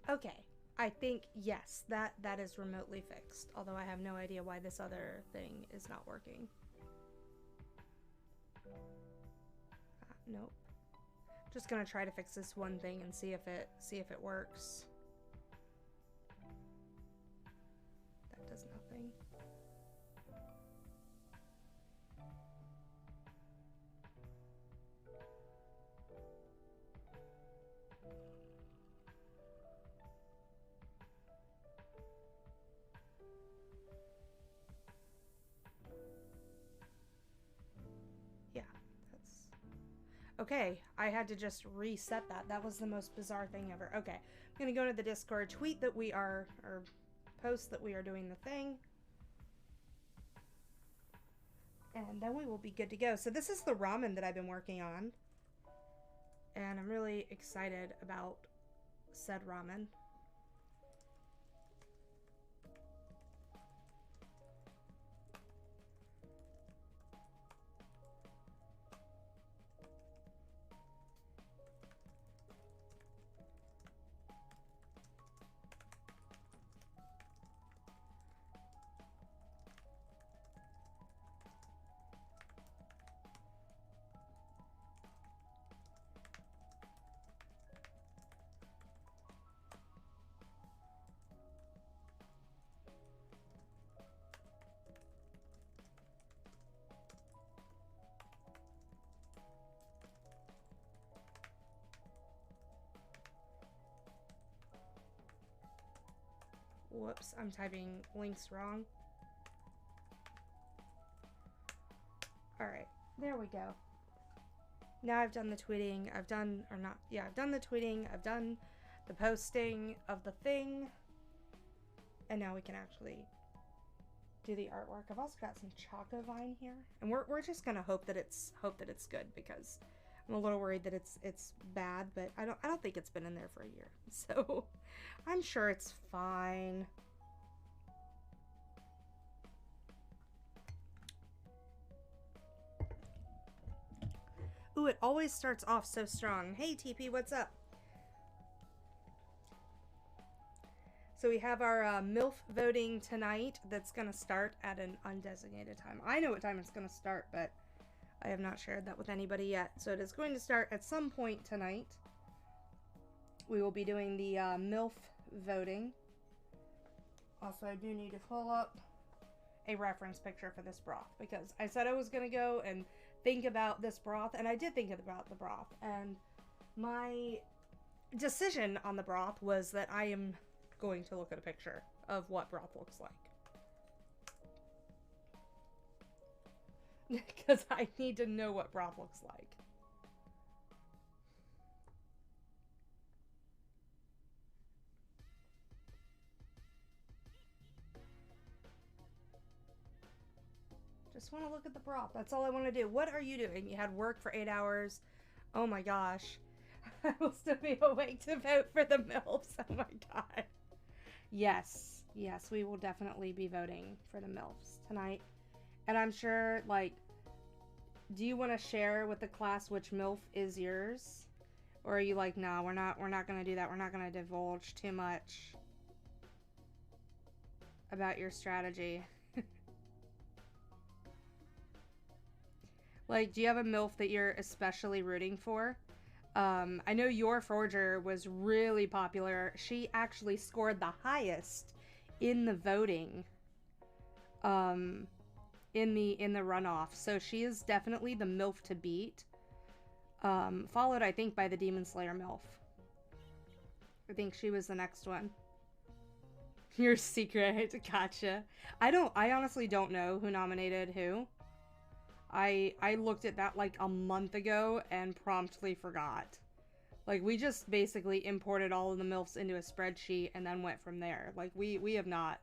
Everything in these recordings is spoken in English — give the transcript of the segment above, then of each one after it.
Okay. I think, yes, that is remotely fixed. Although I have no idea why this other thing is not working. Nope. Just gonna try to fix this one thing and see if it works. That does nothing. Yeah, that's okay. I had to just reset that. That was the most bizarre thing ever. Okay, I'm gonna go to the Discord, tweet that we are, or post that we are doing the thing, and then we will be good to go. So this is the ramen that I've been working on, and I'm really excited about said ramen. Whoops, I'm typing links wrong. Alright, there we go. Now I've done the tweeting, I've done the tweeting, I've done the posting of the thing, and now we can actually do the artwork. I've also got some Choco Vine here, and we're just gonna hope that it's good, because I'm a little worried that it's bad, but I don't think it's been in there for a year, so I'm sure it's fine. Ooh, it always starts off so strong. Hey TP, what's up? So we have our MILF voting tonight that's going to start at an undesignated time. I know what time it's going to start, but I have not shared that with anybody yet. So it is going to start at some point tonight. We will be doing the MILF voting. Also, I do need to pull up a reference picture for this broth, because I said I was going to go and think about this broth, and I did think about the broth, and my decision on the broth was that I am going to look at a picture of what broth looks like, because I need to know what broth looks like. Just want to look at the broth. That's all I want to do. What are you doing? You had work for 8 hours. Oh my gosh. I will still be awake to vote for the MILFs. Oh my god. Yes. Yes, we will definitely be voting for the MILFs tonight. And I'm sure, like, do you want to share with the class which MILF is yours? Or are you like, no, we're not going to do that. We're not going to divulge too much about your strategy. Like, do you have a MILF that you're especially rooting for? I know your Forger was really popular. She actually scored the highest in the voting, in the runoff. So she is definitely the MILF to beat. Followed, I think, by the Demon Slayer MILF. I think she was the next one. Your secret, gotcha. I honestly don't know who nominated who. I looked at that like a month ago and promptly forgot. Like, we just basically imported all of the MILFs into a spreadsheet and then went from there. Like, we have not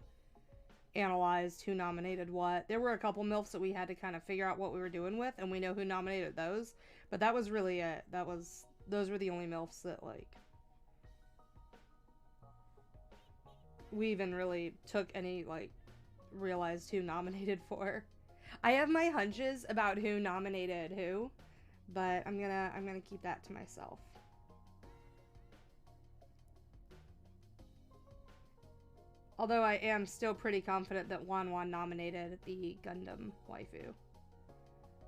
analyzed who nominated what. There were a couple MILFs that we had to kind of figure out what we were doing with, and we know who nominated those. But that was really it. Those were the only MILFs that, like, we even really took any, like, realized who nominated for. I have my hunches about who nominated who, but I'm gonna keep that to myself. Although I am still pretty confident that Wanwan nominated the Gundam waifu.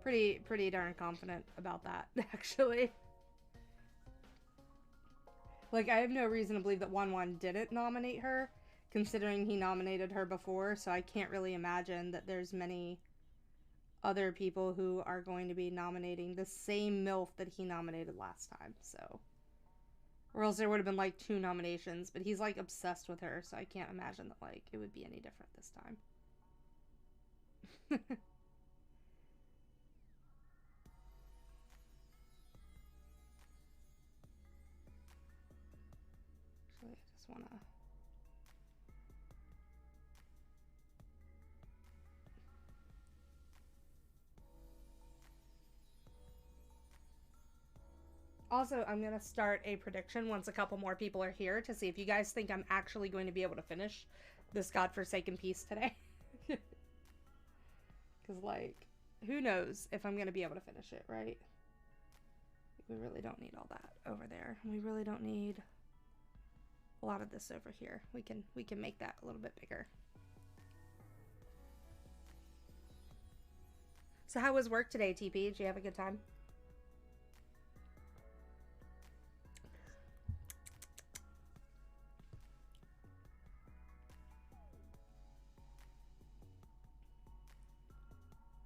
Pretty darn confident about that, actually. Like, I have no reason to believe that Wanwan didn't nominate her, considering he nominated her before, so I can't really imagine that there's many other people who are going to be nominating the same MILF that he nominated last time, so. Or else there would have been, like, 2 nominations, but he's, like, obsessed with her, so I can't imagine that, like, it would be any different this time. Actually, I just want to... Also, I'm going to start a prediction once a couple more people are here to see if you guys think I'm actually going to be able to finish this godforsaken piece today. Because, like, who knows if I'm going to be able to finish it, right? We really don't need all that over there. We really don't need a lot of this over here. We can make that a little bit bigger. So how was work today, TP? Did you have a good time?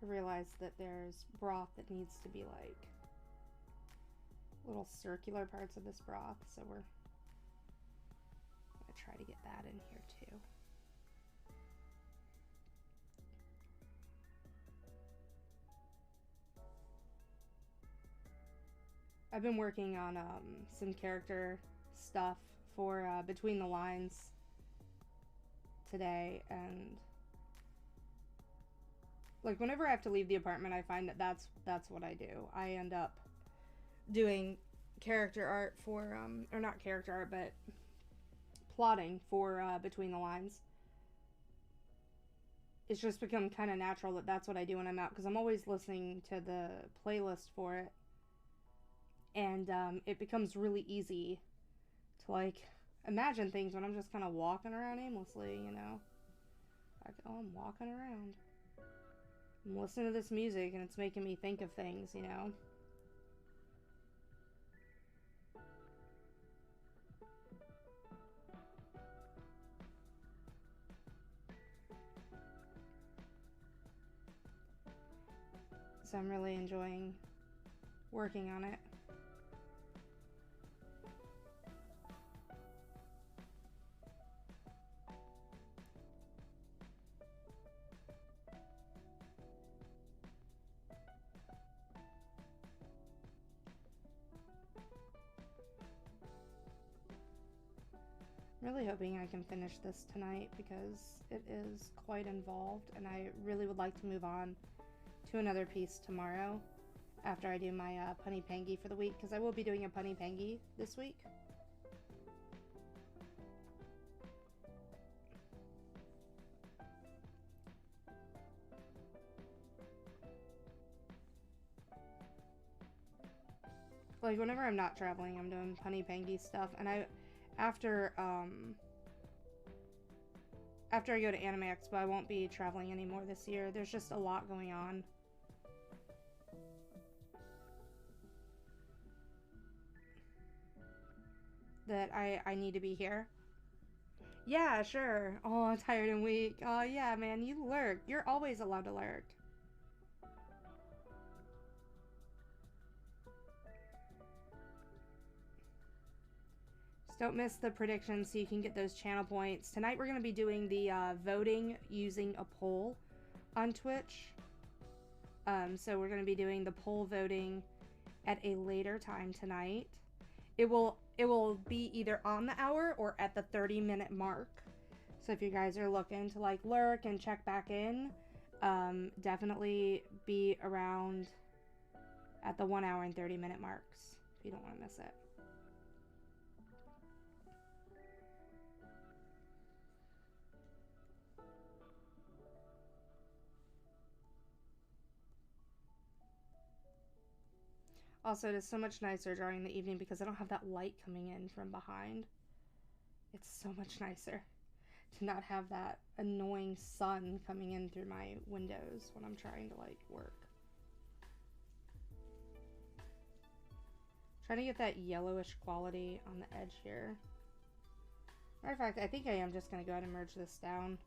I realized that there's broth that needs to be like little circular parts of this broth, so we're gonna try to get that in here too. I've been working on some character stuff for Between the Lines today, and like whenever I have to leave the apartment, I find that that's what I do. I end up doing character art for or not character art, but plotting for Between the Lines. It's just become kind of natural that that's what I do when I'm out, because I'm always listening to the playlist for it, and it becomes really easy to like imagine things when I'm just kind of walking around aimlessly, you know. Like, oh, I'm walking around, I'm listening to this music and it's making me think of things, you know. So I'm really enjoying working on it. Really hoping I can finish this tonight because it is quite involved, and I really would like to move on to another piece tomorrow after I do my punny pangy for the week, because I will be doing a punny pangy this week. Like whenever I'm not traveling, I'm doing punny pangy stuff, and after I go to Anime Expo, I won't be traveling anymore this year. There's just a lot going on. That I need to be here. Yeah, sure. Oh, I'm tired and weak. Oh, yeah, man, you lurk. You're always allowed to lurk. Just don't miss the predictions so you can get those channel points. Tonight we're going to be doing the voting using a poll on Twitch. So we're going to be doing the poll voting at a later time tonight. It will be either on the hour or at the 30-minute mark. So if you guys are looking to like lurk and check back in, definitely be around at the 1 hour and 30-minute marks if you don't want to miss it. Also, it is so much nicer during the evening because I don't have that light coming in from behind. It's so much nicer. to not have that annoying sun coming in through my windows when I'm trying to like work. Trying to get that yellowish quality on the edge here. Matter of fact, I think I am just gonna go ahead and merge this down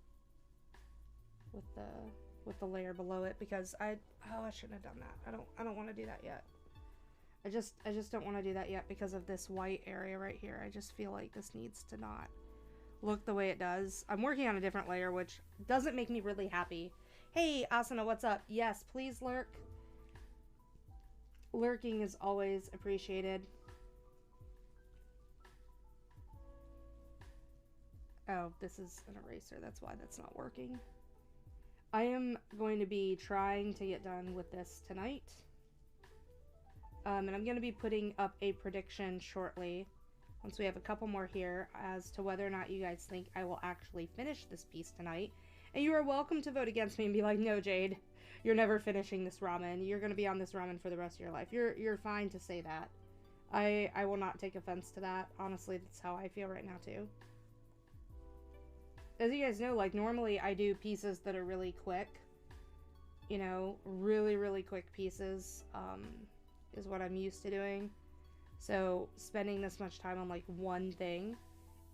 with the layer below it, because I shouldn't have done that. I don't want to do that yet. I just don't want to do that yet because of this white area right here. I just feel like this needs to not look the way it does. I'm working on a different layer, which doesn't make me really happy. Hey, Asuna, what's up? Yes, please lurk. Lurking is always appreciated. Oh, this is an eraser. That's why that's not working. I am going to be trying to get done with this tonight. And I'm going to be putting up a prediction shortly, once we have a couple more here, as to whether or not you guys think I will actually finish this piece tonight. And you are welcome to vote against me and be like, no, Jade, you're never finishing this ramen. You're going to be on this ramen for the rest of your life. You're fine to say that. I will not take offense to that. Honestly, that's how I feel right now, too. As you guys know, like, normally I do pieces that are really quick. You know, really, really quick pieces, is what I'm used to doing. So spending this much time on like one thing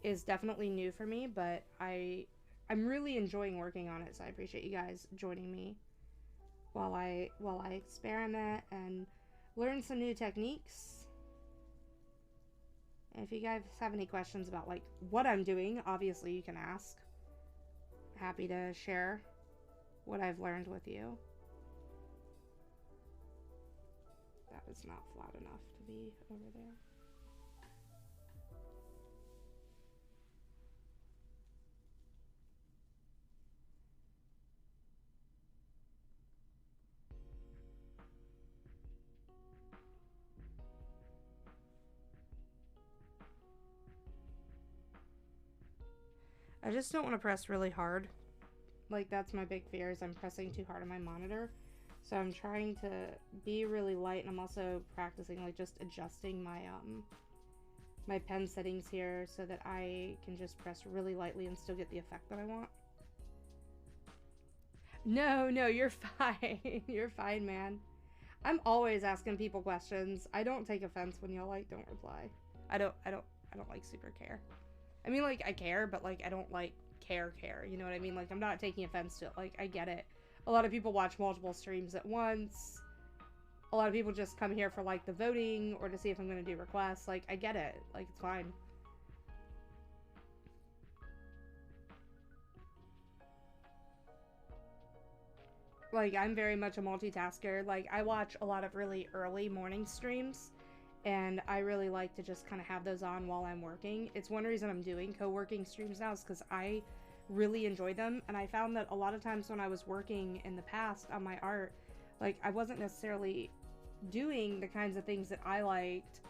is definitely new for me, but I'm really enjoying working on it, so I appreciate you guys joining me while I experiment and learn some new techniques. And if you guys have any questions about like what I'm doing, obviously you can ask. Happy to share what I've learned with you. That is not flat enough to be over there. I just don't want to press really hard. Like, that's my big fear, is I'm pressing too hard on my monitor. So I'm trying to be really light, and I'm also practicing like just adjusting my my pen settings here so that I can just press really lightly and still get the effect that I want. No, you're fine. You're fine, man. I'm always asking people questions. I don't take offense when y'all like don't reply. I don't like super care. I mean, like, I care, but like I don't like care. You know what I mean? Like, I'm not taking offense to it. Like, I get it. A lot of people watch multiple streams at once. A lot of people just come here for, like, the voting or to see if I'm going to do requests. Like, I get it. Like, it's fine. Like, I'm very much a multitasker. Like, I watch a lot of really early morning streams, and I really like to just kind of have those on while I'm working. It's one reason I'm doing co-working streams now, is because I really enjoy them, and I found that a lot of times when I was working in the past on my art, like, I wasn't necessarily doing the kinds of things that I liked,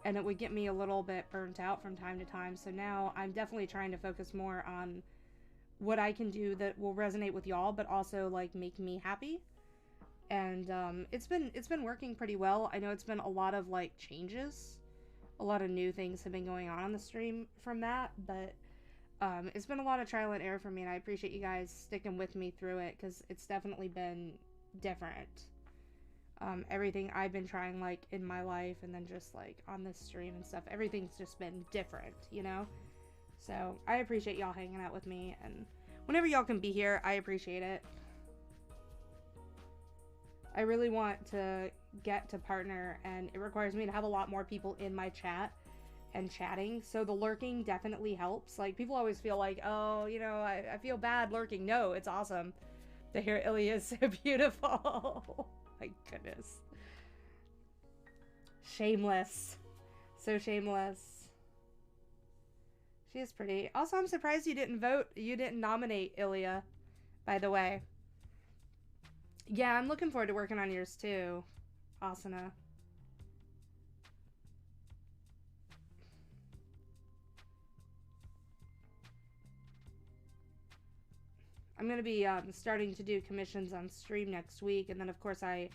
and it would get me a little bit burnt out from time to time. So now I'm definitely trying to focus more on what I can do that will resonate with y'all, but also like make me happy. And it's been working pretty well. I know it's been a lot of like changes, a lot of new things have been going on the stream from that, but it's been a lot of trial and error for me, and I appreciate you guys sticking with me through it, because it's definitely been different. Everything I've been trying, like, in my life, and then just, like, on this stream and stuff, everything's just been different, you know? So, I appreciate y'all hanging out with me, and whenever y'all can be here, I appreciate it. I really want to get to partner, and it requires me to have a lot more people in my chat and chatting, so the lurking definitely helps. Like, people always feel like, oh, you know, I feel bad lurking. No, it's awesome to hear Ilya is so beautiful. My goodness. Shameless. So shameless. She is pretty. Also, I'm surprised you didn't vote. You didn't nominate Ilya, by the way. Yeah, I'm looking forward to working on yours too, Asuna. I'm gonna be starting to do commissions on stream next week, and then of course I'm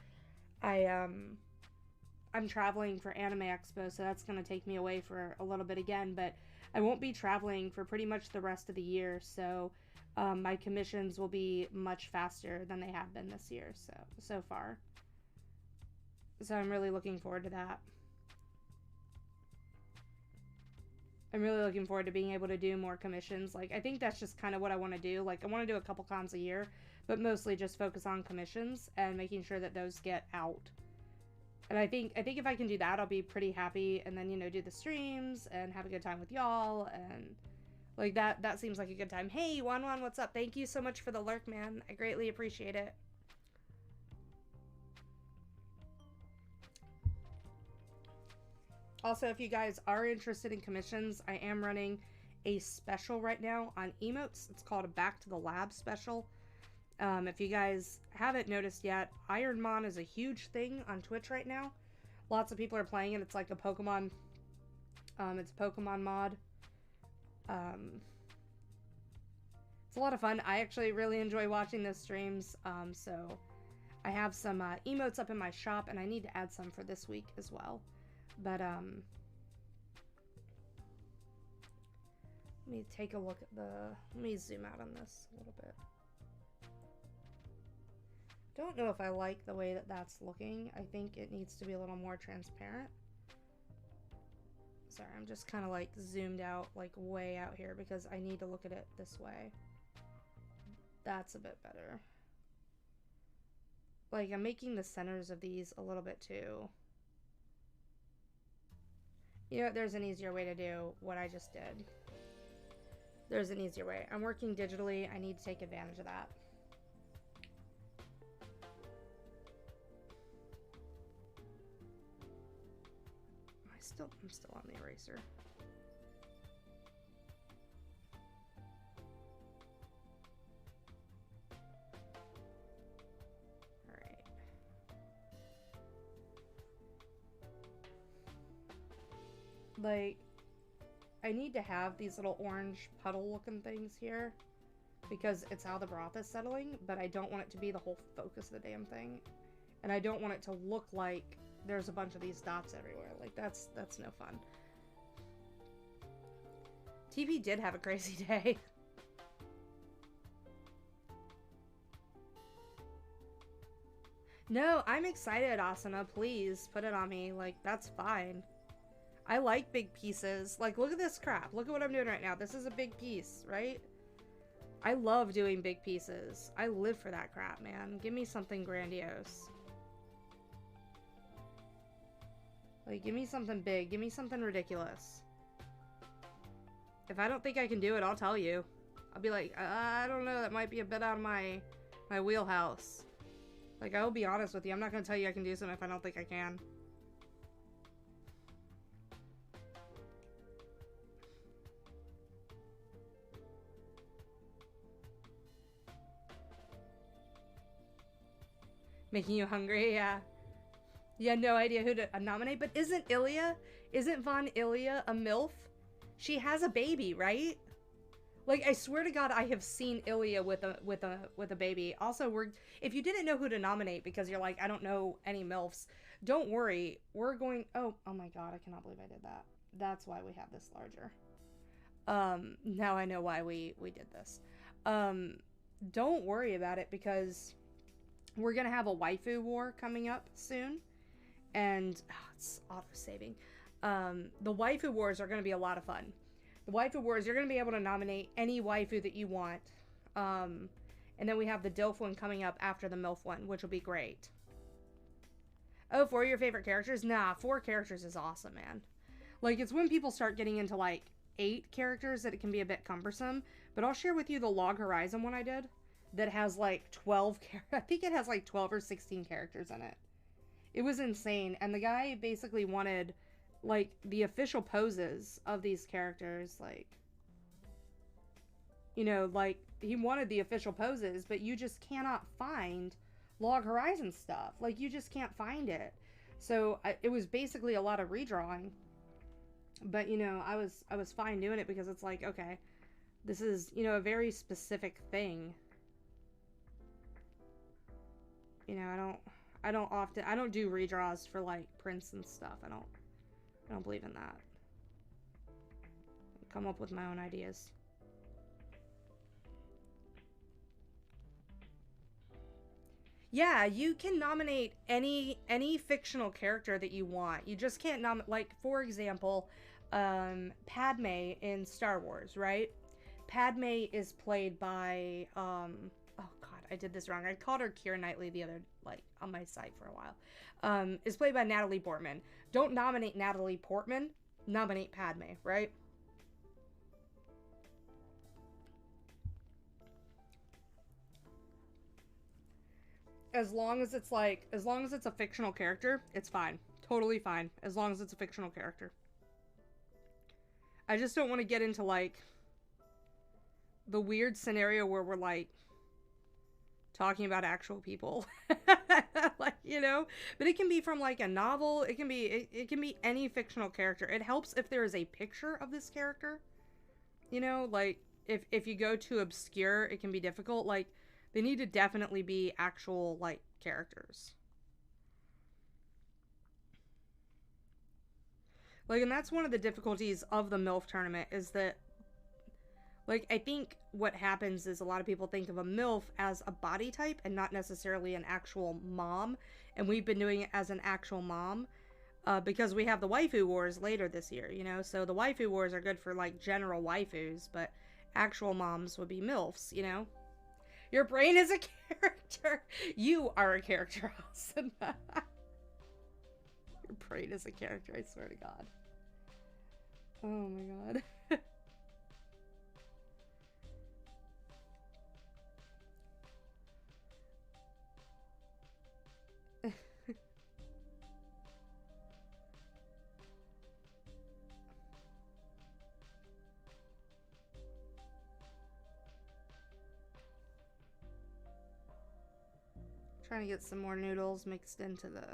traveling for Anime Expo, so that's gonna take me away for a little bit again. But I won't be traveling for pretty much the rest of the year, so my commissions will be much faster than they have been this year, so far. So I'm really looking forward to that. I'm really looking forward to being able to do more commissions. Like, I think that's just kind of what I want to do. Like, I want to do a couple cons a year, but mostly just focus on commissions and making sure that those get out. And I think if I can do that, I'll be pretty happy. And then, you know, do the streams and have a good time with y'all. And like that seems like a good time. Hey, Wan, what's up? Thank you so much for the lurk, man. I greatly appreciate it. Also, if you guys are interested in commissions, I am running a special right now on emotes. It's called a Back to the Lab special. If you guys haven't noticed yet, Ironmon is a huge thing on Twitch right now. Lots of people are playing it. It's like a Pokemon. It's a Pokemon mod. It's a lot of fun. I actually really enjoy watching those streams. So I have some emotes up in my shop, and I need to add some for this week as well. But let me take a look at let me zoom out on this a little bit. Don't know if I like the way that that's looking. I think it needs to be a little more transparent. Sorry, I'm just kind of like zoomed out, like way out here, because I need to look at it this way. That's a bit better. Like, I'm making the centers of these a little bit too. You know, there's an easier way to do what I just did. There's an easier way. I'm working digitally. I need to take advantage of that. I'm still on the eraser. All right. Like, I need to have these little orange puddle looking things here because it's how the broth is settling, but I don't want it to be the whole focus of the damn thing. And I don't want it to look like there's a bunch of these dots everywhere. Like, that's no fun. TP did have a crazy day. No, I'm excited, Asana. Please put it on me. Like, that's fine. I like big pieces. Like, look at this crap. Look at what I'm doing right now. This is a big piece, right? I love doing big pieces. I live for that crap, man. Give me something grandiose. Like, give me something big. Give me something ridiculous. If I don't think I can do it, I'll tell you. I'll be like, I don't know. That might be a bit out of my wheelhouse. Like, I will be honest with you. I'm not going to tell you I can do something if I don't think I can. Making you hungry, yeah. You had no idea who to nominate, but isn't Von Ilya a MILF? She has a baby, right? Like, I swear to God, I have seen Ilya with a baby. Also, if you didn't know who to nominate because you're like, I don't know any MILFs, don't worry. We're going, oh my God, I cannot believe I did that. That's why we have this larger. Now I know why we did this. Don't worry about it because we're going to have a waifu war coming up soon. And it's auto-saving. The waifu wars are going to be a lot of fun. The waifu wars, you're going to be able to nominate any waifu that you want. And then we have the DILF one coming up after the MILF one, which will be great. Oh, 4 of your favorite characters? Nah, 4 characters is awesome, man. Like, it's when people start getting into, like, 8 characters that it can be a bit cumbersome. But I'll share with you the Log Horizon one I did that has, like, 12... I think it has, like, 12 or 16 characters in it. It was insane, and the guy basically wanted, like, the official poses of these characters, like, you know, like, he wanted the official poses, but you just cannot find Log Horizon stuff. Like, you just can't find it. So, it was basically a lot of redrawing, but, you know, I was fine doing it because it's like, okay, this is, you know, a very specific thing. You know, I don't do redraws for, like, prints and stuff. I don't believe in that. come up with my own ideas. Yeah, you can nominate any fictional character that you want. You just can't nominate, like, for example, Padme in Star Wars, right? Padme is played by oh god, I did this wrong. I called her Keira Knightley the other, like, on my site for a while. Is played by Natalie Portman. Don't nominate Natalie Portman, nominate Padme, right? As long as it's like, as long as it's a fictional character, it's fine. Totally fine. As long as it's a fictional character. I just don't want to get into, like, the weird scenario where we're, like, talking about actual people. Like, you know? But it can be from, like, a novel. It can be any fictional character. It helps if there is a picture of this character. You know? Like, if you go too obscure, it can be difficult. Like, they need to definitely be actual, like, characters. Like, and that's one of the difficulties of the MILF tournament is that, like, I think what happens is a lot of people think of a MILF as a body type and not necessarily an actual mom. And we've been doing it as an actual mom because we have the waifu wars later this year, you know? So the waifu wars are good for, like, general waifus, but actual moms would be MILFs, you know? Your brain is a character. You are a character, Austin. Your brain is a character, I swear to God. Oh my God. Trying to get some more noodles mixed into the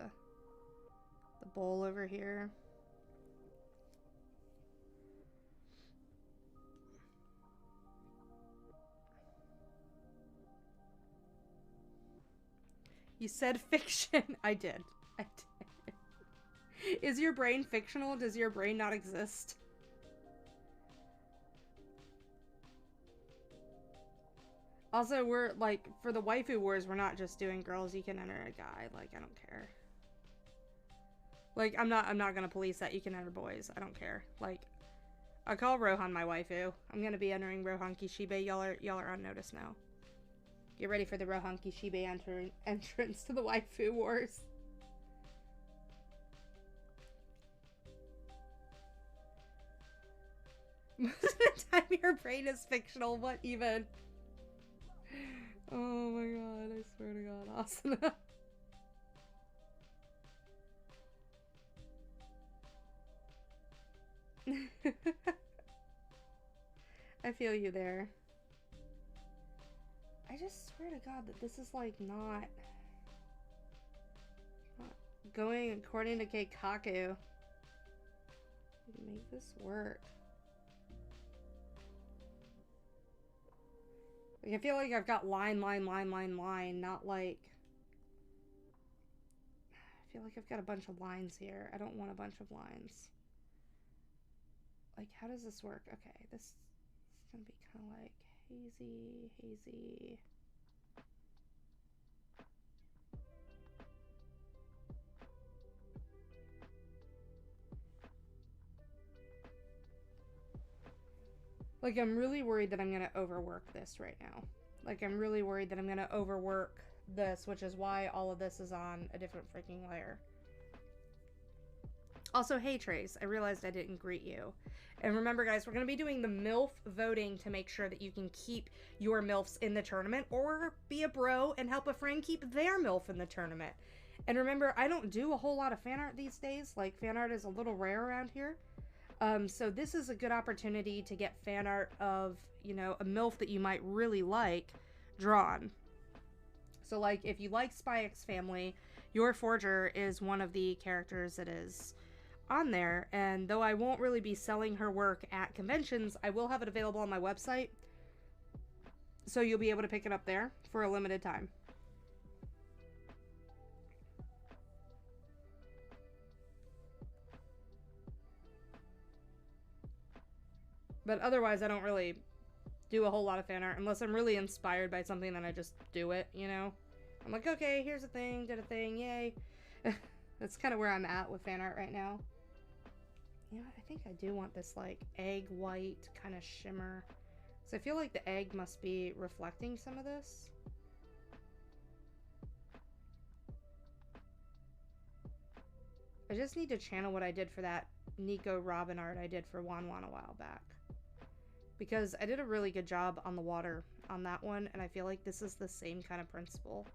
bowl over here. You said fiction. I did. I did. Is your brain fictional? Does your brain not exist? Also, we're, like, for the waifu wars, we're not just doing girls. You can enter a guy. Like, I don't care. Like, I'm not gonna police that. You can enter boys. I don't care. Like, I call Rohan my waifu. I'm gonna be entering Rohan Kishibe. Y'all are on notice now. Get ready for the Rohan Kishibe entrance to the waifu wars. Most of the time your brain is fictional. What even? Oh my God, I swear to God, Asuna. I feel you there. I just swear to God that this is, like, not going according to Keikaku. Make this work. Like, I feel like I've got line, not like... I feel like I've got a bunch of lines here. I don't want a bunch of lines. Like, how does this work? Okay, this is gonna be kind of like hazy. Like, I'm really worried that I'm gonna overwork this right now. Like, I'm really worried that I'm gonna overwork this, which is why all of this is on a different freaking layer. Also, hey Trace, I realized I didn't greet you. And remember guys, we're going to be doing the MILF voting to make sure that you can keep your MILFs in the tournament or be a bro and help a friend keep their MILF in the tournament. And remember, I don't do a whole lot of fan art these days. Like, fan art is a little rare around here. So this is a good opportunity to get fan art of, you know, a MILF that you might really like drawn. So, like, if you like Spy X Family, your Forger is one of the characters that is on there, and though I won't really be selling her work at conventions, I will have it available on my website, so you'll be able to pick it up there for a limited time. But otherwise, I don't really do a whole lot of fan art unless I'm really inspired by something, then I just do it, you know? I'm like, okay, here's a thing, did a thing, yay. That's kind of where I'm at with fan art right now. You know, I think I do want this, like, egg white kind of shimmer. So I feel like the egg must be reflecting some of this. I just need to channel what I did for that Nico Robin art I did for Wan Wan a while back. Because I did a really good job on the water on that one, and I feel like this is the same kind of principle.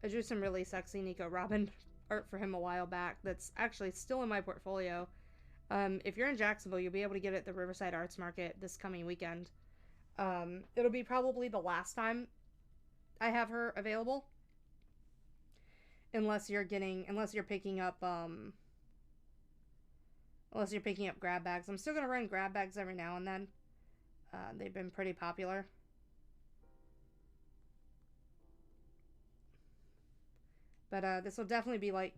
I drew some really sexy Nico Robin art for him a while back that's actually still in my portfolio. If you're in Jacksonville, you'll be able to get it at the Riverside Arts Market this coming weekend. It'll be probably the last time I have her available. Unless you're picking up grab bags. I'm still gonna run grab bags every now and then. They've been pretty popular. But this will definitely be like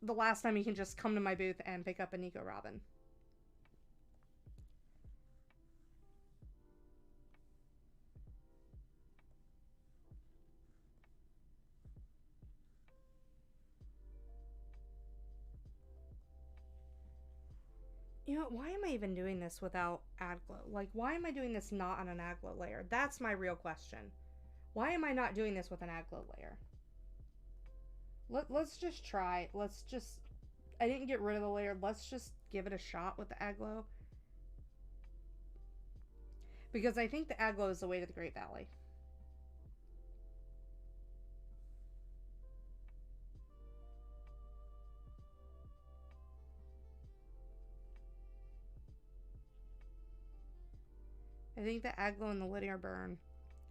the last time you can just come to my booth and pick up a Nico Robin. You know, why am I even doing this without ad glow? Like, why am I doing this not on an ad glow layer? That's my real question. Why am I not doing this with an ad glow layer? Let's just try. I didn't get rid of the layer. Let's just give it a shot with the ad glow. Because I think the ad glow is the way to the Great Valley. I think the ad glow and the linear burn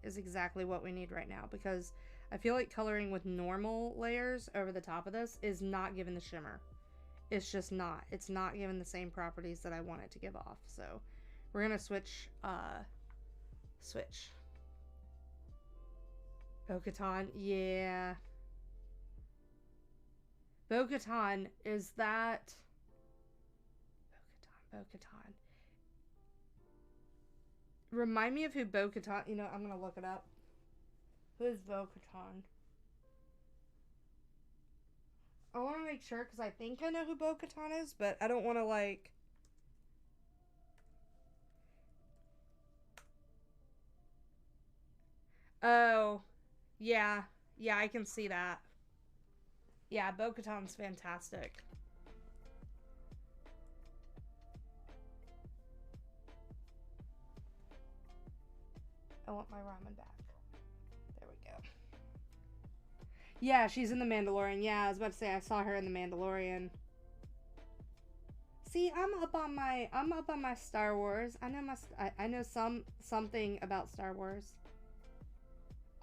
is exactly what we need right now, because I feel like coloring with normal layers over the top of this is not giving the shimmer. It's just not. It's not giving the same properties that I want it to give off. So we're gonna switch. Bo-Katan, yeah. Bo-Katan, is that... Bo-Katan. Remind me of who Bo-Katan... You know, I'm gonna look it up. Who is Bo-Katan? I want to make sure, because I think I know who Bo-Katan is, but I don't want to, like... Oh, yeah. Yeah, I can see that. Yeah, Bo-Katan's fantastic. I want my ramen back. There we go. Yeah, she's in The Mandalorian. Yeah, I was about to say I saw her in The Mandalorian. See, I'm up on my Star Wars. I know something about Star Wars.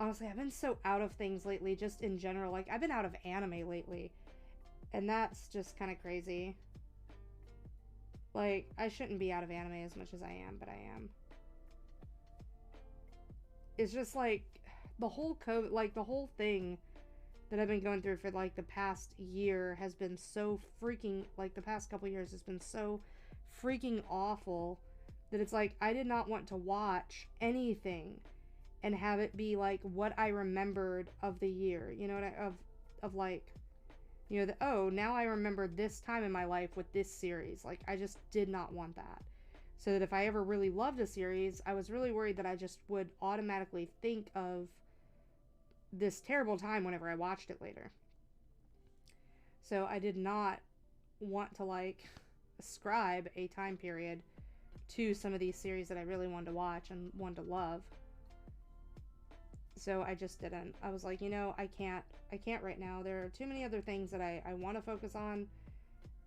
Honestly, I've been so out of things lately, just in general. Like, I've been out of anime lately. And that's just kind of crazy. Like, I shouldn't be out of anime as much as I am, but I am. It's just like the whole COVID, like the whole thing that I've been going through for like the past year has been so freaking, like the past couple years has been so freaking awful that it's like I did not want to watch anything and have it be like what I remembered of the year, you know what of like, you know, oh, now I remember this time in my life with this series. Like, I just did not want that. So that if I ever really loved a series, I was really worried that I just would automatically think of this terrible time whenever I watched it later. So I did not want to, like, ascribe a time period to some of these series that I really wanted to watch and wanted to love. So I just didn't. I was like, you know, I can't right now. There are too many other things that I want to focus on,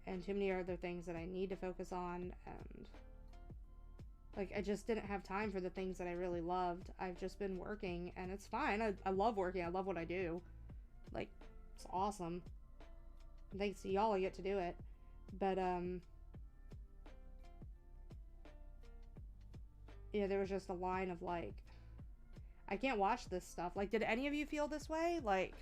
and too many other things that I need to focus on, and like, I just didn't have time for the things that I really loved. I've just been working, and it's fine. I love working. I love what I do. Like, it's awesome. And thanks to y'all, I get to do it. But, yeah, there was just a line of, like, I can't watch this stuff. Like, did any of you feel this way? Like,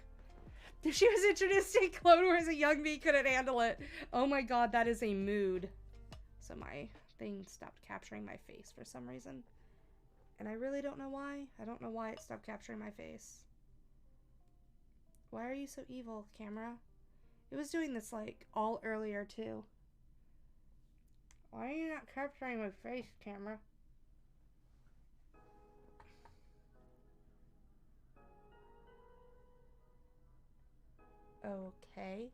She was introduced in Clone Wars, a young me couldn't handle it. Oh my god, that is a mood. So my thing stopped capturing my face for some reason. And I really don't know why. I don't know why it stopped capturing my face. Why are you so evil, camera? It was doing this, like, all earlier, too. Why are you not capturing my face, camera? Okay.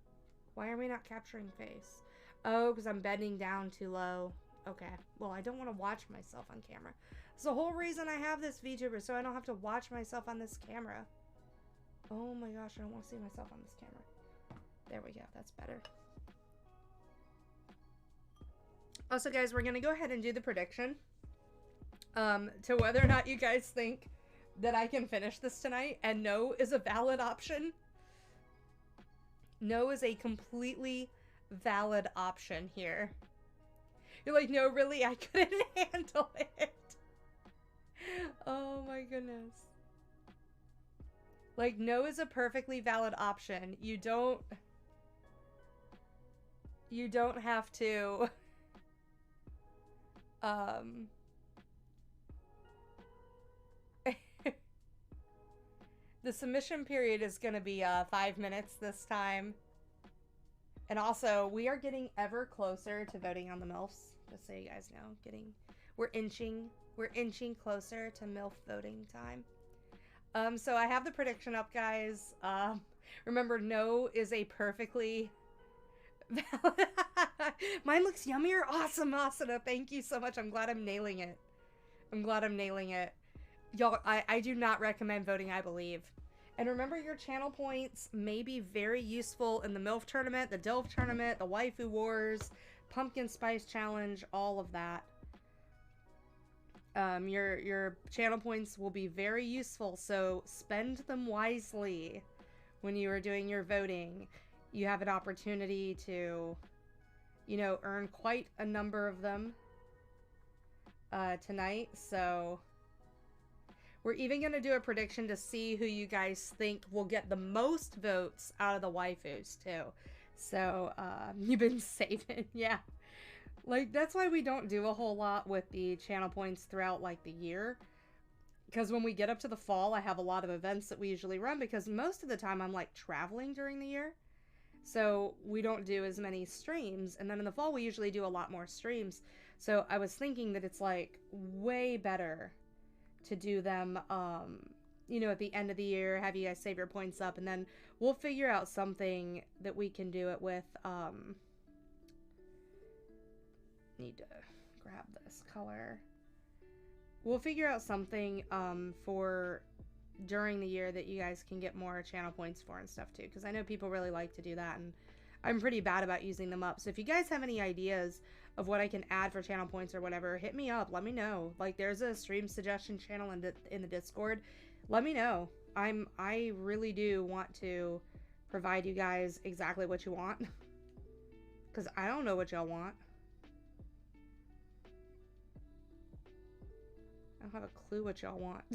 Why are we not capturing face? Oh, because I'm bending down too low. Okay. Well, I don't want to watch myself on camera. It's the whole reason I have this VTuber, so I don't have to watch myself on this camera. Oh my gosh, I don't want to see myself on this camera. There we go. That's better. Also, guys, we're going to go ahead and do the prediction to whether or not you guys think that I can finish this tonight, and no is a valid option. No is a completely valid option here. You're like, no, really? I couldn't handle it. Oh my goodness. Like, no is a perfectly valid option. You don't have to the submission period is going to be 5 minutes this time. And also, we are getting ever closer to voting on the MILFs, just so you guys know. We're inching closer to MILF voting time. So I have the prediction up, guys. Remember, no is a perfectly valid. Mine looks yummier. Awesome, Asuna. Thank you so much. I'm glad I'm nailing it. Y'all, I do not recommend voting I believe. And remember, your channel points may be very useful in the MILF tournament, the DILF tournament, the Waifu Wars, Pumpkin Spice Challenge, all of that. Your channel points will be very useful, so spend them wisely when you are doing your voting. You have an opportunity to, you know, earn quite a number of them tonight, so we're even going to do a prediction to see who you guys think will get the most votes out of the waifus, too. So, you've been saving, yeah. Like, that's why we don't do a whole lot with the channel points throughout, like, the year. Because when we get up to the fall, I have a lot of events that we usually run, because most of the time I'm, like, traveling during the year. So, we don't do as many streams. And then in the fall, we usually do a lot more streams. So, I was thinking that it's, like, way better to do them, you know, at the end of the year, have you guys save your points up, and then we'll figure out something that we can do it with. Need to grab this color. We'll figure out something for during the year that you guys can get more channel points for and stuff too, because I know people really like to do that, and I'm pretty bad about using them up. So if you guys have any ideas of what I can add for channel points or whatever, hit me up. Let me know. Like, there's a stream suggestion channel in the Discord. Let me know. I really do want to provide you guys exactly what you want, because I don't know what y'all want. I don't have a clue what y'all want.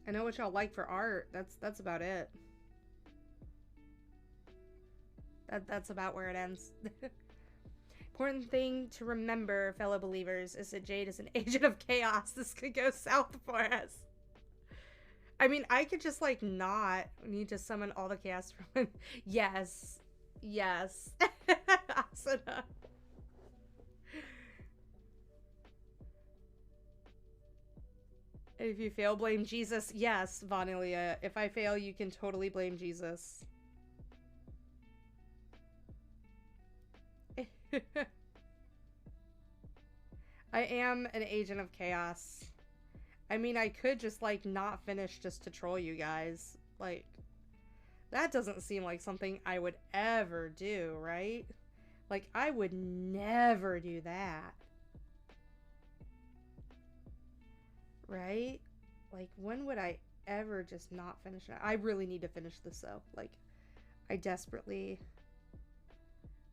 I know what y'all like for art. That's about it. That's about where it ends. Important thing to remember, fellow believers, is that Jade is an agent of chaos. This could go south for us. I mean, I could just, like, not need to summon all the chaos from... Yes. Yes. Asuna. If you fail, blame Jesus. Yes, Vanilia. If I fail, you can totally blame Jesus. I am an agent of chaos. I mean, I could just, like, not finish just to troll you guys. Like, that doesn't seem like something I would ever do, right? Like, I would never do that. Right? Like, when would I ever just not finish it? I really need to finish this, though. Like, I desperately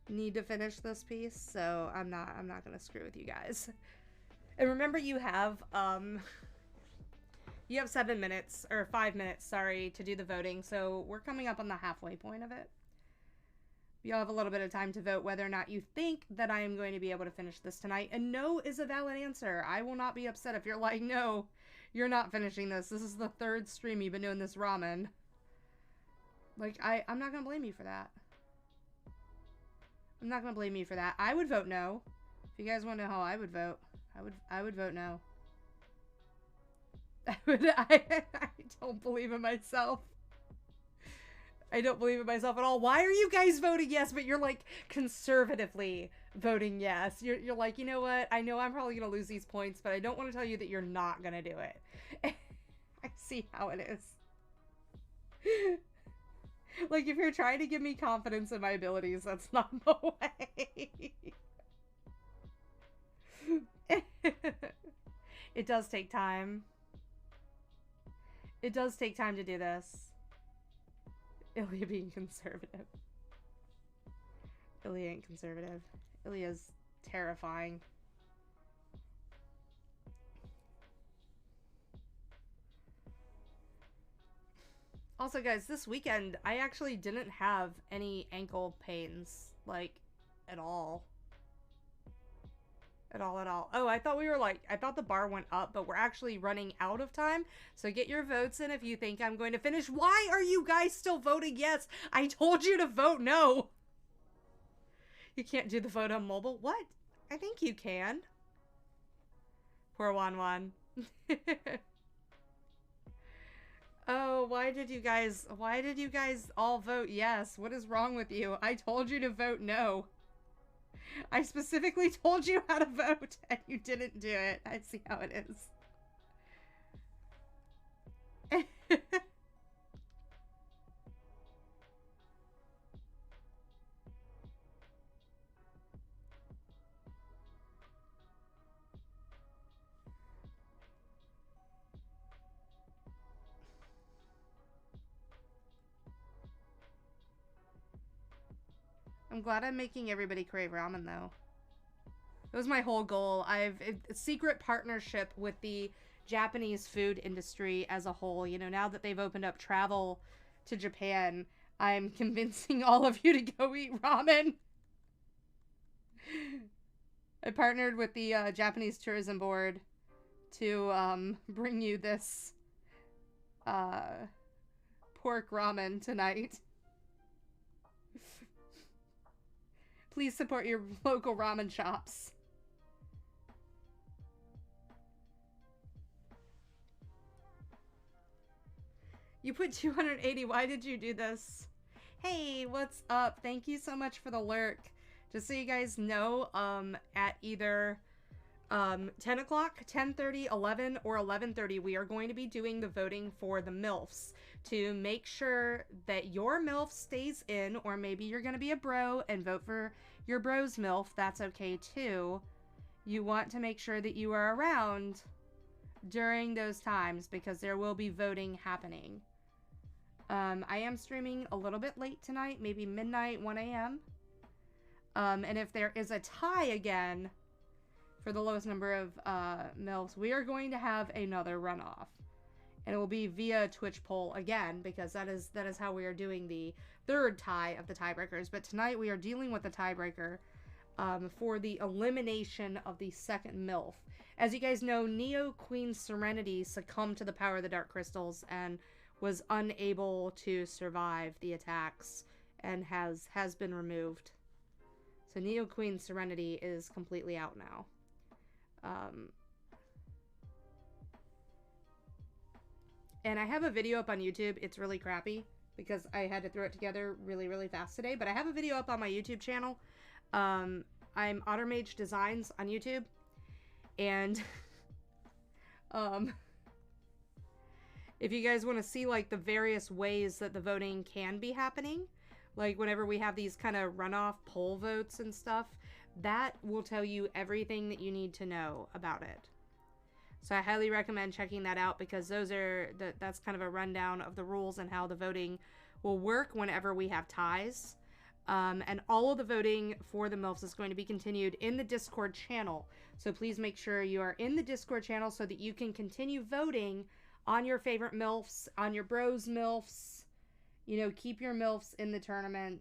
need to finish this piece, so I'm not gonna screw with you guys. And remember, you have You have 7 minutes, or 5 minutes, sorry, to do the voting. So we're coming up on the halfway point of it. You'll have a little bit of time to vote whether or not you think that I am going to be able to finish this tonight. And no is a valid answer. I will not be upset if you're like, no, you're not finishing this. This is the 3rd stream you've been doing this ramen. Like, I'm not going to blame you for that. I'm not going to blame you for that. I would vote no. If you guys want to know how I would vote, I would vote no. I don't believe in myself. I don't believe in myself at all. Why are you guys voting yes, but you're like conservatively voting yes? You're like, you know what? I know I'm probably going to lose these points, but I don't want to tell you that you're not going to do it. I see how it is. Like, if you're trying to give me confidence in my abilities, that's not the way. It does take time. It does take time to do this. Ilya being conservative. Ilya ain't conservative. Ilya's terrifying. Also, guys, this weekend, I actually didn't have any ankle pains, like, at all. At all. Oh, I thought we were like, I thought the bar went up, but we're actually running out of time. So get your votes in if you think I'm going to finish. Why are you guys still voting yes? I told you to vote no. You can't do the vote on mobile. What? I think you can. Poor Wan. Oh, why did you guys all vote yes? What is wrong with you? I told you to vote no. I specifically told you how to vote, and you didn't do it. I see how it is. I'm glad I'm making everybody crave ramen, though. It was my whole goal. I've a secret partnership with the Japanese food industry as a whole. You know, now that they've opened up travel to Japan, I'm convincing all of you to go eat ramen. I partnered with the Japanese Tourism Board to bring you this pork ramen tonight. Please support your local ramen shops. You put 280. Why did you do this? Hey, what's up? Thank you so much for the lurk. Just so you guys know, at either 10 o'clock, 10:30, 11, or 11:30, we are going to be doing the voting for the MILFs to make sure that your MILF stays in, or maybe you're going to be a bro and vote for your bro's MILF. That's okay too. You want to make sure that you are around during those times because there will be voting happening. I am streaming a little bit late tonight, maybe midnight, 1 a.m. And if there is a tie again for the lowest number of MILFs, we are going to have another runoff. And it will be via Twitch poll again, because that is how we are doing the third tie of the tiebreakers. But tonight we are dealing with the tiebreaker for the elimination of the second MILF. As you guys know, Neo Queen Serenity succumbed to the power of the Dark Crystals and was unable to survive the attacks and has been removed. So Neo Queen Serenity is completely out now. And I have a video up on YouTube. It's really crappy because I had to throw it together really, really fast today. But I have a video up on my YouTube channel. I'm Ottermage Designs on YouTube. And if you guys want to see like the various ways that the voting can be happening, like whenever we have these kind of runoff poll votes and stuff, that will tell you everything that you need to know about it. So I highly recommend checking that out because that's kind of a rundown of the rules and how the voting will work whenever we have ties. And all of the voting for the MILFs is going to be continued in the Discord channel. So please make sure you are in the Discord channel so that you can continue voting on your favorite MILFs, on your bros MILFs. You know, keep your MILFs in the tournament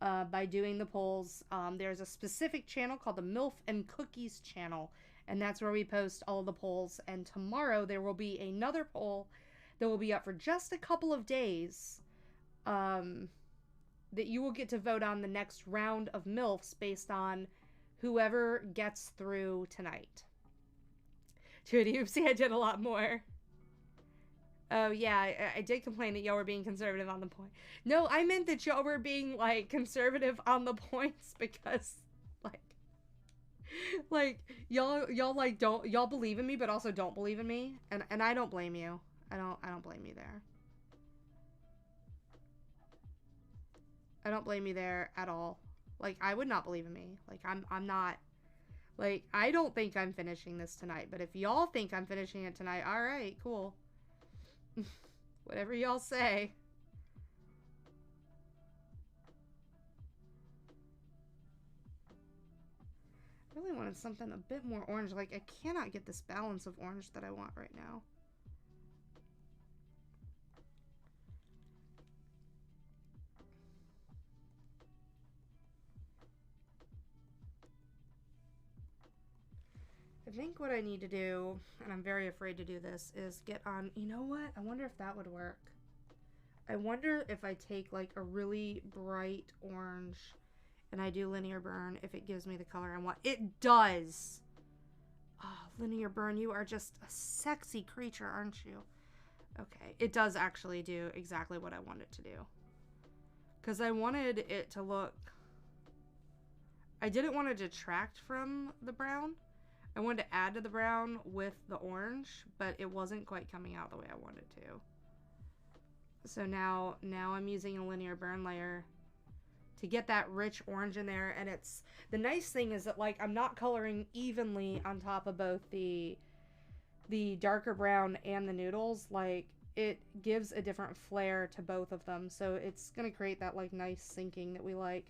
by doing the polls. There's a specific channel called the MILF and Cookies channel, and that's where we post all of the polls. And tomorrow there will be another poll that will be up for just a couple of days that you will get to vote on the next round of MILFs based on whoever gets through tonight. Trudy, oopsie, I did a lot more. Oh, yeah, I did complain that y'all were being conservative on the point. No, I meant that y'all were being, like, conservative on the points because, like, y'all, like, y'all believe in me, but also don't believe in me. And I don't blame you. I don't blame you there. I don't blame you there at all. Like, I would not believe in me. Like, I'm not, like, I don't think I'm finishing this tonight, but if y'all think I'm finishing it tonight, alright, cool. Whatever y'all say. I really wanted something a bit more orange. Like, I cannot get this balance of orange that I want right now. I think what I need to do, and I'm very afraid to do this, is get on, you know what? I wonder if that would work. I wonder if I take like a really bright orange and I do linear burn, if it gives me the color I want. It does! Oh, linear burn, you are just a sexy creature, aren't you? Okay, it does actually do exactly what I want it to do. Because I wanted it to look... I didn't want to detract from the brown. I wanted to add to the brown with the orange, but it wasn't quite coming out the way I wanted to. So now I'm using a linear burn layer to get that rich orange in there. And it's, the nice thing is that, like, I'm not coloring evenly on top of both the darker brown and the noodles. Like, it gives a different flair to both of them. So it's going to create that, like, nice sinking that we like.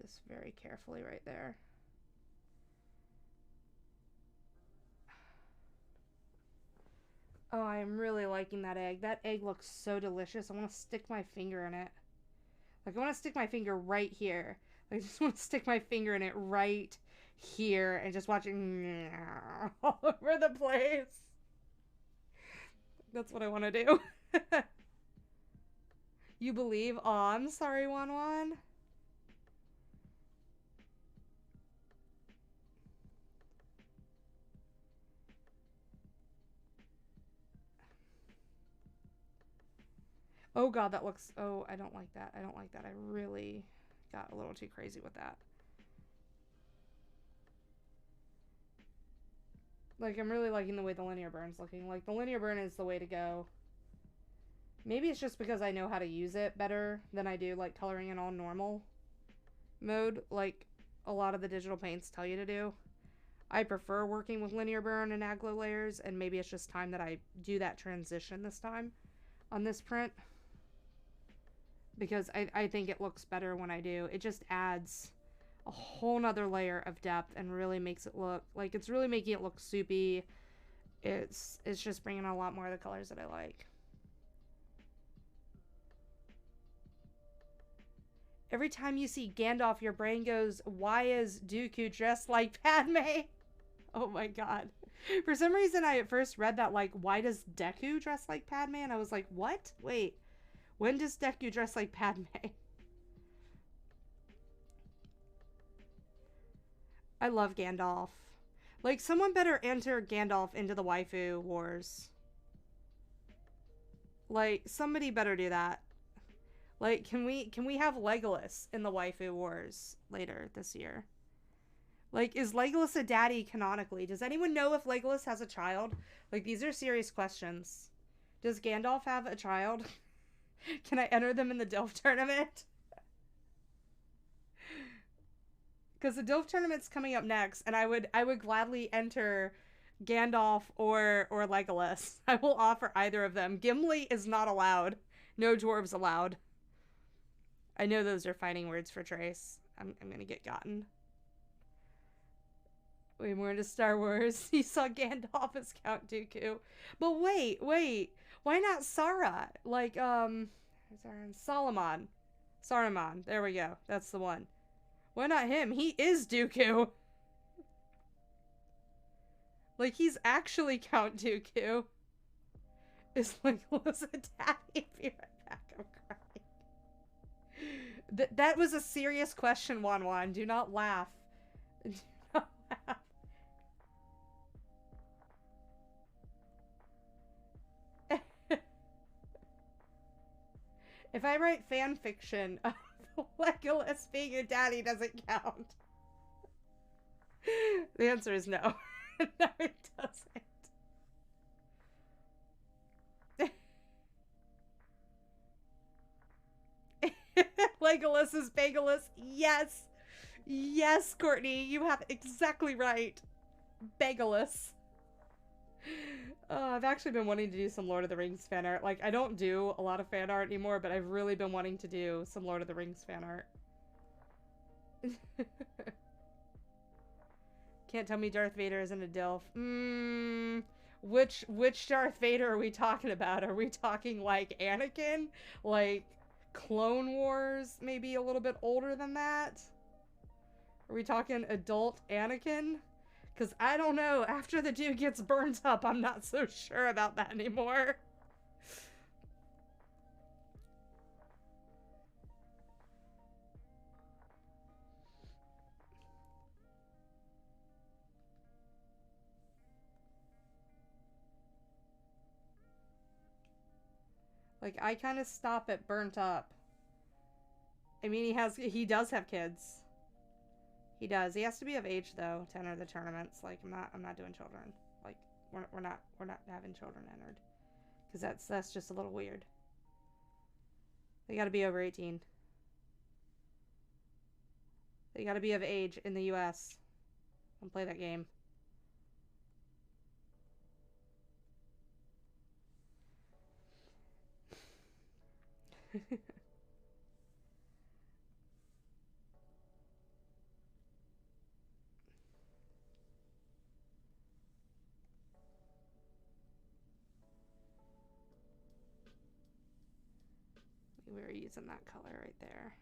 This very carefully right there. Oh, I am really liking that egg. That egg looks so delicious. I want to stick my finger in it. Like, I want to stick my finger right here. I just want to stick my finger in it right here and just watch it all over the place. That's what I want to do. You believe? Oh, I'm sorry, Wanwan. Oh god, that looks... Oh, I don't like that. I don't like that. I really got a little too crazy with that. Like, I'm really liking the way the linear burn's looking. Like, the linear burn is the way to go. Maybe it's just because I know how to use it better than I do, like, coloring in on normal mode, like a lot of the digital paints tell you to do. I prefer working with linear burn and aglo layers, and maybe it's just time that I do that transition this time on this print. Because I think it looks better when I do. It just adds a whole nother layer of depth and really makes it look like it's really making it look soupy. It's just bringing a lot more of the colors that I like. Every time you see Gandalf, your brain goes, why is Dooku dressed like Padme? Oh my god. For some reason, I at first read that, like, why does Deku dress like Padme? And I was like, what? Wait. When does Deku dress like Padme? I love Gandalf. Like, someone better enter Gandalf into the waifu wars. Like, somebody better do that. Like, can we have Legolas in the waifu wars later this year? Like, is Legolas a daddy canonically? Does anyone know if Legolas has a child? Like, these are serious questions. Does Gandalf have a child? Can I enter them in the Dilf tournament? Because the Dilf tournament's coming up next, and I would gladly enter Gandalf or Legolas. I will offer either of them. Gimli is not allowed. No dwarves allowed. I know those are fighting words for Trace. I'm gonna get gotten. Way more into Star Wars. He saw Gandalf as Count Dooku. But wait. Why not Sarah? Like, Solomon. Saruman. There we go. That's the one. Why not him? He is Dooku. Like, he's actually Count Dooku. Is Legolas a daddy? Be right back. I'm crying. That was a serious question, Wan. Do not laugh. Do not laugh. If I write fan fiction of Legolas being your daddy doesn't count. The answer is no. No, it doesn't. Legolas is Bageless. Yes. Yes, Courtney. You have exactly right. Bageless. I've actually been wanting to do some Lord of the Rings fan art. Like, I don't do a lot of fan art anymore, but I've really been wanting to do some Lord of the Rings fan art. Can't tell me Darth Vader isn't a DILF. Which Darth Vader are we talking about? Are we talking like Anakin? Like Clone Wars, maybe a little bit older than that? Are we talking adult Anakin? Because I don't know. After the dude gets burnt up, I'm not so sure about that anymore. Like, I kind of stop at burnt up. I mean, he does have kids. He does. He has to be of age though to enter the tournaments. Like, I'm not doing children. Like, we're not having children entered, because that's just a little weird. They got to be over 18. They got to be of age in the U.S. and play that game. We were using that color right there.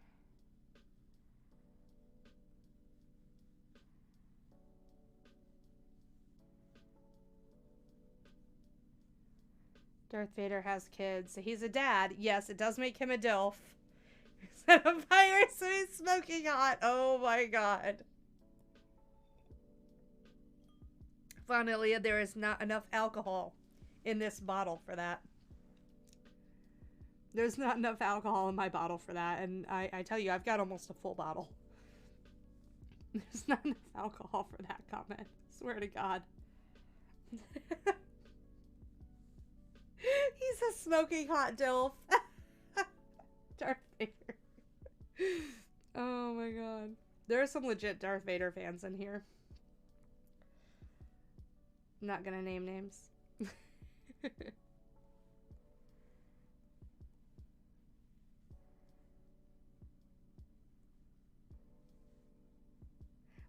Darth Vader has kids. So he's a dad. Yes, it does make him a DILF. He's on a fire, so he's smoking hot. Oh my god. Finally, there is not enough alcohol in this bottle for that. There's not enough alcohol in my bottle for that, and I tell you, I've got almost a full bottle. There's not enough alcohol for that comment. Swear to God. He's a smoking hot DILF. Darth Vader. Oh my god. There are some legit Darth Vader fans in here. I'm not gonna name names.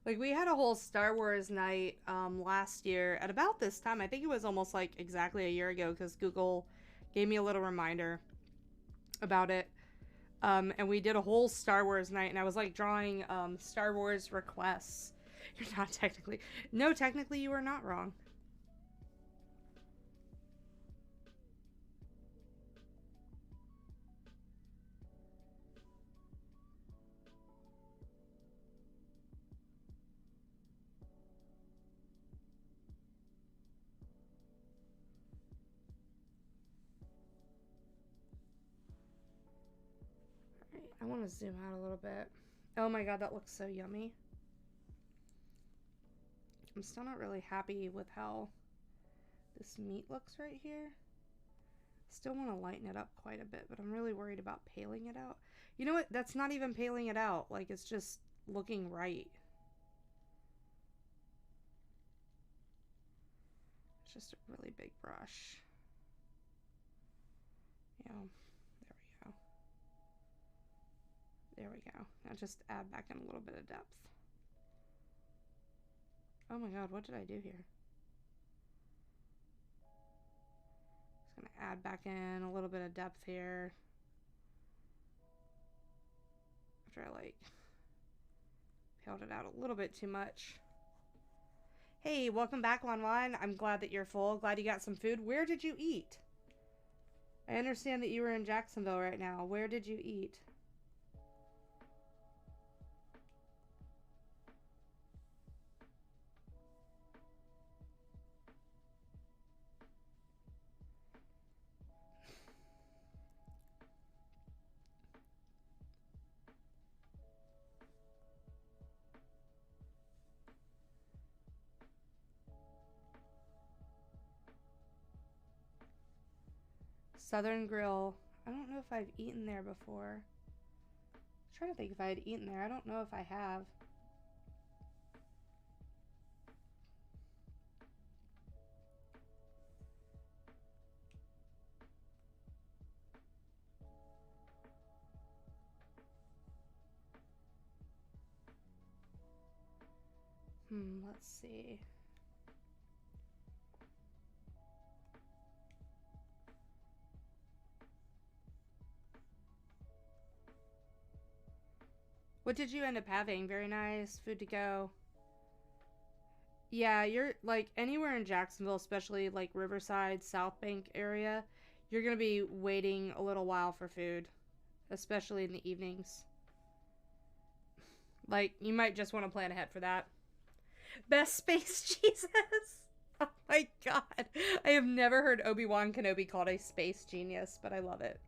Like, we had a whole Star Wars night last year at about this time. I think it was almost like exactly a year ago, because Google gave me a little reminder about it. And we did a whole Star Wars night, and I was like drawing Star Wars requests. You're not technically... No, technically you are not wrong. I want to zoom out a little bit. Oh my god, that looks so yummy. I'm still not really happy with how this meat looks right here. Still want to lighten it up quite a bit, but I'm really worried about paling it out. You know what? That's not even paling it out. Like, it's just looking right. It's just a really big brush. Yeah. There we go. Now just add back in a little bit of depth. Oh my god, what did I do here? Just gonna add back in a little bit of depth here. After I like paled it out a little bit too much. Hey, welcome back, Wan. I'm glad that you're full. Glad you got some food. Where did you eat? I understand that you were in Jacksonville right now. Where did you eat? Southern Grill. I don't know if I've eaten there before. I'm trying to think if I had eaten there. I don't know if I have. Let's see. What did you end up having? Very nice. Food to go. Yeah, you're like anywhere in Jacksonville, especially like Riverside, South Bank area, you're going to be waiting a little while for food, especially in the evenings. Like, you might just want to plan ahead for that. Best space Jesus. Oh my god. I have never heard Obi-Wan Kenobi called a space genius, but I love it.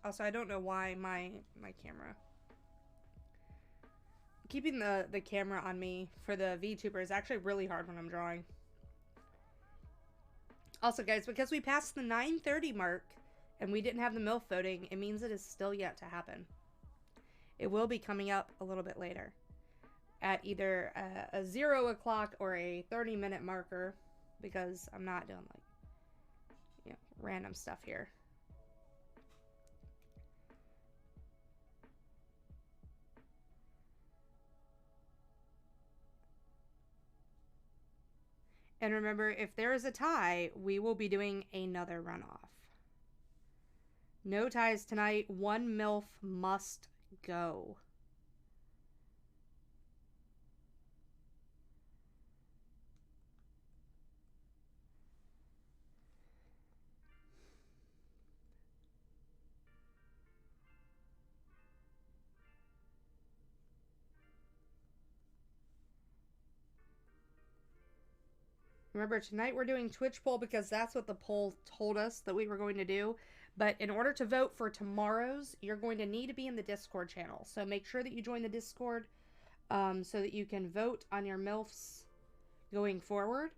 Also, I don't know why my camera. Keeping the camera on me for the VTuber is actually really hard when I'm drawing. Also, guys, because we passed the 9:30 mark and we didn't have the MILF voting, it means it is still yet to happen. It will be coming up a little bit later at either a 0 o'clock or a 30-minute marker, because I'm not doing like, you know, random stuff here. And remember, if there is a tie, we will be doing another runoff. No ties tonight. One MILF must go. Remember, tonight we're doing Twitch poll because that's what the poll told us that we were going to do. But in order to vote for tomorrow's, you're going to need to be in the Discord channel. So make sure that you join the Discord so that you can vote on your MILFs going forward.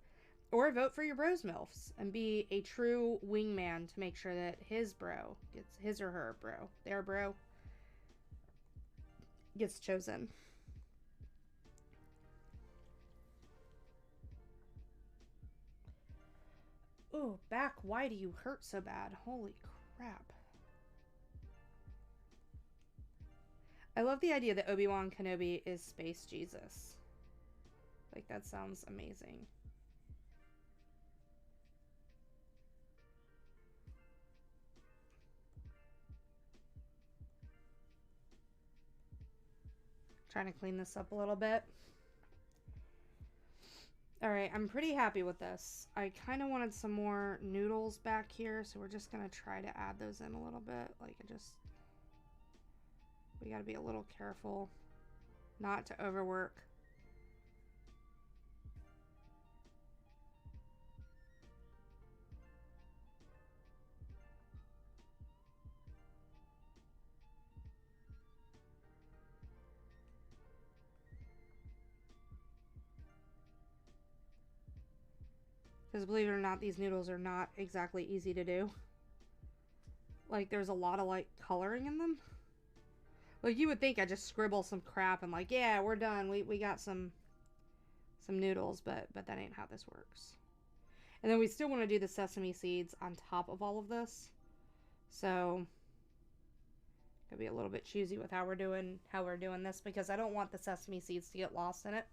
Or vote for your bro's MILFs and be a true wingman to make sure that his bro gets, his or her bro, their bro, gets chosen. Ooh, back, why do you hurt so bad? Holy crap. I love the idea that Obi-Wan Kenobi is Space Jesus. Like, that sounds amazing. Trying to clean this up a little bit. Alright, I'm pretty happy with this. I kind of wanted some more noodles back here, so we're just going to try to add those in a little bit. Like, we got to be a little careful not to overwork. Because believe it or not, these noodles are not exactly easy to do. Like, there's a lot of, like, coloring in them. Like, you would think I just scribble some crap and, like, yeah, we're done. We got some noodles, but that ain't how this works. And then we still want to do the sesame seeds on top of all of this. So, Gotta be a little bit choosy with how we're doing this, because I don't want the sesame seeds to get lost in it.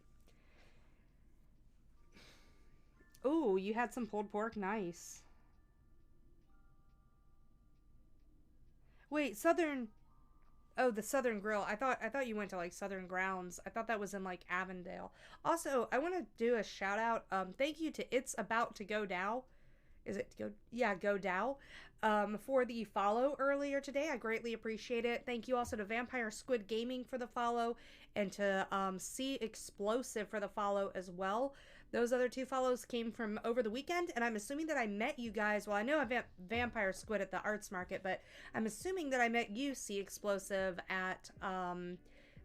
Oh, you had some pulled pork. Nice. Wait, Southern. Oh, the Southern Grill. I thought you went to like Southern Grounds. I thought that was in like Avondale. Also, I want to do a shout out. Thank you to It's About to Go Dow. Is it go? Yeah, Go Dow. For the follow earlier today. I greatly appreciate it. Thank you also to Vampire Squid Gaming for the follow, and to C Explosive for the follow as well. Those other two follows came from over the weekend, and I'm assuming that I met you guys. Well, I know I Vampire Squid at the Arts Market, but I'm assuming that I met you, C Explosive, at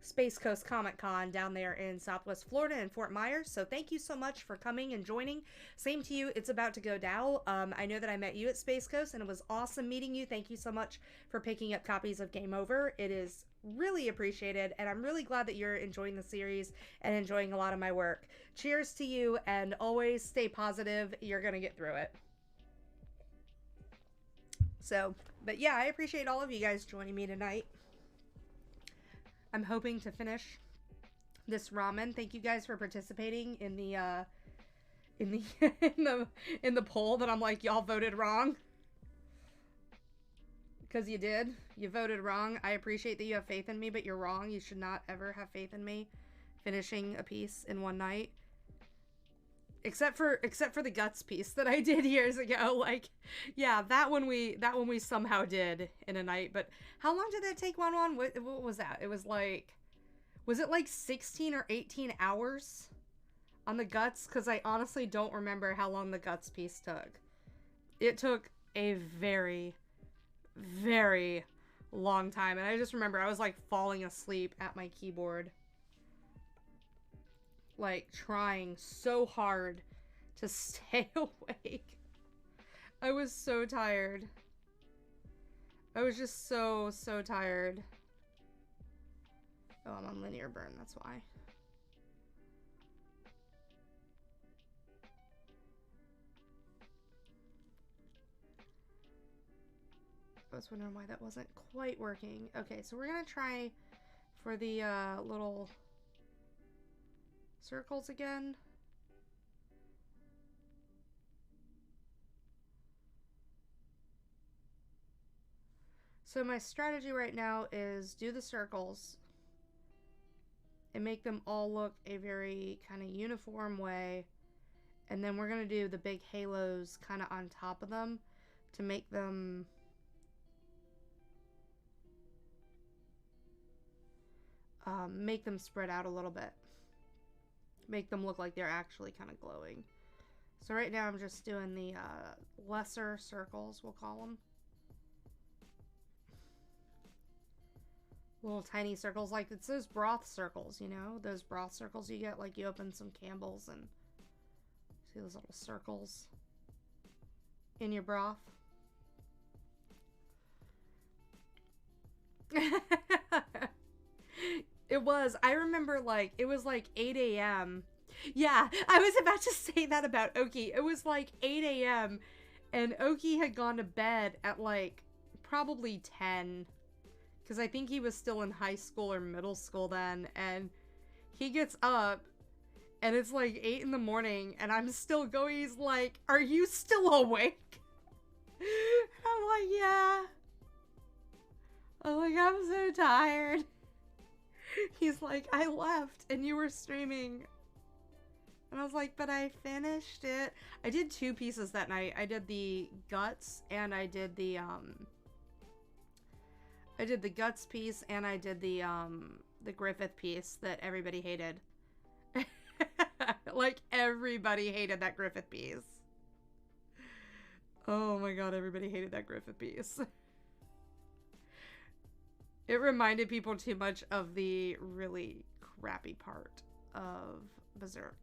Space Coast Comic Con down there in Southwest Florida in Fort Myers. So thank you so much for coming and joining. Same to you. It's About to Go Dow. I know that I met you at Space Coast, and it was awesome meeting you. Thank you so much for picking up copies of Game Over. It is really appreciated, and I'm really glad that you're enjoying the series and enjoying a lot of my work. Cheers to you, and always stay positive. You're gonna get through it. So, but yeah, I appreciate all of you guys joining me tonight. I'm hoping to finish this ramen. Thank you guys for participating in the in the poll that I'm like, y'all voted wrong. Because you did. You voted wrong. I appreciate that you have faith in me, but you're wrong. You should not ever have faith in me finishing a piece in one night. Except for the guts piece that I did years ago. Like, yeah, that one we somehow did in a night. But how long did that take, Juan? What was that? It was like, was it like 16 or 18 hours on the guts? Because I honestly don't remember how long the guts piece took. It took a very, very long time, and I just remember I was like falling asleep at my keyboard, like trying so hard to stay awake. I was so tired. I was just so tired. Oh, I'm on linear burn, that's why. I was wondering why that wasn't quite working. Okay, so we're gonna try for the little circles again. So my strategy right now is do the circles and make them all look a very kind of uniform way, and then we're gonna do the big halos kind of on top of them to make them spread out a little bit. Make them look like they're actually kind of glowing. So right now I'm just doing the lesser circles, we'll call them. Little tiny circles, like it's those broth circles, you know? Those broth circles you get, like you open some Campbell's and see those little circles in your broth. It was. I remember, like, it was like 8 a.m. Yeah, I was about to say that about Oki. It was like 8 a.m. and Oki had gone to bed at like probably 10. Because I think he was still in high school or middle school then. And he gets up and it's like 8 in the morning and I'm still going. He's like, "Are you still awake?" I'm like, "Yeah." I'm like, "I'm so tired." He's like, "I left and you were streaming." And I was like, "But I finished it." I did 2 pieces that night. I did the guts and I did the guts piece and I did the Griffith piece that everybody hated. Like, everybody hated that Griffith piece. Oh my god, everybody hated that Griffith piece. It reminded people too much of the really crappy part of Berserk.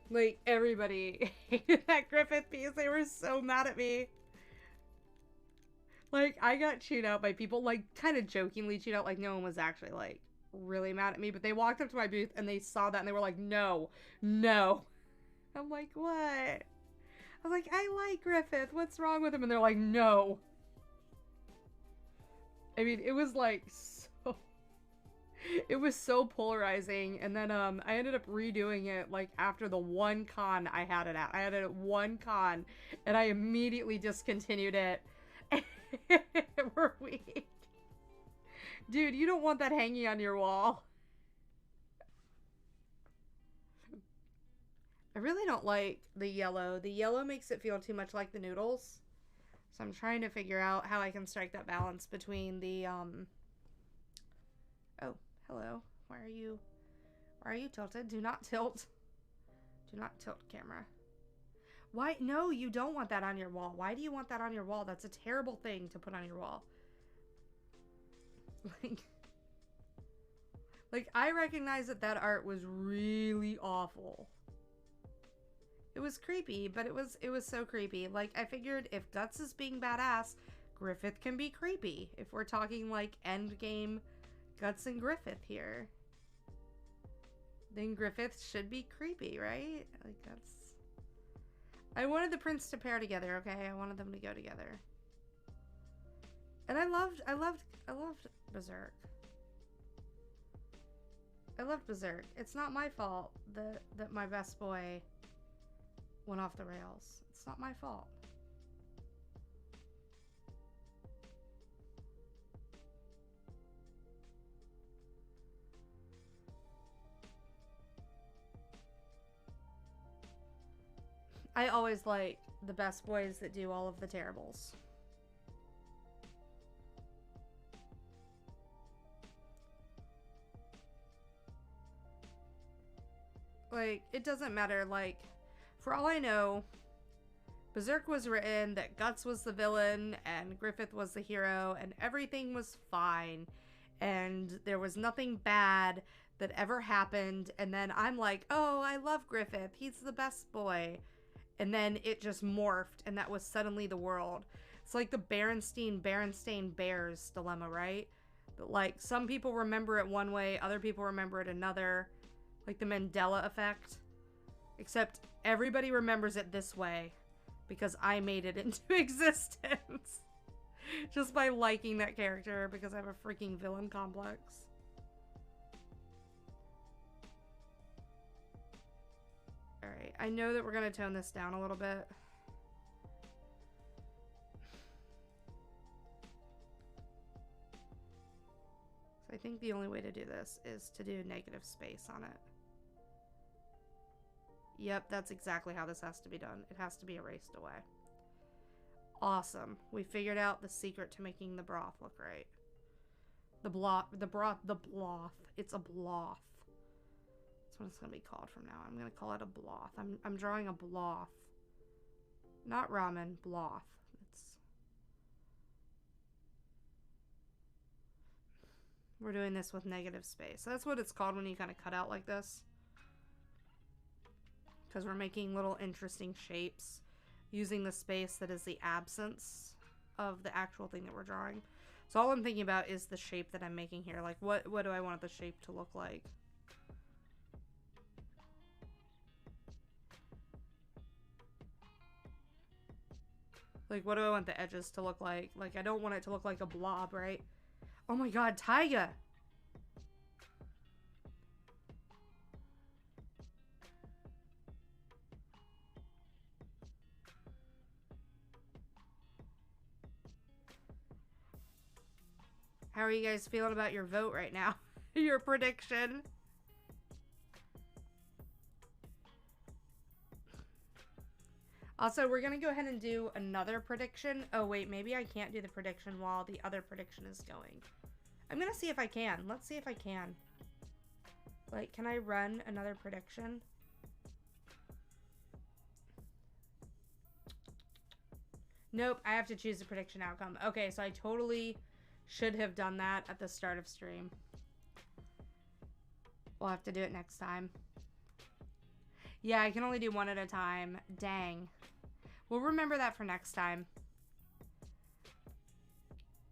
Like, everybody hated that Griffith piece. They were so mad at me. Like, I got chewed out by people, like, kind of jokingly chewed out. Like, no one was actually, like, really mad at me, but they walked up to my booth and they saw that and they were like, no, no. I'm like, what? I was like, I like Griffith. What's wrong with him? And they're like, no. I mean, it was like so... It was so polarizing. And then I ended up redoing it like after the one con I had it at. I had it at one con and I immediately discontinued it. We're weak. Dude, you don't want that hanging on your wall. I really don't like the yellow. The yellow makes it feel too much like the noodles. So I'm trying to figure out how I can strike that balance between the, Oh, hello. Why are you tilted? Do not tilt. Do not tilt, camera. Why? No, you don't want that on your wall. Why do you want that on your wall? That's a terrible thing to put on your wall. Like, I recognize that art was really awful. It was creepy, but it was so creepy. Like, I figured if Guts is being badass, Griffith can be creepy. If we're talking, like, endgame Guts and Griffith here, then Griffith should be creepy, right? Like, that's... I wanted the prints to pair together, okay? I wanted them to go together. And I loved Berserk. I loved Berserk. It's not my fault that my best boy went off the rails. It's not my fault. I always like the best boys that do all of the terribles. Like, it doesn't matter, like, for all I know, Berserk was written that Guts was the villain and Griffith was the hero and everything was fine and there was nothing bad that ever happened, and then I'm like, oh, I love Griffith, he's the best boy, and then it just morphed and that was suddenly the world. It's like the Berenstain Bears dilemma, right? But like, some people remember it one way, other people remember it another. Like the Mandela effect. Except everybody remembers it this way because I made it into existence. Just by liking that character because I have a freaking villain complex. Alright, I know that we're going to tone this down a little bit. So I think the only way to do this is to do negative space on it. Yep, that's exactly how this has to be done. It has to be erased away. Awesome. We figured out the secret to making the broth look right. The broth. It's a broth. That's what it's going to be called from now. I'm going to call it a broth. I'm drawing a broth. Not ramen, broth. We're doing this with negative space. So that's what it's called when you kind of cut out like this. Because we're making little interesting shapes using the space that is the absence of the actual thing that we're drawing. So all I'm thinking about is the shape that I'm making here. Like, what do I want the shape to look like? Like, what do I want the edges to look like? Like, I don't want it to look like a blob, right? Oh my god, Taiga! How are you guys feeling about your vote right now? Your prediction? Also, we're gonna go ahead and do another prediction. Oh wait, maybe I can't do the prediction while the other prediction is going. I'm gonna see if I can. Let's see if I can. Like, can I run another prediction? Nope, I have to choose the prediction outcome. Okay, so I totally should have done that at the start of stream. We'll have to do it next time. Yeah, I can only do one at a time. Dang. We'll remember that for next time.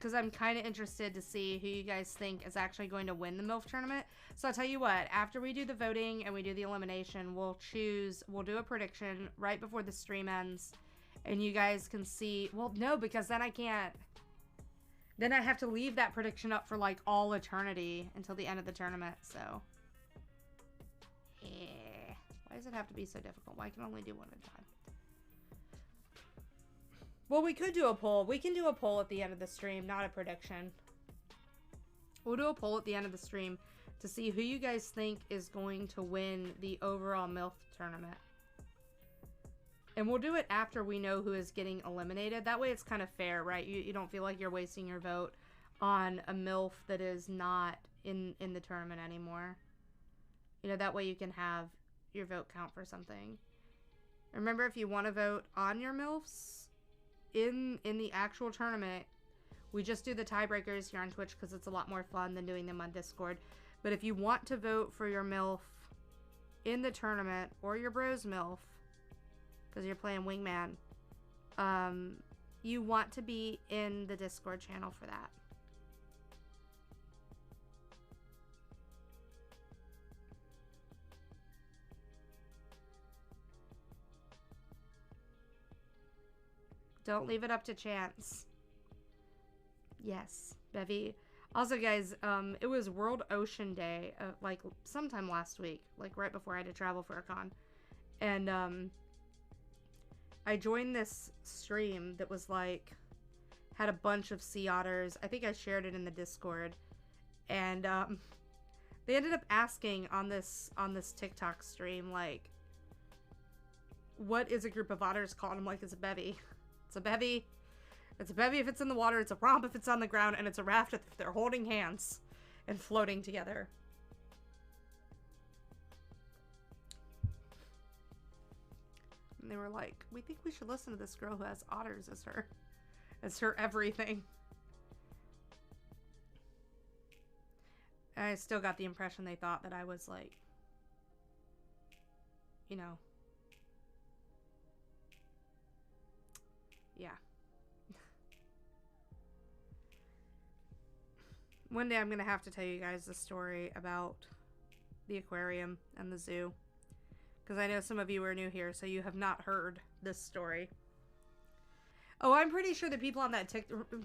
because I'm kind of interested to see who you guys think is actually going to win the MILF tournament. So I'll tell you what, after we do the voting and we do the elimination, we'll do a prediction right before the stream ends, and you guys can see, well, no, because then I can't, then I have to leave that prediction up for like all eternity until the end of the tournament, so. Yeah. Why does it have to be so difficult? Why can I only do one at a time? Well, we could do a poll. We can do a poll at the end of the stream, not a prediction. We'll do a poll at the end of the stream to see who you guys think is going to win the overall MILF tournament. And we'll do it after we know who is getting eliminated. That way it's kind of fair, right? You don't feel like you're wasting your vote on a MILF that is not in the tournament anymore. You know, that way you can have your vote count for something. Remember, if you want to vote on your MILFs in the actual tournament, we just do the tiebreakers here on Twitch because it's a lot more fun than doing them on Discord. But if you want to vote for your MILF in the tournament, or your bros MILF, because you're playing Wingman, you want to be in the Discord channel for that. Don't leave it up to chance. Yes, Bevy. Also, guys, it was World Ocean Day, like, sometime last week, like, right before I had to travel for a con. And, I joined this stream that was, like, had a bunch of sea otters. I think I shared it in the Discord. And, they ended up asking on this TikTok stream, like, what is a group of otters called? I'm like, it's a bevy. It's a bevy. It's a bevy if it's in the water, it's a romp if it's on the ground, and it's a raft if they're holding hands and floating together. And they were like, we think we should listen to this girl who has otters as her everything. And I still got the impression they thought that I was like, you know, yeah. One day I'm going to have to tell you guys the story about the aquarium and the zoo. Because I know some of you are new here, so you have not heard this story. Oh, I'm pretty sure the people on that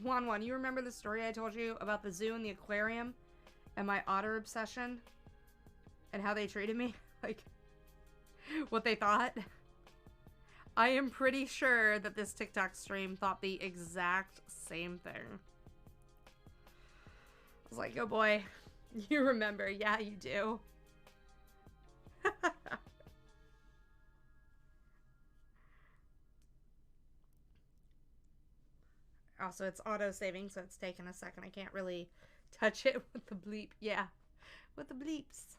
Juan, you remember the story I told you about the zoo and the aquarium and my otter obsession? And how they treated me? Like, what they thought? I am pretty sure that this TikTok stream thought the exact same thing. I was like, oh boy, you remember. Yeah, you do. Also, it's auto-saving, so it's taking a second. I can't really touch it with the bleep. Yeah, with the bleeps.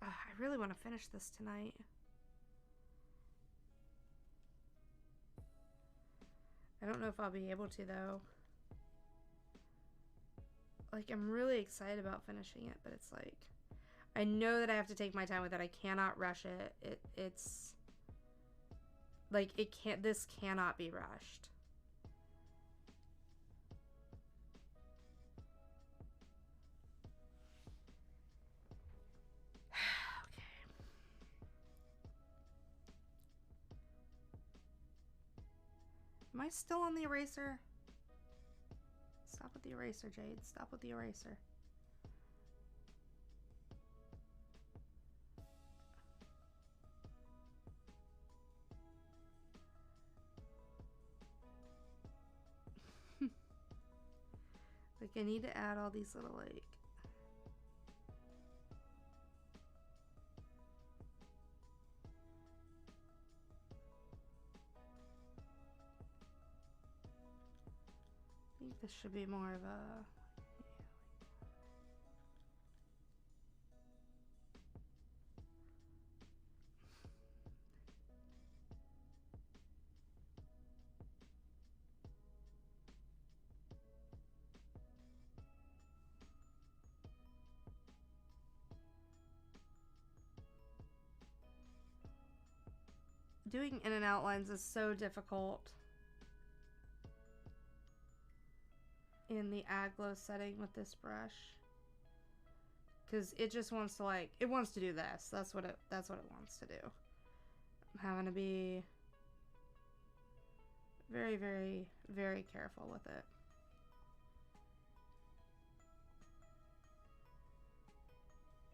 I really want to finish this tonight. I don't know if I'll be able to, though. Like, I'm really excited about finishing it, but it's like, I know that I have to take my time with it. I cannot rush it. It's like, this cannot be rushed. Am I still on the eraser? Stop with the eraser, Jade. Stop with the eraser. Like, I need to add all these little, like... I think this should be more of a... Doing in and out lines is so difficult. in the aglow setting with this brush. Because it just wants to, like, it wants to do this. That's what it wants to do. I'm having to be very, very, very careful with it.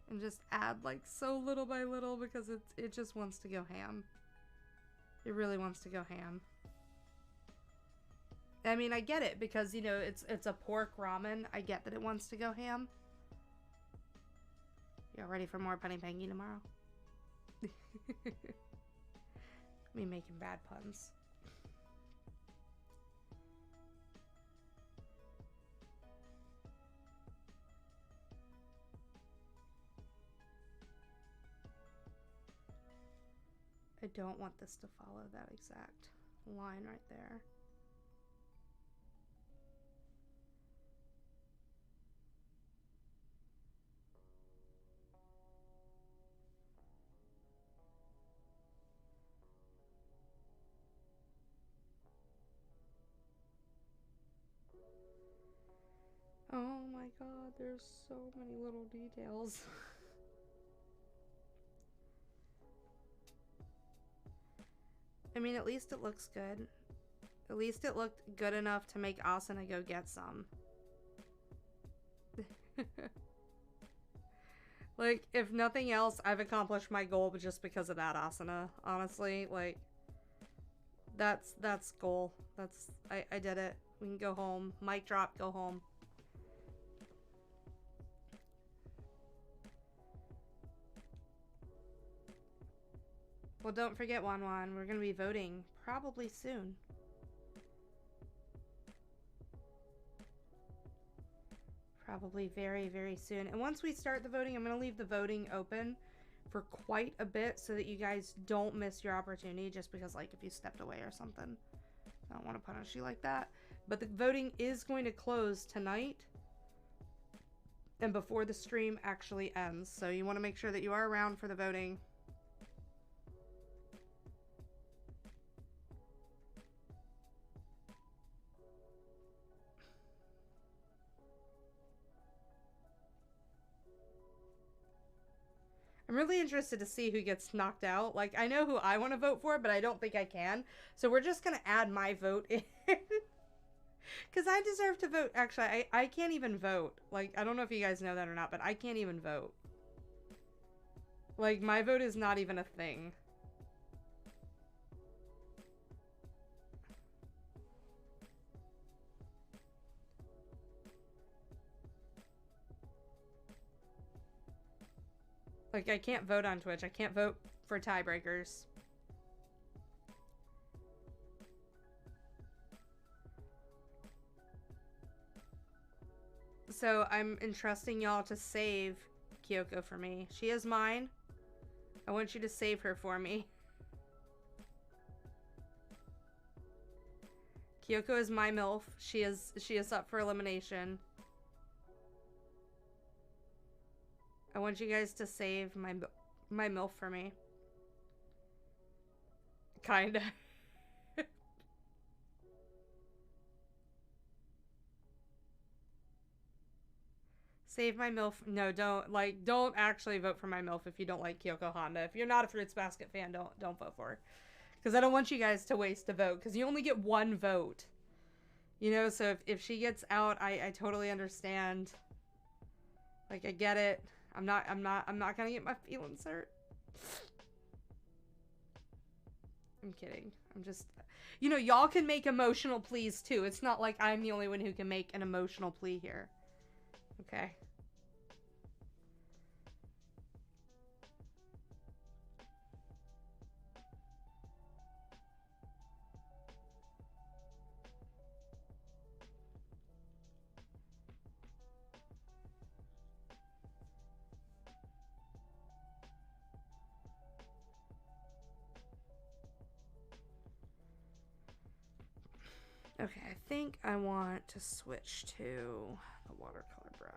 And just add, like, so little by little because it just wants to go ham. It really wants to go ham. I mean, I get it because, you know, it's a pork ramen. I get that it wants to go ham. Y'all ready for more Punny Pangy tomorrow? Me making bad puns. I don't want this to follow that exact line right there. Oh my god, there's so many little details. I mean, at least it looks good. At least it looked good enough to make Asuna go get some. Like, if nothing else, I've accomplished my goal just because of that Asuna. Honestly, like, that's goal. I did it. We can go home. Mic drop, go home. Well, don't forget, Wanwan, we're going to be voting probably soon. Probably very, very soon. And once we start the voting, I'm going to leave the voting open for quite a bit so that you guys don't miss your opportunity just because, like, if you stepped away or something. I don't want to punish you like that. But the voting is going to close tonight and before the stream actually ends. So you want to make sure that you are around for the voting. I'm really interested to see who gets knocked out. Like, I know who I want to vote for, but I don't think I can. So we're just going to add my vote in. Because I deserve to vote. Actually, I can't even vote. Like, I don't know if you guys know that or not, but I can't even vote. Like, my vote is not even a thing. Like, I can't vote on Twitch. I can't vote for tiebreakers. So I'm entrusting y'all to save Kyoko for me. She is mine. I want you to save her for me. Kyoko is my MILF. She is up for elimination. I want you guys to save my MILF for me. Kinda. Save my MILF. No, don't actually vote for my MILF if you don't like Kyoko Honda. If you're not a Fruits Basket fan, don't vote for her. Because I don't want you guys to waste a vote. Because you only get one vote. You know, so if she gets out, I totally understand. Like, I get it. I'm not gonna get my feelings hurt. I'm kidding. I'm just, you know, y'all can make emotional pleas too. It's not like I'm the only one who can make an emotional plea here. Okay. Okay, I think I want to switch to the watercolor brush.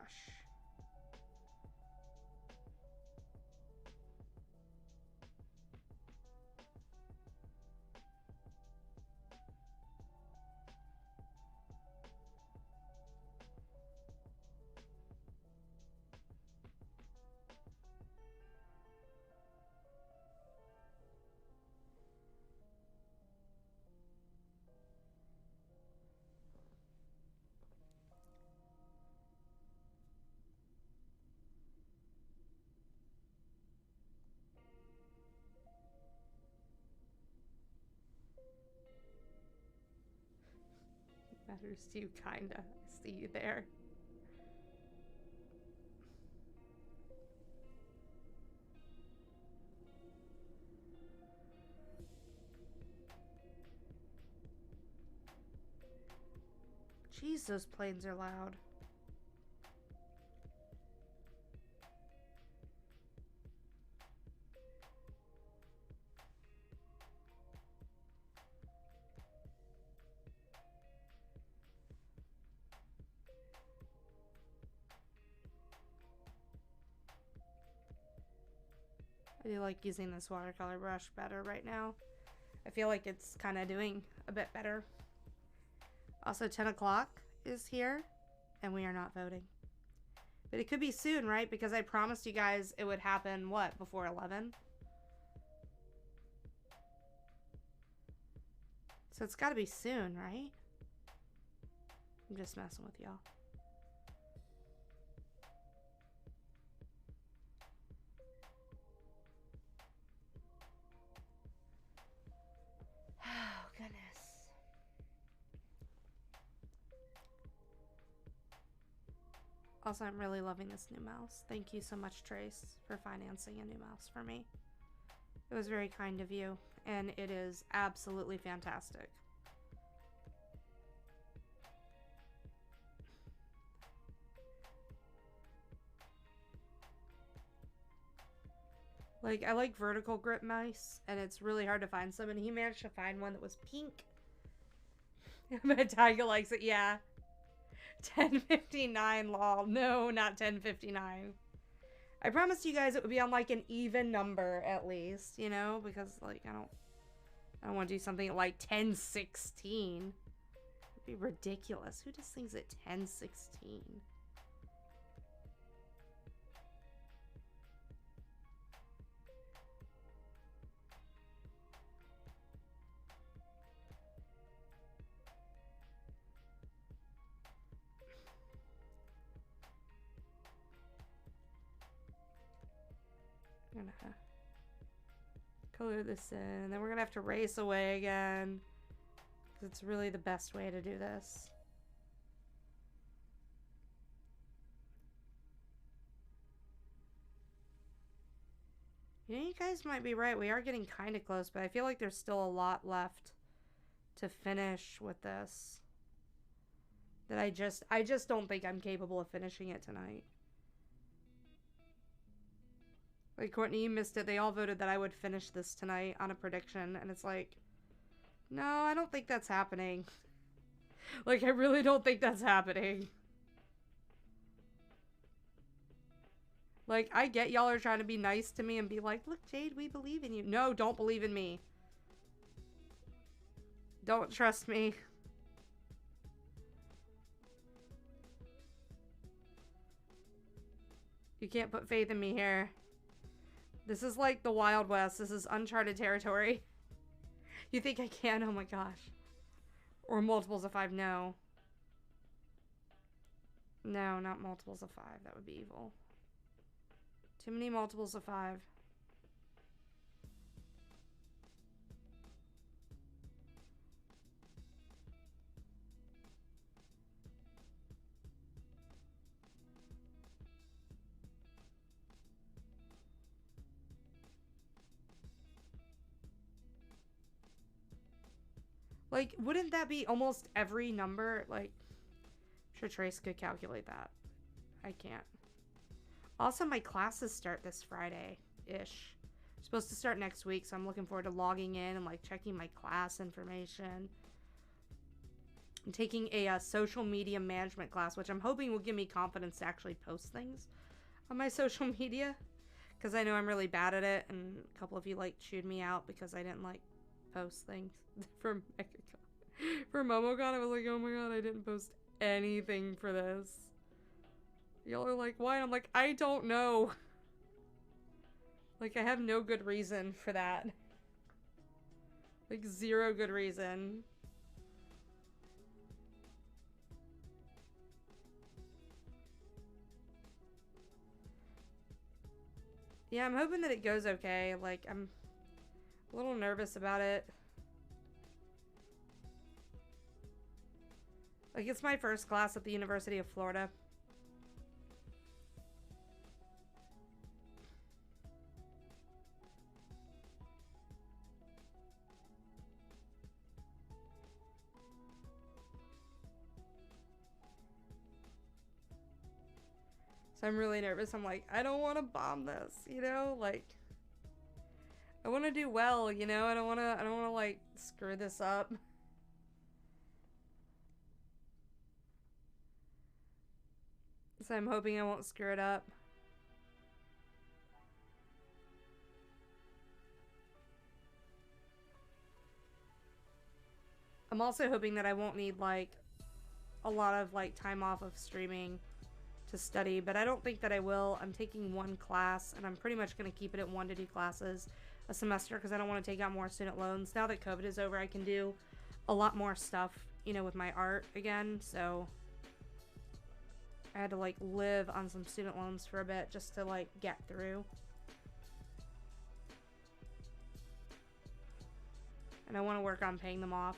There's you, kinda. I see you there. Jeez, those planes are loud. I do like using this watercolor brush better right now. I feel like it's kind of doing a bit better. Also, 10 o'clock is here, and we are not voting. But it could be soon, right? Because I promised you guys it would happen, what, before 11? So it's got to be soon, right? I'm just messing with y'all. Oh, goodness. Also, I'm really loving this new mouse. Thank you so much, Trace, for financing a new mouse for me. It was very kind of you, and it is absolutely fantastic. Like, I like vertical grip mice, and it's really hard to find some, and he managed to find one that was pink. But Tiger likes it, yeah. 10:59, lol. No, not 10:59. I promised you guys it would be on, like, an even number, at least, you know? Because, like, I don't want to do something at, like, 10:16. It'd be ridiculous. Who does things at 10:16? I'm gonna color this in, and then we're gonna have to race away again. It's really the best way to do this. You know, you guys might be right. We are getting kind of close, but I feel like there's still a lot left to finish with this. That I just don't think I'm capable of finishing it tonight. Like, Courtney, you missed it. They all voted that I would finish this tonight on a prediction, and it's like, no, I don't think that's happening. Like, I really don't think that's happening. Like, I get y'all are trying to be nice to me and be like, look, Jade, we believe in you. No, don't believe in me. Don't trust me. You can't put faith in me here. This is like the Wild West. This is uncharted territory. You think I can? Oh my gosh. Or multiples of 5. No. No, not multiples of 5. That would be evil. Too many multiples of 5. Like, wouldn't that be almost every number? Like, I'm sure Trace could calculate that. I can't. Also, my classes start this Friday-ish. Supposed to start next week, so I'm looking forward to logging in and, like, checking my class information. I'm taking a social media management class, which I'm hoping will give me confidence to actually post things on my social media. Because I know I'm really bad at it, and a couple of you, like, chewed me out because I didn't, like, post things for MegaCon. For MomoCon, I was like, oh my god, I didn't post anything for this. Y'all are like, why? And I'm like, I don't know. Like, I have no good reason for that. Like, zero good reason. Yeah, I'm hoping that it goes okay. Like, I'm a little nervous about it. Like, it's my first class at the University of Florida. So I'm really nervous. I'm like, I don't want to bomb this, you know? Like, I want to do well, you know? I don't want to like screw this up. So I'm hoping I won't screw it up. I'm also hoping that I won't need like a lot of like time off of streaming to study, but I don't think that I will. I'm taking one class and I'm pretty much going to keep it at 1 to 2 classes a semester because I don't want to take out more student loans. Now that COVID is over, I can do a lot more stuff, you know, with my art again. So I had to like live on some student loans for a bit just to like get through. And I want to work on paying them off.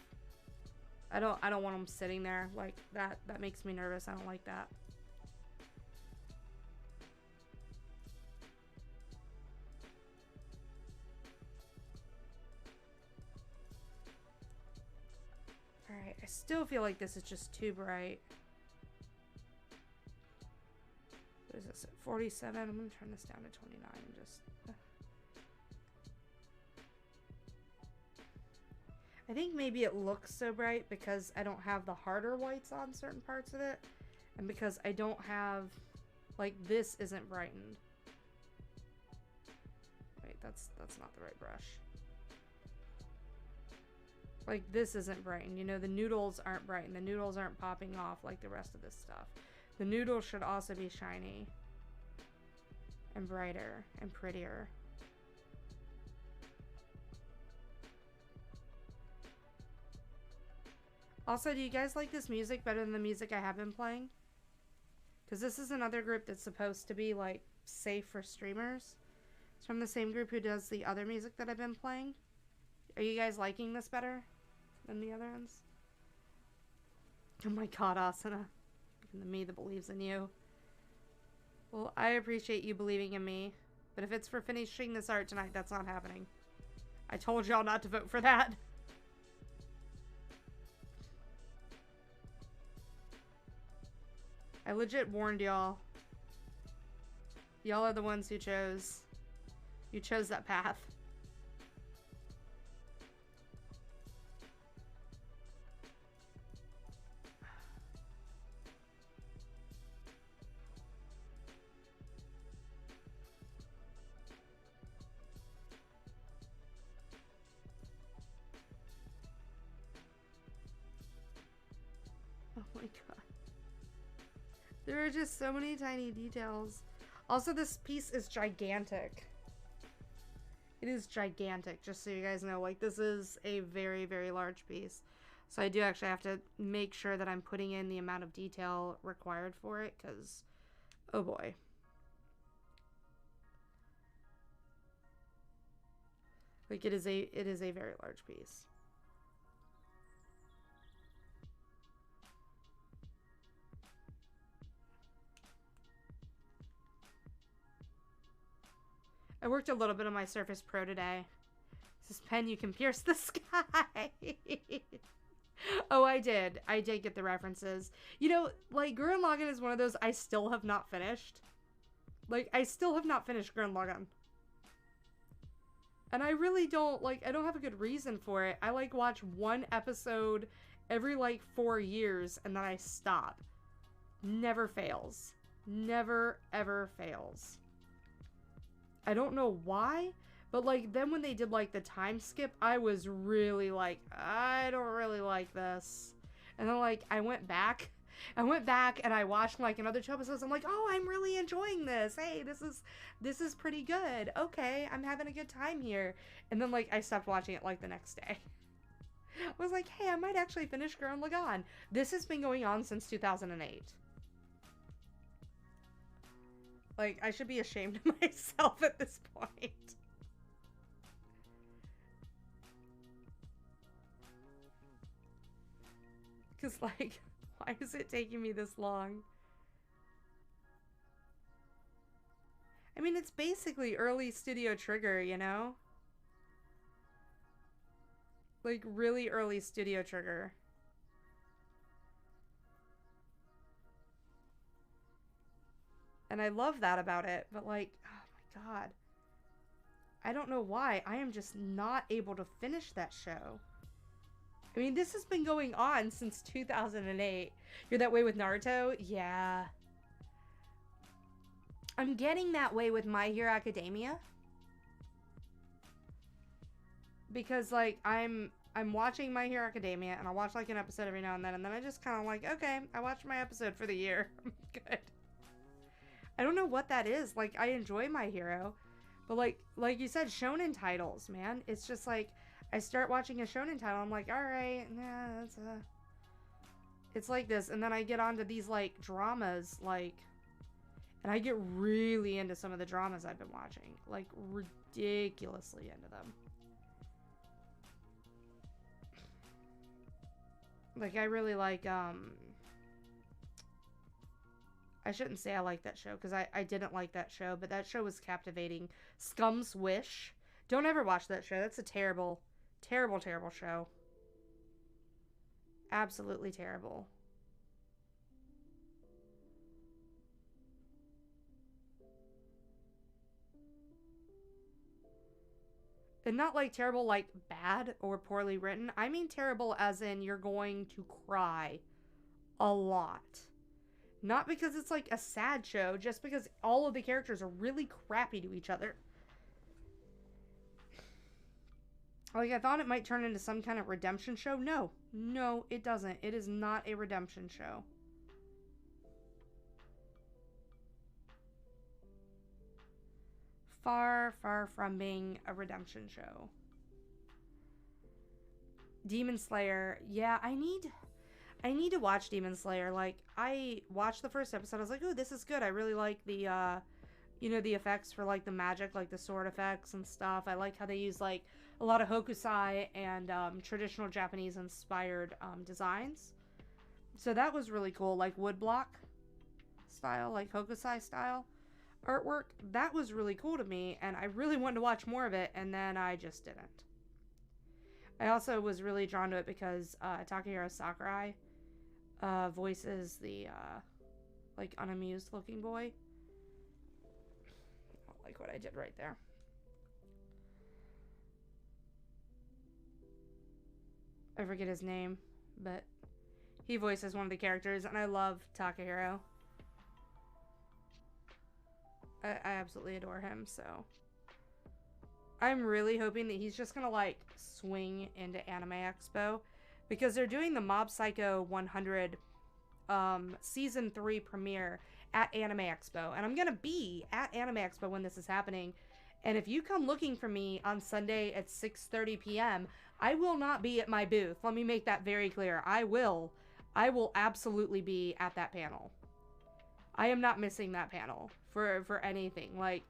I don't want them sitting there like that. That makes me nervous. I don't like that. Alright, I still feel like this is just too bright. What is this at 47? I'm gonna turn this down to 29 and just... I think maybe it looks so bright because I don't have the harder whites on certain parts of it. And because I don't have... Like, this isn't brightened. Wait, that's not the right brush. Like, this isn't brightened. You know, the noodles aren't brightened. The noodles aren't popping off like the rest of this stuff. The noodles should also be shiny. And brighter. And prettier. Also, do you guys like this music better than the music I have been playing? Because this is another group that's supposed to be, like, safe for streamers. It's from the same group who does the other music that I've been playing. Are you guys liking this better than the other ones? Oh my god, Asuna. Even the me that believes in you. Well, I appreciate you believing in me. But if it's for finishing this art tonight, that's not happening. I told y'all not to vote for that. I legit warned y'all. Y'all are the ones who chose. You chose that path. Oh my god. There are just so many tiny details. Also, this piece is gigantic. It is gigantic, just so you guys know. Like, this is a very, very large piece. So I do actually have to make sure that I'm putting in the amount of detail required for it, because, oh boy. Like, it is a very large piece. I worked a little bit on my Surface Pro today. This pen, you can pierce the sky. Oh, I did. I did get the references. You know, like, Gurren Lagann is one of those I still have not finished. Like, I still have not finished Gurren Lagann. And I really don't, like, I don't have a good reason for it. I, like, watch one episode every, like, 4 years, and then I stop. Never fails. Never, ever fails. I don't know why, but, like, then when they did, like, the time skip, I was really, like, I don't really like this. And then, like, I went back and I watched, like, another 2 episodes. I'm like, oh, I'm really enjoying this. Hey, this is pretty good. Okay, I'm having a good time here. And then, like, I stopped watching it, like, the next day. I was like, hey, I might actually finish Gurren Lagann. This has been going on since 2008. Like, I should be ashamed of myself at this point. Because, like, why Why is it taking me this long? I mean, it's basically early Studio Trigger, you know? Like, really early Studio Trigger. And I love that about it, but like, oh my god. I don't know why. I am just not able to finish that show. I mean, this has been going on since 2008. You're that way with Naruto? Yeah. I'm getting that way with My Hero Academia. Because, like, I'm watching My Hero Academia, and I'll watch, like, an episode every now and then I just kind of like, okay, I watched my episode for the year. I'm good. I don't know what that is. Like, I enjoy My Hero, but, like you said, shonen titles, man. It's just, like, I start watching a shonen title, I'm like, alright, yeah, it's like this, and then I get onto these, like, dramas, like, and I get really into some of the dramas I've been watching. Like, ridiculously into them. Like, I really like, I shouldn't say I like that show, because I didn't like that show, but that show was captivating. Scum's Wish. Don't ever watch that show. That's a terrible, terrible, terrible show. Absolutely terrible. And not like terrible like bad or poorly written. I mean terrible as in you're going to cry a lot. Not because it's like a sad show, just because all of the characters are really crappy to each other. Like, I thought it might turn into some kind of redemption show. No. No, it doesn't. It is not a redemption show. Far, far from being a redemption show. Demon Slayer. Yeah, I need to watch Demon Slayer. Like, I watched the first episode. I was like, oh, this is good. I really like the, you know, the effects for, like, the magic, like, the sword effects and stuff. I like how they use, like, a lot of hokusai and traditional Japanese-inspired designs. So that was really cool. Like, woodblock style, like, hokusai style artwork. That was really cool to me, and I really wanted to watch more of it, and then I just didn't. I also was really drawn to it because Takahiro Sakurai voices the, like, unamused-looking boy. I don't like what I did right there. I forget his name, but he voices one of the characters, and I love Takahiro. I absolutely adore him, so I'm really hoping that he's just gonna, like, swing into Anime Expo, because they're doing the Mob Psycho 100 Season 3 premiere at Anime Expo, and I'm gonna be at Anime Expo when this is happening, and if you come looking for me on Sunday at 6:30 p.m., I will not be at my booth. Let me make that very clear. I will absolutely be at that panel. I am not missing that panel for anything. Like,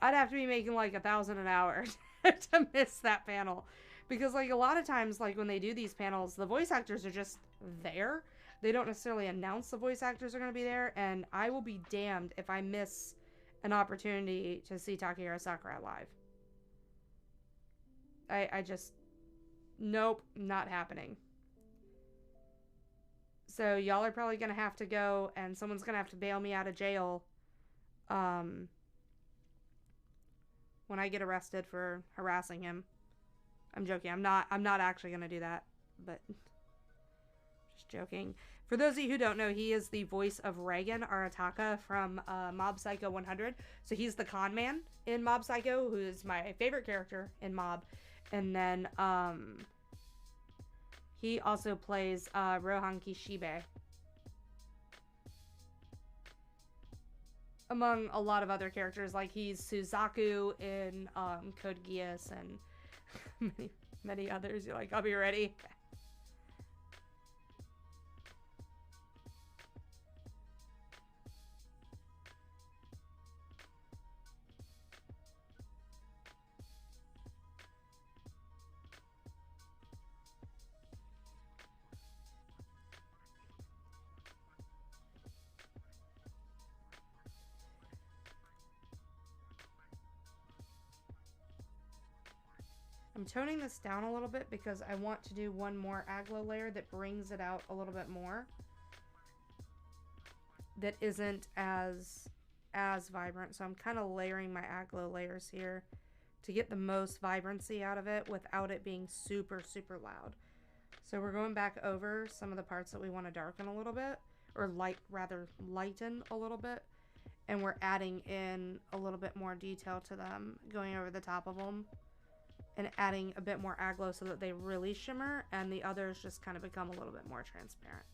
I'd have to be making like 1,000 an hour to miss that panel. Because, like, a lot of times, like, when they do these panels, the voice actors are just there. They don't necessarily announce the voice actors are going to be there, and I will be damned if I miss an opportunity to see Takahiro Sakurai live. I just... Nope, not happening. So, y'all are probably going to have to go, and someone's going to have to bail me out of jail, when I get arrested for harassing him. I'm joking. I'm not actually going to do that, but just joking. For those of you who don't know, he is the voice of Reigen Arataka from Mob Psycho 100. So he's the con man in Mob Psycho, who is my favorite character in Mob. And then he also plays Rohan Kishibe, among a lot of other characters. Like, he's Suzaku in Code Geass and many others. You're like, I'll be ready. I'm toning this down a little bit because I want to do one more aglo layer that brings it out a little bit more. That isn't as vibrant. So I'm kind of layering my aglo layers here to get the most vibrancy out of it without it being super, super loud. So we're going back over some of the parts that we want to darken a little bit, or lighten a little bit. And we're adding in a little bit more detail to them, going over the top of them and adding a bit more aglo so that they really shimmer and the others just kind of become a little bit more transparent.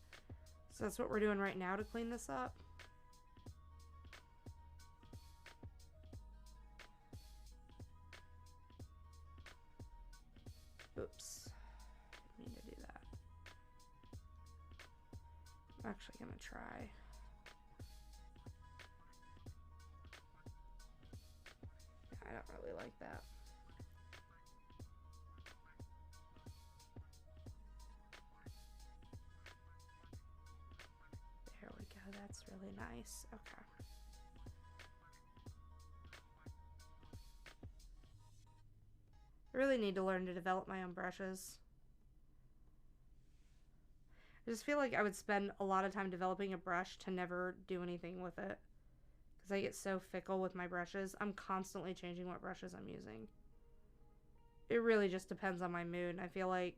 So that's what we're doing right now to clean this up. Oops. Didn't mean to do that. I'm actually going to try. I don't really like that. There we go. That's really nice. Okay. I really need to learn to develop my own brushes. I just feel like I would spend a lot of time developing a brush to never do anything with it. Because I get so fickle with my brushes. I'm constantly changing what brushes I'm using. It really just depends on my mood. I feel like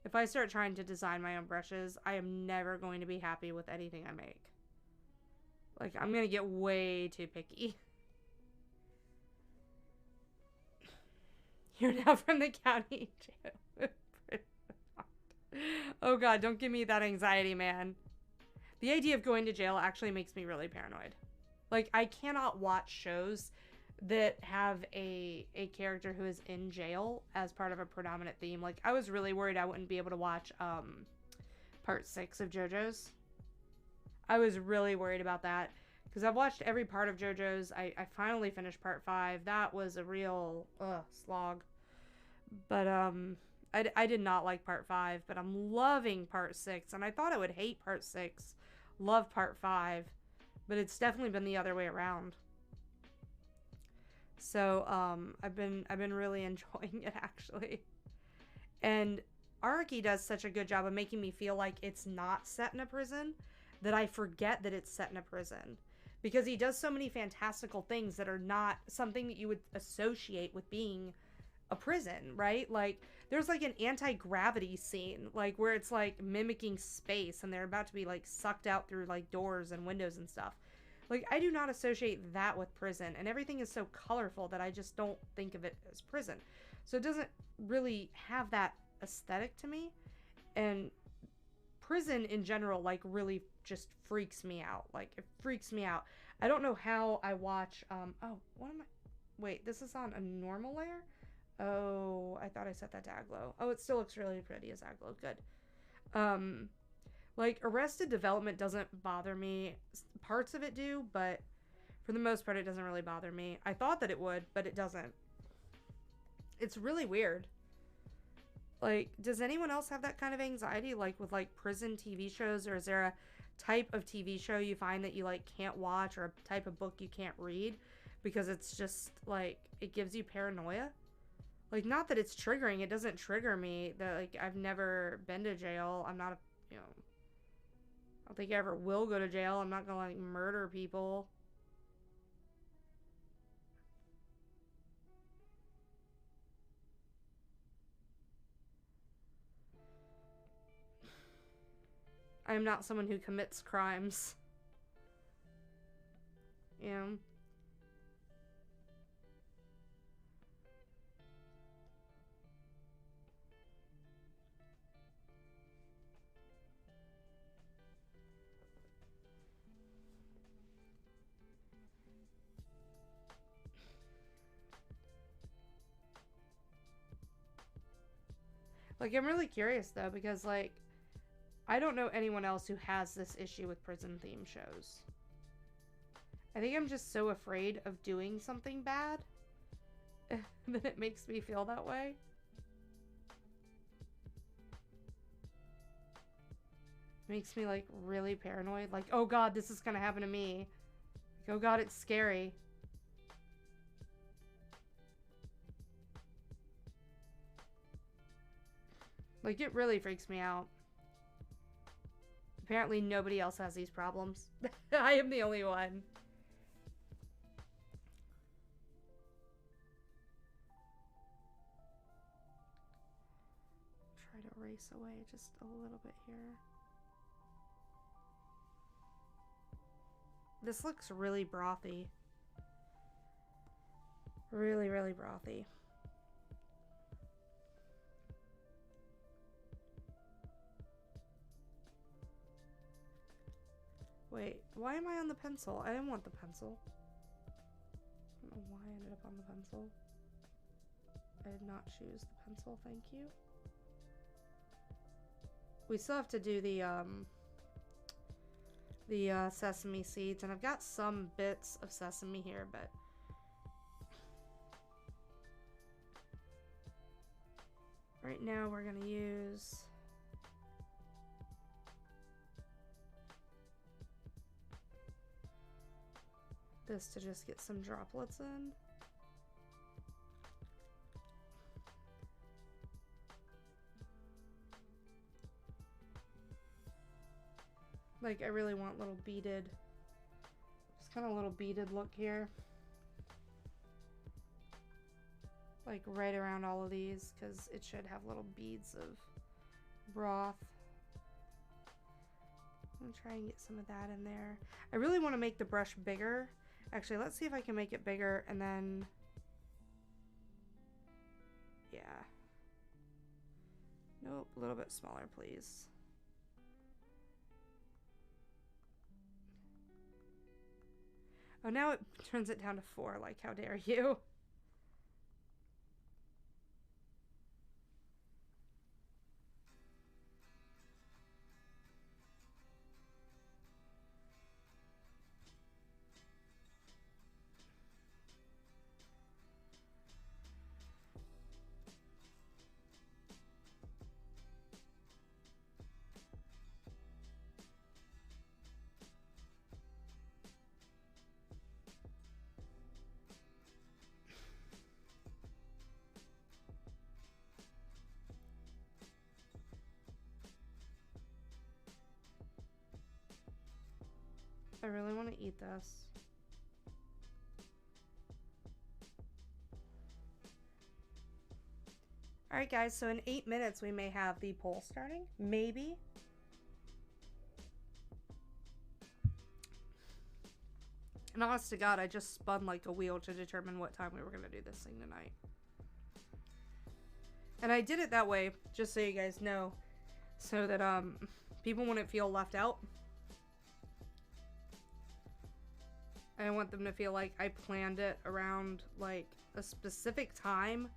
if I start trying to design my own brushes, I am never going to be happy with anything I make. Like, I'm going to get way too picky. You're now from the county jail. Oh god, don't give me that anxiety, man. The idea of going to jail actually makes me really paranoid. Like, I cannot watch shows that have a character who is in jail as part of a predominant theme. Like, I was really worried I wouldn't be able to watch part 6 of JoJo's. I was really worried about that because I've watched every part of JoJo's. I finally finished part 5. That was a real slog. But I did not like part 5, but I'm loving part 6, and I thought I would hate part 6, love part 5, but it's definitely been the other way around. So I've been really enjoying it, actually. And Araki does such a good job of making me feel like it's not set in a prison that I forget that it's set in a prison, because he does so many fantastical things that are not something that you would associate with being a prison, right? Like, there's like an anti-gravity scene, like where it's like mimicking space and they're about to be like sucked out through like doors and windows and stuff. Like, I do not associate that with prison, and everything is so colorful that I just don't think of it as prison. So it doesn't really have that aesthetic to me, and prison in general like really just freaks me out. Like, it freaks me out. I don't know how I watch oh, what am I, wait, this is on a normal layer? Oh, I thought I set that to aglo. Oh, it still looks really pretty as aglo. Good. Like, Arrested Development doesn't bother me. Parts of it do, but for the most part, it doesn't really bother me. I thought that it would, but it doesn't. It's really weird. Like, does anyone else have that kind of anxiety, like, with, like, prison TV shows? Or is there a type of TV show you find that you, like, can't watch, or a type of book you can't read because it's just, like, it gives you paranoia? Like, not that it's triggering. It doesn't trigger me. That, like, I've never been to jail. I'm not, you know, I don't think I ever will go to jail. I'm not gonna, like, murder people. I am not someone who commits crimes. You know? Like, I'm really curious, though, because, like, I don't know anyone else who has this issue with prison theme shows. I think I'm just so afraid of doing something bad that it makes me feel that way. Makes me, like, really paranoid. Like, oh god, this is gonna happen to me. Like, oh god, it's scary. Like, it really freaks me out. Apparently nobody else has these problems. I am the only one. Try to erase away just a little bit here. This looks really brothy. Really, really brothy. Wait, why am I on the pencil? I didn't want the pencil. I don't know why I ended up on the pencil. I did not choose the pencil, thank you. We still have to do the sesame seeds, and I've got some bits of sesame here, but right now we're gonna use this to just get some droplets in. Like, I really want little beaded, just kind of little beaded look here. Like right around all of these, because it should have little beads of broth. I'm gonna try and get some of that in there. I really want to make the brush bigger. Actually, let's see if I can make it bigger and then, yeah. Nope, a little bit smaller, please. Oh, now it turns it down to 4, like, how dare you? I really want to eat this. Alright guys, so in 8 minutes we may have the poll starting. Maybe. And honest to God, I just spun like a wheel to determine what time we were going to do this thing tonight. And I did it that way, just so you guys know, so that people wouldn't feel left out. I want them to feel like I planned it around like a specific time,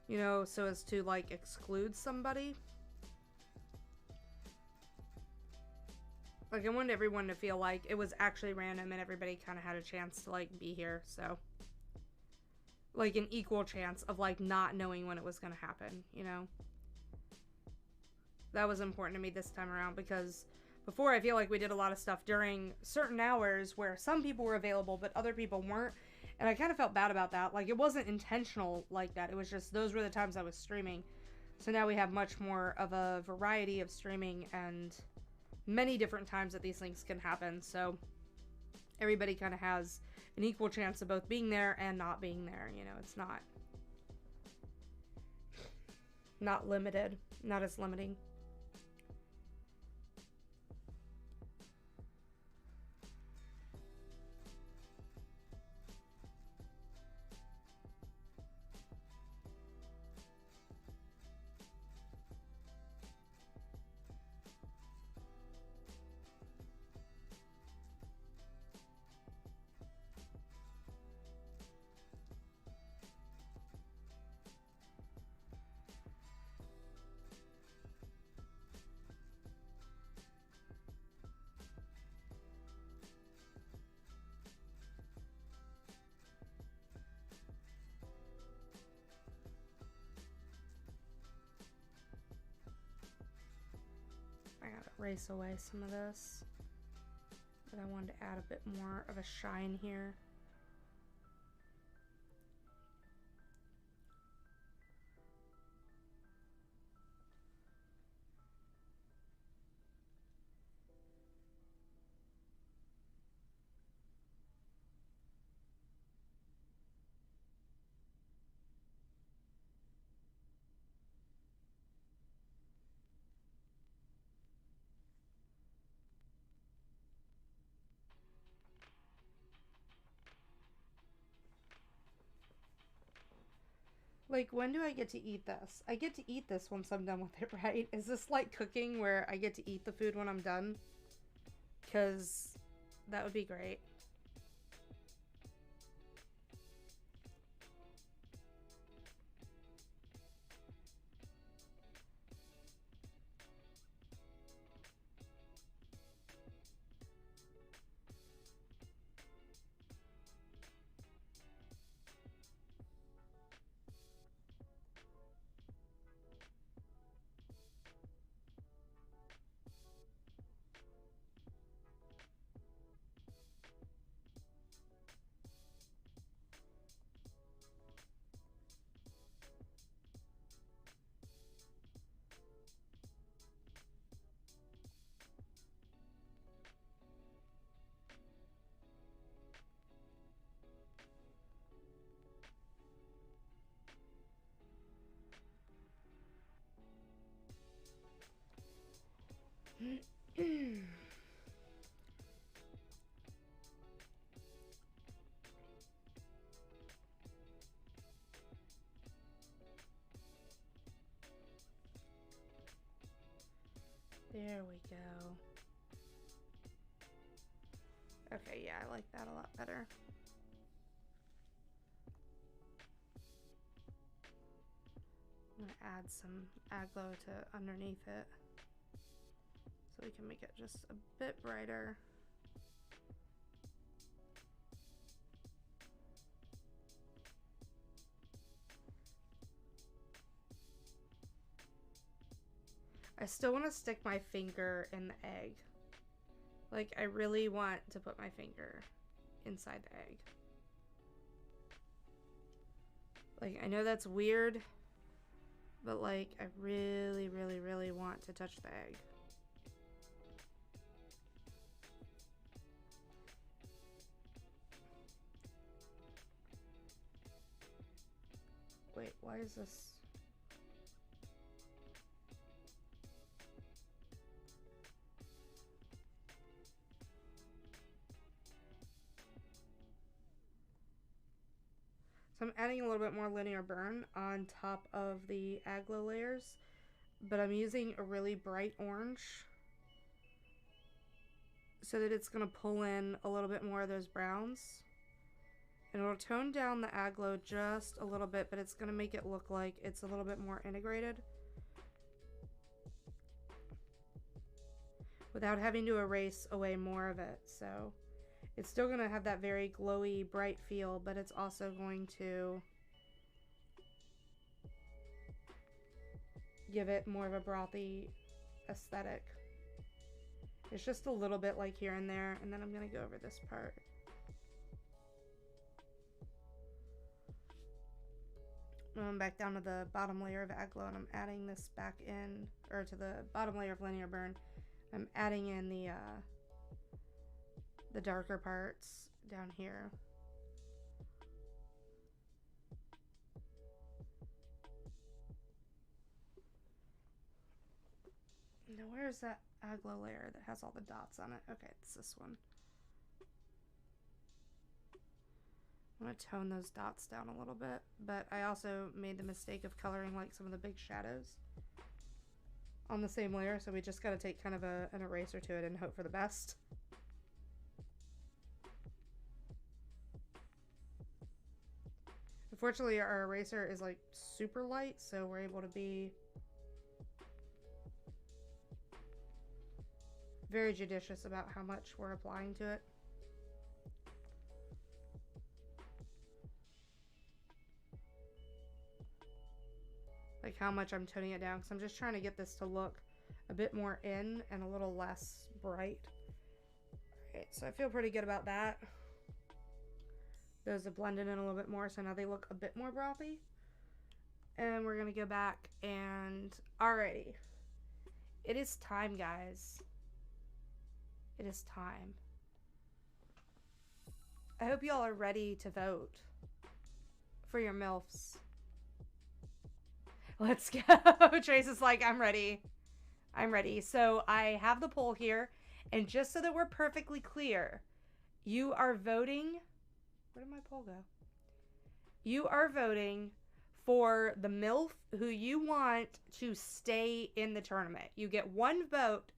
you know, so as to like exclude somebody. Like, I wanted everyone to feel like it was actually random and everybody kind of had a chance to like be here, so like an equal chance of like not knowing when it was going to happen, you know. That was important to me this time around, because before I feel like we did a lot of stuff during certain hours where some people were available but other people weren't, and I kind of felt bad about that. Like, it wasn't intentional like that, it was just those were the times I was streaming. So now we have much more of a variety of streaming and many different times that these things can happen, so everybody kind of has an equal chance of both being there and not being there, you know. It's not limited, not as limiting. I gotta erase away some of this, but I wanted to add a bit more of a shine here. Like, when do I get to eat this? I get to eat this once I'm done with it, right? Is this like cooking where I get to eat the food when I'm done? Because that would be great. There we go. Okay, yeah, I like that a lot better. I'm gonna add some aglo to underneath it so we can make it just a bit brighter. I still want to stick my finger in the egg. Like, I really want to put my finger inside the egg. Like, I know that's weird, but like, I really, really, really want to touch the egg. Wait, why is this? So I'm adding a little bit more linear burn on top of the aglo layers, but I'm using a really bright orange so that it's going to pull in a little bit more of those browns. And it'll tone down the aglo just a little bit, but it's going to make it look like it's a little bit more integrated without having to erase away more of it. So it's still going to have that very glowy, bright feel, but it's also going to give it more of a brothy aesthetic. It's just a little bit like here and there, and then I'm going to go over this part. I'm back down to the bottom layer of aglo, and I'm adding this back in, or to the bottom layer of linear burn. I'm adding in the darker parts down here. Now where's that aglo layer that has all the dots on it? Okay, it's this one. I'm going to tone those dots down a little bit, but I also made the mistake of coloring like some of the big shadows on the same layer, so we just got to take kind of an eraser to it and hope for the best. Unfortunately, our eraser is like super light, so we're able to be very judicious about how much we're applying to it. Like how much I'm toning it down, because I'm just trying to get this to look a bit more in and a little less bright. Alright, so I feel pretty good about that. Those have blended in a little bit more, so now they look a bit more brothy. And we're gonna go back and alrighty. It is time, guys. It is time. I hope y'all are ready to vote for your MILFs. Let's go. Trace is like, I'm ready. I'm ready. So I have the poll here, and just so that we're perfectly clear, you are voting. Where did my poll go? You are voting for the MILF who you want to stay in the tournament. You get one vote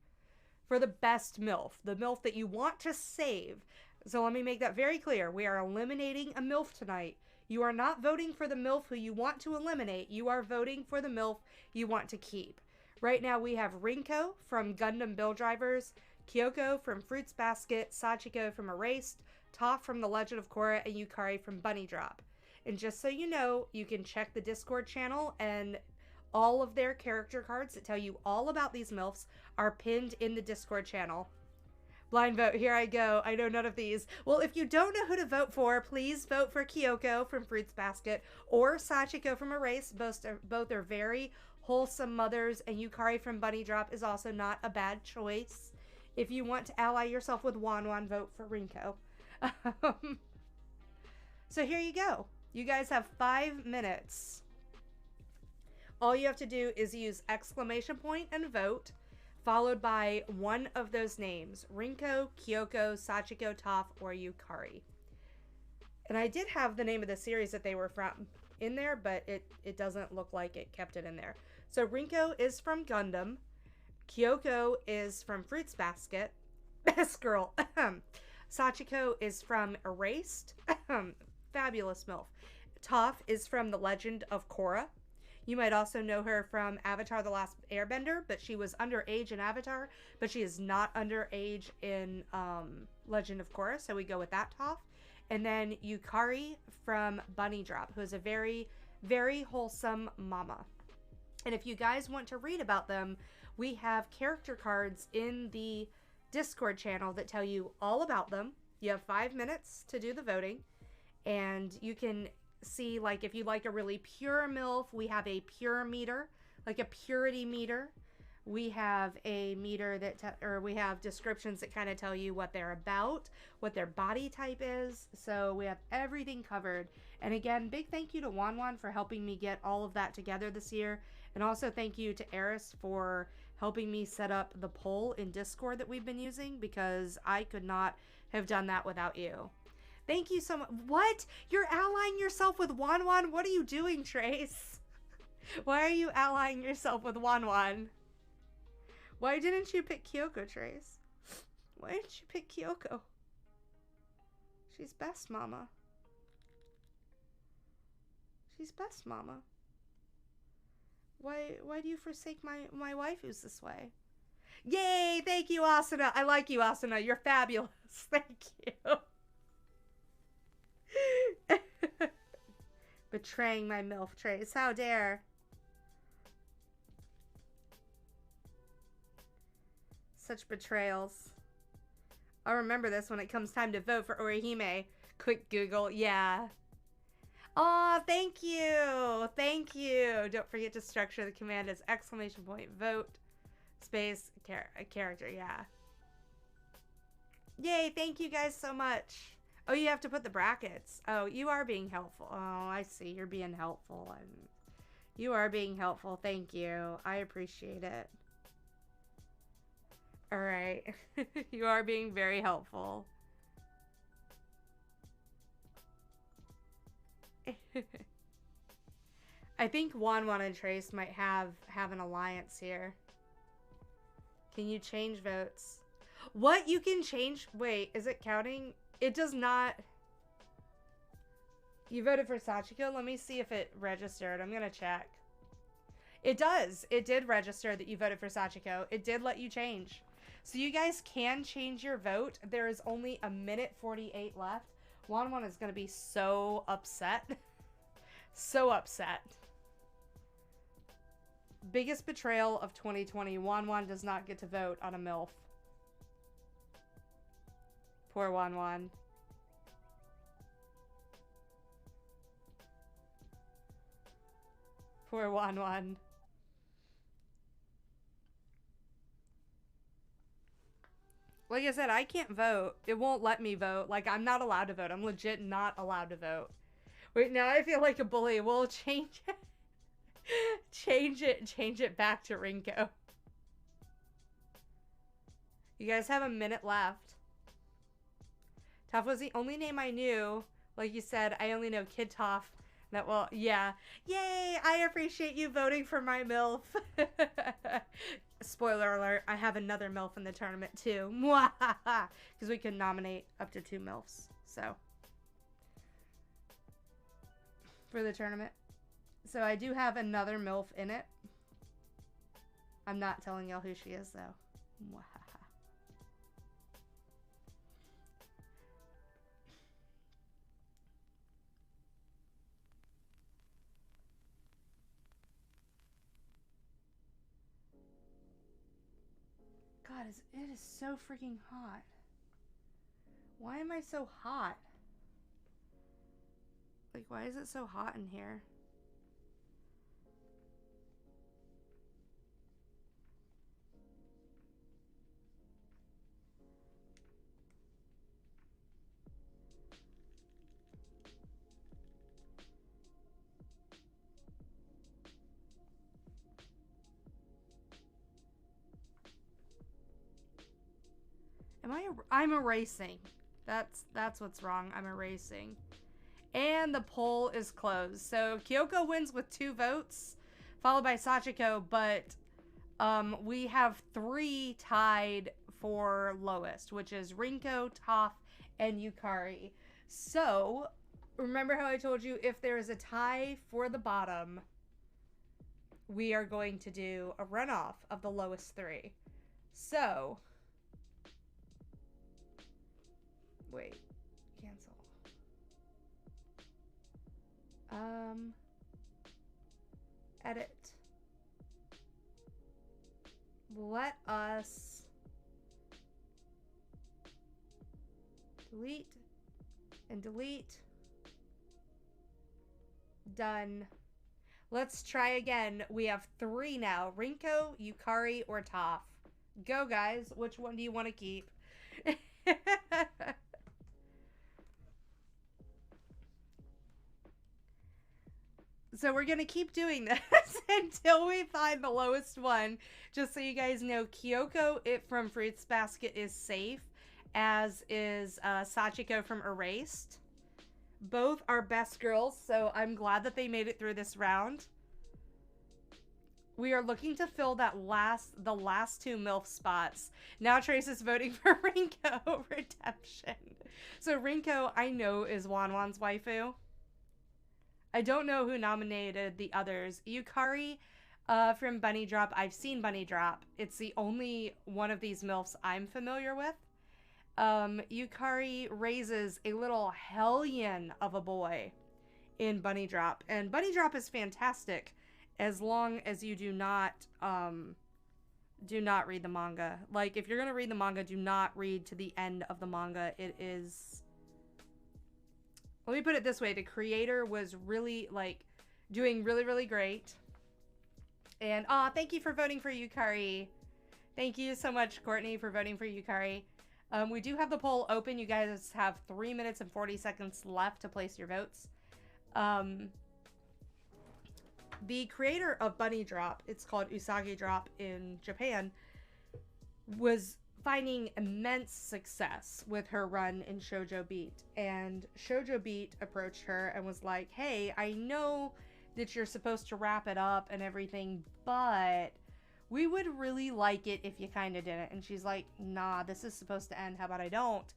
for the best MILF, the MILF that you want to save. So let me make that very clear. We are eliminating a MILF tonight. You are not voting for the MILF who you want to eliminate. You are voting for the MILF you want to keep. Right now we have Rinko from Gundam Bill Drivers, Kyoko from Fruits Basket, Sachiko from Erased, Toph from The Legend of Korra, and Yukari from Bunny Drop. And just so you know, you can check the Discord channel, and all of their character cards that tell you all about these MILFs are pinned in the Discord channel. Blind vote, here I go. I know none of these. Well, if you don't know who to vote for, please vote for Kyoko from Fruits Basket or Sachiko from Erased. Both are very wholesome mothers, and Yukari from Bunny Drop is also not a bad choice. If you want to ally yourself with Wanwan, vote for Rinko. So here you go. You guys have 5 minutes. All you have to do is use exclamation point and vote, followed by one of those names: Rinko, Kyoko, Sachiko, Toph, or Yukari. And I did have the name of the series that they were from in there, but it doesn't look like it kept it in there. So Rinko is from Gundam. Kyoko is from Fruits Basket. Best girl. Sachiko is from Erased. Fabulous MILF. Toph is from The Legend of Korra. You might also know her from Avatar: The Last Airbender, but she was underage in Avatar, but she is not underage in Legend of Korra, so we go with that Toph. And then Yukari from Bunny Drop, who is a very, very wholesome mama. And if you guys want to read about them, we have character cards in the Discord channel that tell you all about them. You have 5 minutes to do the voting, and you can see, like, if you like a really pure MILF, we have a pure meter, like a purity meter. We have a meter that, we have descriptions that kind of tell you what they're about, what their body type is. So we have everything covered. And again, big thank you to Wanwan for helping me get all of that together this year. And also thank you to Eris for helping me set up the poll in Discord that we've been using, because I could not have done that without you. Thank you so much. What? You're allying yourself with Wanwan? What are you doing, Trace? Why are you allying yourself with Wanwan? Why didn't you pick Kyoko, Trace? Why didn't you pick Kyoko? She's best mama. She's best mama. Why do you forsake my wife who's this way? Yay! Thank you, Asuna. I like you, Asuna. You're fabulous. Thank you. Betraying my MILF, Trace. How dare. Such betrayals. I'll remember this when it comes time to vote for Orihime. Quick Google. Yeah. Aw, thank you. Thank you. Don't forget to structure the command as exclamation point vote space character. Yeah. Yay. Thank you guys so much. Oh, you have to put the brackets. Oh, you are being helpful. Oh, I see. You're being helpful. You are being helpful. Thank you. I appreciate it. All right. You are being very helpful. I think Wanwan and Trace might have an alliance here. Can you change votes? What? You can change? Wait, is it counting? It does not. You voted for Sachiko? Let me see if it registered. I'm gonna check. It does. It did register that you voted for Sachiko. It did let you change. So you guys can change your vote. There is only 1:48 left. Wanwan is going to be so upset. So upset. Biggest betrayal of 2020. Wanwan does not get to vote on a MILF. Poor Wanwan. Poor Wanwan. Like I said, I can't vote. It won't let me vote. Like, I'm not allowed to vote. I'm legit not allowed to vote. Wait, now I feel like a bully. We'll change it. Change it back to Rinko. You guys have a minute left. Toph was the only name I knew. Like you said, I only know Kid Toph, That will, yeah. Yay! I appreciate you voting for my MILF. Spoiler alert, I have another MILF in the tournament too. Because we can nominate up to 2 MILFs. So, for the tournament. So I do have another MILF in it. I'm not telling y'all who she is though. God, it is so freaking hot. Why am I so hot? Like, why is it so hot in here? I'm erasing. That's what's wrong. I'm erasing. And the poll is closed. So Kyoko wins with 2 votes, followed by Sachiko, but we have 3 tied for lowest, which is Rinko, Toph, and Yukari. So, remember how I told you if there is a tie for the bottom, we are going to do a runoff of the lowest 3. So, wait, cancel. Edit. Let us delete and delete. Done. Let's try again. We have 3 now. Rinko, Yukari, or Toph. Go, guys. Which one do you want to keep? So we're going to keep doing this until we find the lowest one. Just so you guys know, Kyoko from Fruits Basket is safe, as is Sachiko from Erased. Both are best girls, so I'm glad that they made it through this round. We are looking to fill the last 2 MILF spots. Now Trace is voting for Rinko Redemption. So Rinko, I know, is Wanwan's waifu. I don't know who nominated the others. Yukari from Bunny Drop. I've seen Bunny Drop. It's the only one of these MILFs I'm familiar with. Yukari raises a little hellion of a boy in Bunny Drop. And Bunny Drop is fantastic as long as you do not read the manga. Like, if you're going to read the manga, do not read to the end of the manga. It is... Let me put it this way. The creator was really, like, doing really, really great. And, thank you for voting for Yukari. Thank you so much, Courtney, for voting for Yukari. We do have the poll open. You guys have 3 minutes and 40 seconds left to place your votes. The creator of Bunny Drop, it's called Usagi Drop in Japan, was finding immense success with her run in Shoujo Beat. And Shoujo Beat approached her and was like, hey, I know that you're supposed to wrap it up and everything, but we would really like it if you kind of didn't. And she's like, nah, this is supposed to end. How about I don't?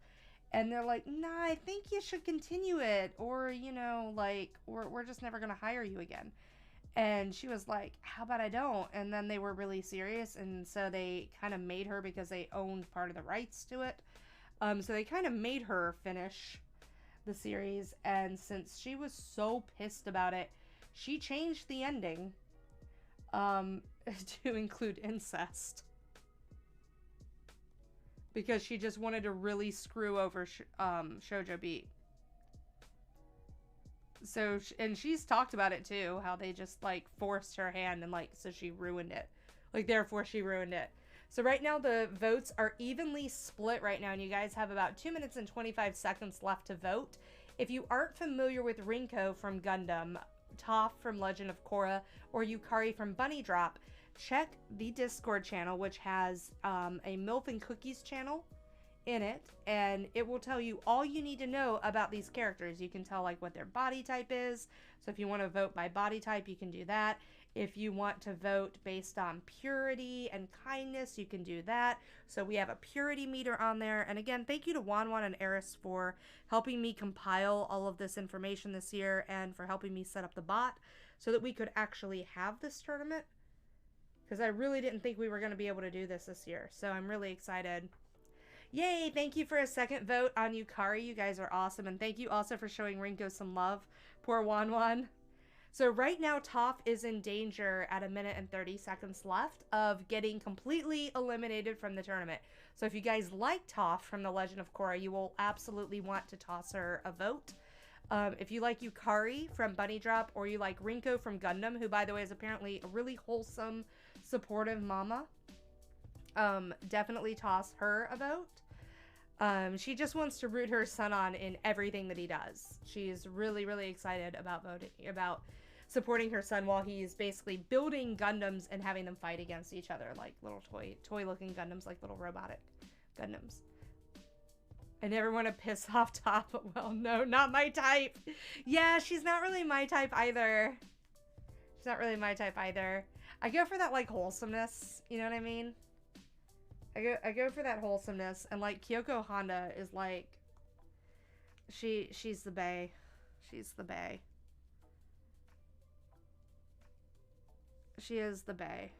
And they're like, nah, I think you should continue it. Or, you know, like, we're just never going to hire you again. And she was like, how about I don't? And then they were really serious. And so they kind of made her, because they owned part of the rights to it. So they kind of made her finish the series. And since she was so pissed about it, she changed the ending to include incest. Because she just wanted to really screw over Shoujo Beat. So, and she's talked about it too, how they just, like, forced her hand and, like, so she ruined it. Like, therefore she ruined it. So right now the votes are evenly split right now, and you guys have about 2 minutes and 25 seconds left to vote. If you aren't familiar with Rinko from Gundam, Toph from Legend of Korra, or Yukari from Bunny Drop, check the Discord channel, which has a MILF and Cookies channel in it, and it will tell you all you need to know about these characters. You can tell like what their body type is. So if you want to vote by body type, you can do that. If you want to vote based on purity and kindness, you can do that. So we have a purity meter on there. And again, thank you to Wanwan and Eris for helping me compile all of this information this year and for helping me set up the bot so that we could actually have this tournament. Because I really didn't think we were going to be able to do this year. So I'm really excited. Yay! Thank you for a second vote on Yukari. You guys are awesome. And thank you also for showing Rinko some love. Poor Wanwan. So right now, Toph is in danger at 1 minute and 30 seconds left of getting completely eliminated from the tournament. So if you guys like Toph from The Legend of Korra, you will absolutely want to toss her a vote. If you like Yukari from Bunny Drop, or you like Rinko from Gundam, who by the way is apparently a really wholesome, supportive mama, definitely toss her a vote. She just wants to root her son on in everything that he does. She's really, really excited about supporting her son while he's basically building Gundams and having them fight against each other like little toy-looking Gundams, like little robotic Gundams. I never want to piss off Toph, but well, no, not my type. Yeah, she's not really my type either. She's not really my type either. I go for that like wholesomeness, you know what I mean? I go for that wholesomeness, and like Kyoko Honda is like, she's the bae. She's the bae. She is the bae.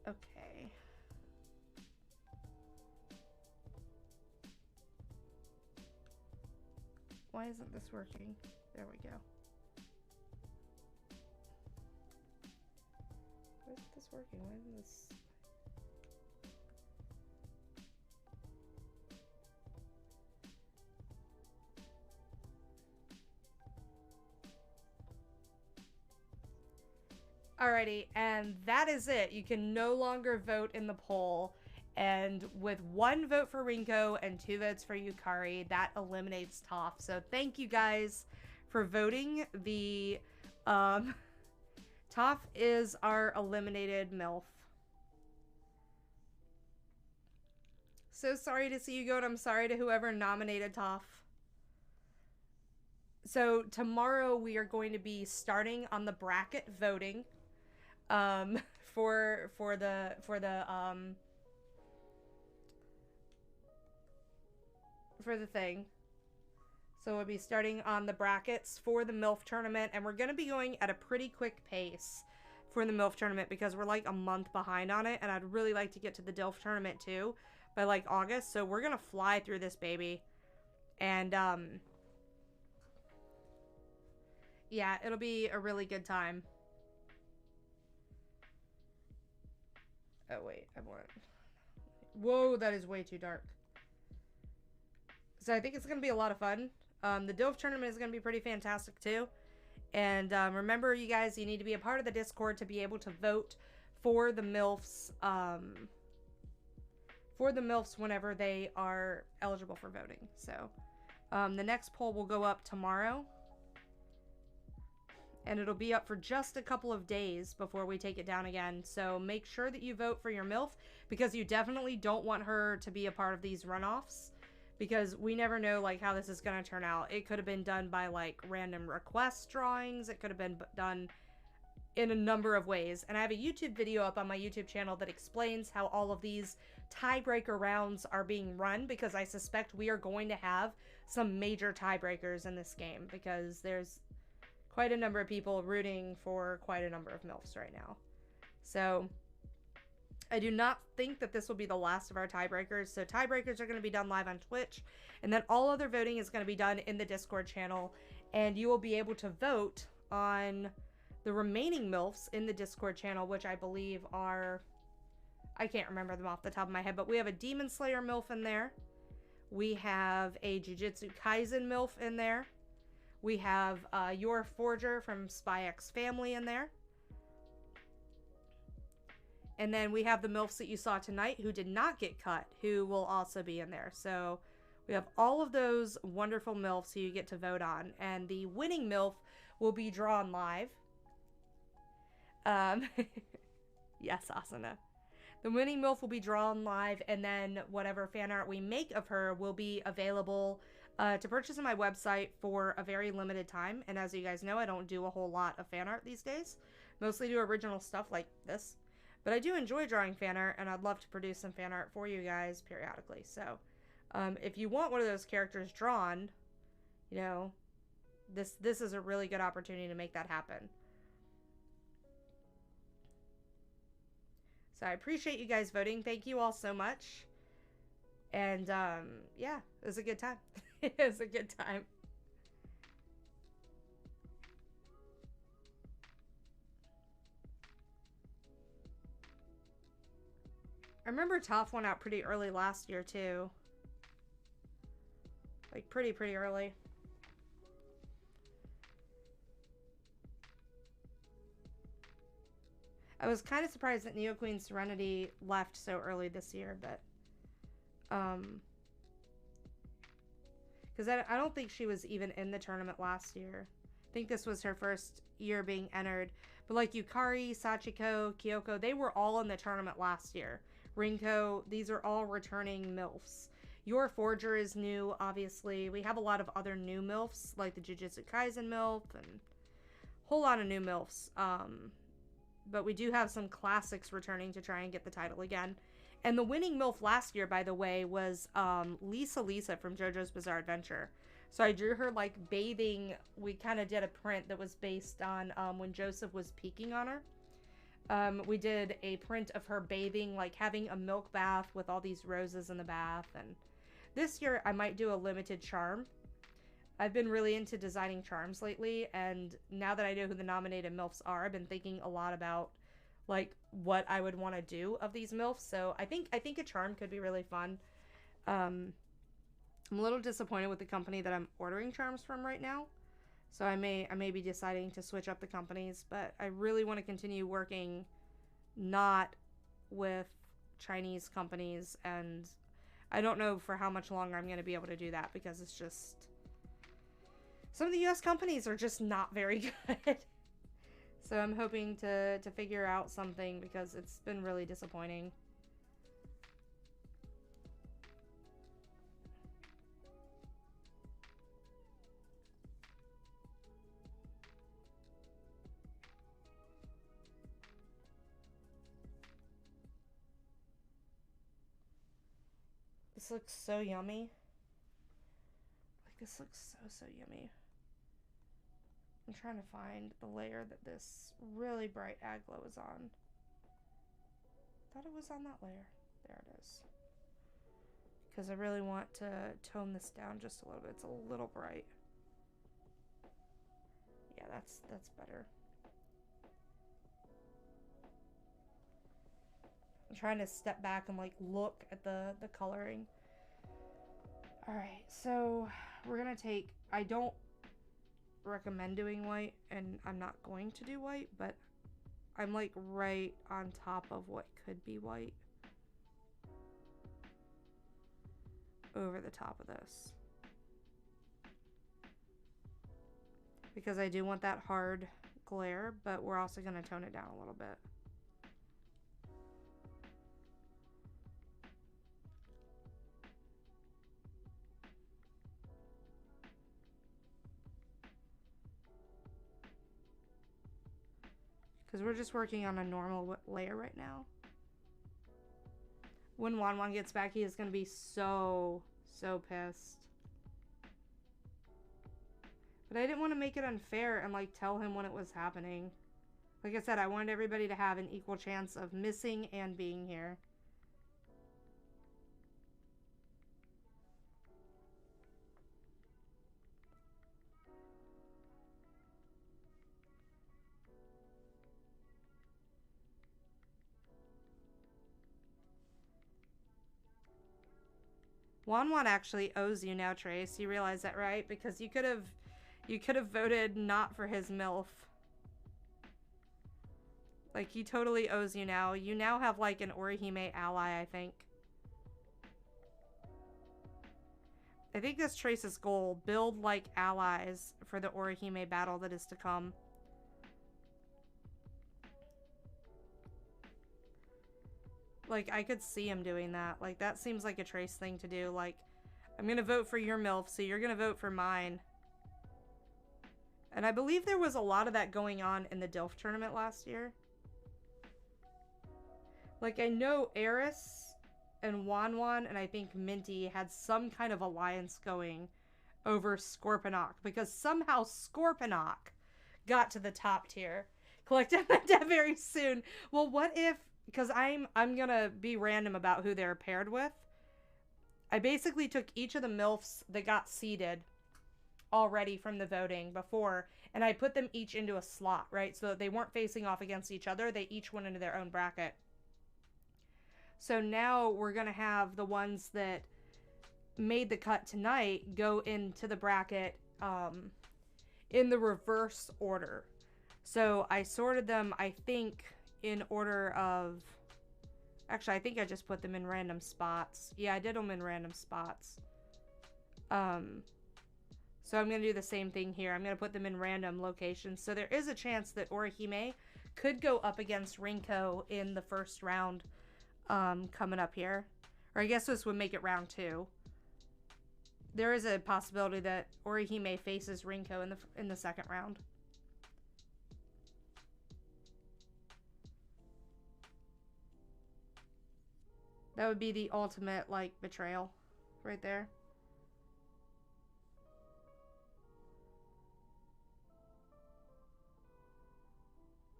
Okay. Why isn't this working? There we go. Why isn't this working? Why isn't this... Alrighty, and that is it. You can no longer vote in the poll. And with 1 vote for Rinko and 2 votes for Yukari, that eliminates Toph. So thank you guys for voting. The Toph is our eliminated MILF. So sorry to see you go, and I'm sorry to whoever nominated Toph. So tomorrow we are going to be starting on the bracket voting. For the thing. So we'll be starting on the brackets for the MILF tournament, and we're going to be going at a pretty quick pace for the MILF tournament because we're like a month behind on it, and I'd really like to get to the DILF tournament too by like August. So we're going to fly through this baby. And yeah, it'll be a really good time. Oh, wait, I want... Whoa, that is way too dark. So I think it's going to be a lot of fun. The DILF tournament is going to be pretty fantastic, too. And remember, you guys, you need to be a part of the Discord to be able to vote for the MILFs, whenever they are eligible for voting. So, the next poll will go up tomorrow. And it'll be up for just a couple of days before we take it down again. So make sure that you vote for your MILF, because you definitely don't want her to be a part of these runoffs, because we never know like how this is going to turn out. It could have been done by like random request drawings. It could have been done in a number of ways. And I have a YouTube video up on my YouTube channel that explains how all of these tiebreaker rounds are being run, because I suspect we are going to have some major tiebreakers in this game, because there's quite a number of people rooting for quite a number of MILFs right now. So I do not think that this will be the last of our tiebreakers. So tiebreakers are going to be done live on Twitch, and then all other voting is going to be done in the Discord channel, and you will be able to vote on the remaining MILFs in the Discord channel, which I believe are, I can't remember them off the top of my head, but we have a Demon Slayer MILF in there. We have a Jujutsu Kaisen MILF in there. We have Your Forger from Spy X Family in there. And then we have the MILFs that you saw tonight who did not get cut, who will also be in there. So we have all of those wonderful MILFs who you get to vote on. And the winning MILF will be drawn live. Um, yes, Asuna. The winning MILF will be drawn live, and then whatever fan art we make of her will be available to purchase on my website for a very limited time. And as you guys know, I don't do a whole lot of fan art these days. Mostly do original stuff like this. But I do enjoy drawing fan art, and I'd love to produce some fan art for you guys periodically. So if you want one of those characters drawn, you know, this is a really good opportunity to make that happen. So I appreciate you guys voting. Thank you all so much. And yeah, it was a good time. It was a good time. I remember Toph went out pretty early last year too. Like pretty early. I was kind of surprised that Neo Queen Serenity left so early this year, but because I don't think she was even in the tournament last year. I think this was her first year being entered. But like Yukari, Sachiko, Kyoko, they were all in the tournament last year. Rinko, these are all returning MILFs. Your Forger is new, obviously. We have a lot of other new MILFs, like the Jujutsu Kaisen MILF, and a whole lot of new MILFs. But we do have some classics returning to try and get the title again. And the winning MILF last year, by the way, was Lisa from JoJo's Bizarre Adventure. So I drew her like bathing. We kind of did a print that was based on when Joseph was peeking on her. We did a print of her bathing, like having a milk bath with all these roses in the bath. And this year I might do a limited charm. I've been really into designing charms lately, and now that I know who the nominated MILFs are, I've been thinking a lot about like what I would want to do of these MILFs. So I think a charm could be really fun. I'm a little disappointed with the company that I'm ordering charms from right now. So I may be deciding to switch up the companies, but I really want to continue working not with Chinese companies, and I don't know for how much longer I'm going to be able to do that, because it's just some of the US companies are just not very good. So I'm hoping to figure out something, because it's been really disappointing. This looks so yummy. Like, this looks so yummy. I'm trying to find the layer that this really bright aglow is on. Thought it was on that layer. There it is. Because I really want to tone this down just a little bit. It's a little bright. Yeah, that's better. I'm trying to step back and like look at the coloring. Alright, so we're gonna take, I don't recommend doing white, and I'm not going to do white, but I'm like right on top of what could be white over the top of this, because I do want that hard glare, but we're also going to tone it down a little bit. Because we're just working on a normal layer right now. When Wanwan gets back, he is going to be so pissed. But I didn't want to make it unfair and like tell him when it was happening. Like I said, I wanted everybody to have an equal chance of missing and being here. Wanwan actually owes you now, Trace. You realize that, right? Because you could have voted not for his MILF. Like, he totally owes you now. You now have like an Orihime ally, I think. I think this traces goal. Build like allies for the Orihime battle that is to come. Like, I could see him doing that. Like, that seems like a Trace thing to do. Like, I'm gonna vote for your MILF, so you're gonna vote for mine. And I believe there was a lot of that going on in the DILF tournament last year. Like, I know Eris and Wanwan and I think Minty had some kind of alliance going over Scorponok, because somehow Scorponok got to the top tier. Collective Debt very soon. Well, what if, because I'm gonna be random about who they're paired with. I basically took each of the MILFs that got seeded already from the voting before, and I put them each into a slot, right? So that they weren't facing off against each other. They each went into their own bracket. So now we're going to have the ones that made the cut tonight go into the bracket in the reverse order. So I sorted them, I think, in order of... Actually, I think I just put them in random spots. Yeah, I did them in random spots. So I'm going to do the same thing here. I'm going to put them in random locations. So there is a chance that Orihime could go up against Rinko in the first round coming up here. Or I guess this would make it round 2. There is a possibility that Orihime faces Rinko in the second round. That would be the ultimate, like, betrayal right there.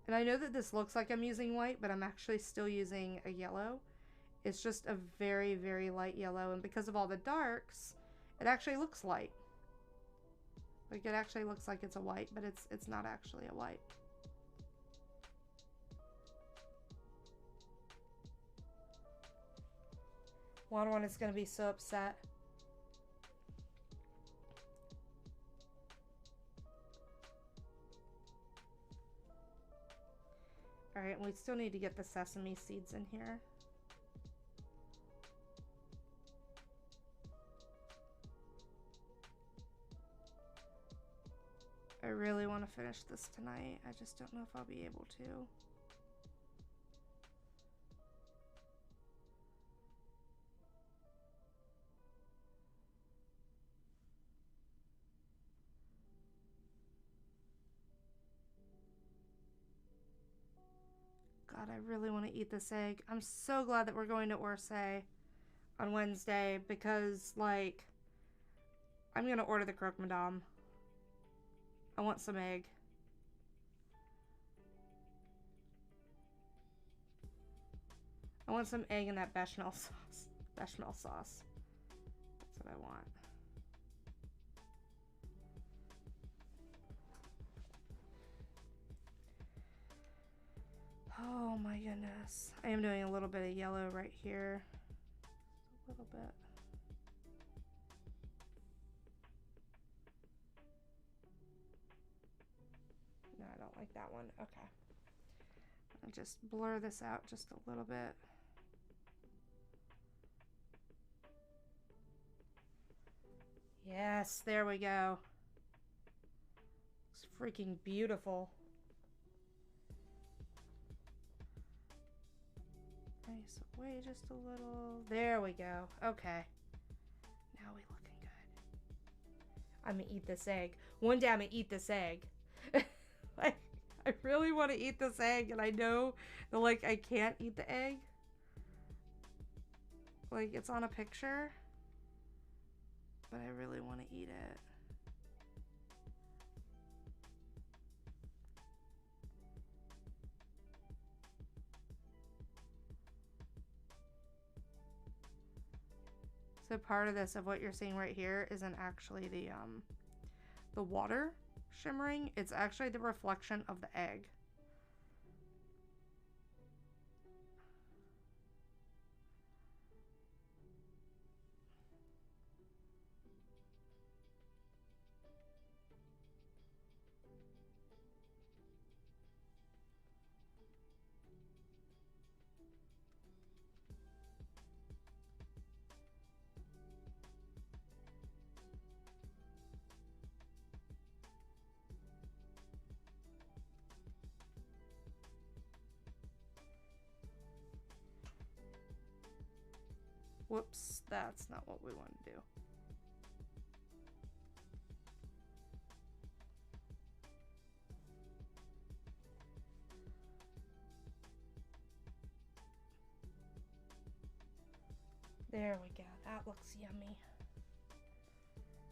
And I know that this looks like I'm using white, but I'm actually still using a yellow. It's just a very, very light yellow. And because of all the darks, it actually looks light. Like, it actually looks like it's a white, but it's not actually a white. One is going to be so upset. Alright, we still need to get the sesame seeds in here. I really want to finish this tonight. I just don't know if I'll be able to. God, I really want to eat this egg. I'm so glad that we're going to Orsay on Wednesday because, like, I'm going to order the croque madame. I want some egg. I want some egg in that bechamel sauce. Bechamel sauce. That's what I want. Oh my goodness. I am doing a little bit of yellow right here. A little bit. No, I don't like that one. Okay. I'll just blur this out just a little bit. Yes, there we go. It's freaking beautiful. Nice away just a little. There we go. Okay. Now we looking good. I'm gonna eat this egg. One day I'm gonna eat this egg. Like, I really want to eat this egg, and I know that, like, I can't eat the egg. Like, it's on a picture. But I really want to eat it. So part of this, of what you're seeing right here, isn't actually the water shimmering. It's actually the reflection of the egg. Whoops, that's not what we want to do. There we go. That looks yummy.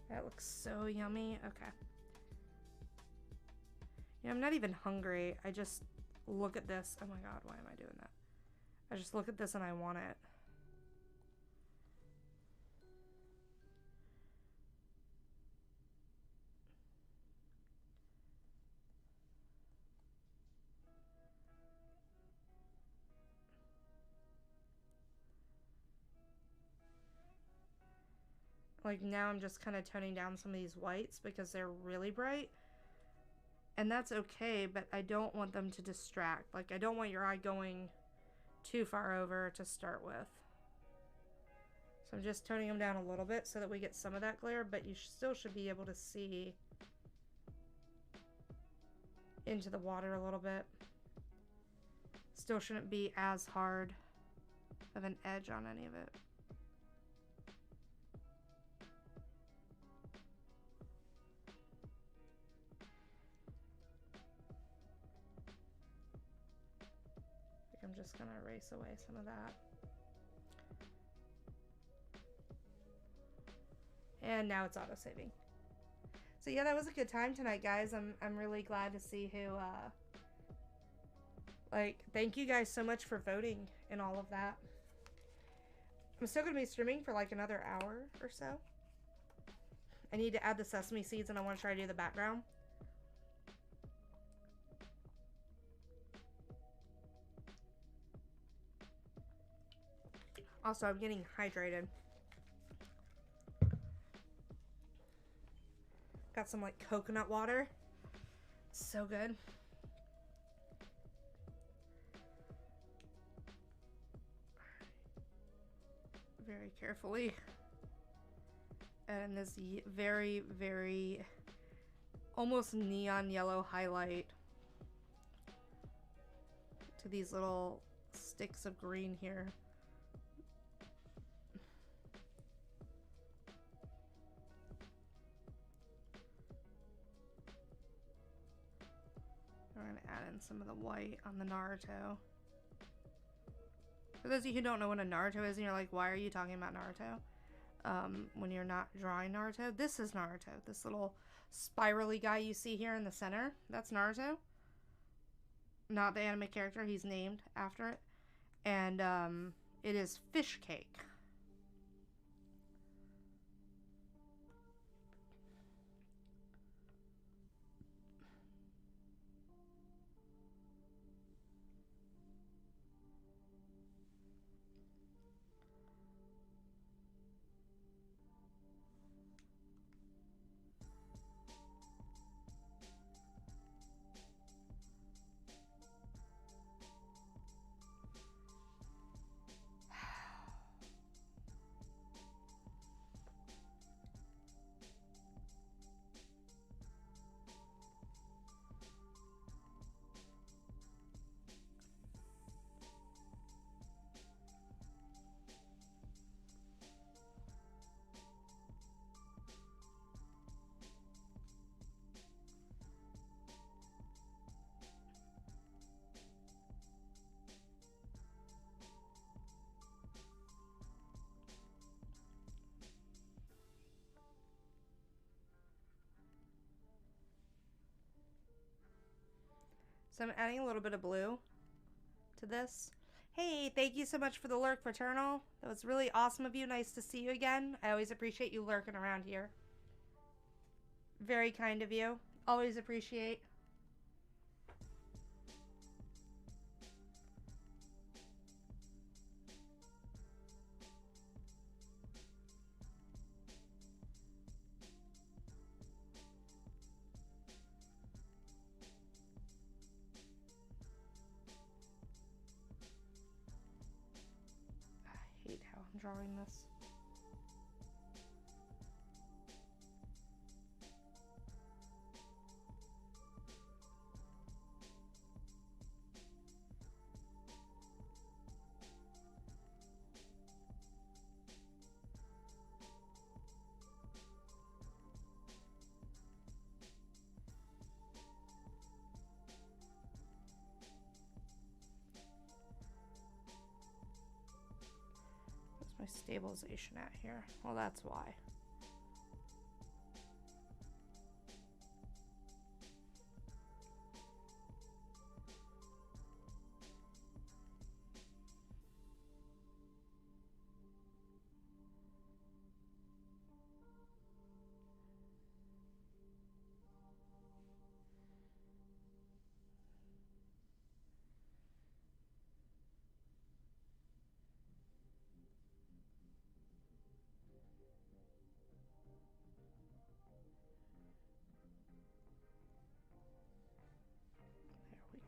That looks so yummy. Okay. Yeah, I'm not even hungry. I just look at this. Oh my god, why am I doing that? I just look at this and I want it. Like now I'm just kind of toning down some of these whites because they're really bright. And that's okay, but I don't want them to distract. Like I don't want your eye going too far over to start with. So I'm just toning them down a little bit so that we get some of that glare, but you still should be able to see into the water a little bit. Still shouldn't be as hard of an edge on any of it. I'm just gonna erase away some of that. And now it's auto-saving. So yeah, that was a good time tonight, guys. I'm really glad to see who like, thank you guys so much for voting and all of that. I'm still gonna be streaming for like another hour or so. I need to add the sesame seeds and I want to try to do the background. Also, I'm getting hydrated. Got some like coconut water. So good. Very carefully. And this very, very almost neon yellow highlight to these little sticks of green here. We're going to add in some of the white on the Naruto. For those of you who don't know what a Naruto is and you're like, why are you talking about Naruto? When you're not drawing Naruto, this is Naruto. This little spirally guy you see here in the center, that's Naruto. Not the anime character, he's named after it. And it is fish cake. So I'm adding a little bit of blue to this. Hey, thank you so much for the lurk, Fraternal. That was really awesome of you. Nice to see you again. I always appreciate you lurking around here. Very kind of you. Always appreciate. I hate how I'm drawing this. my stabilization at here? Well, that's why.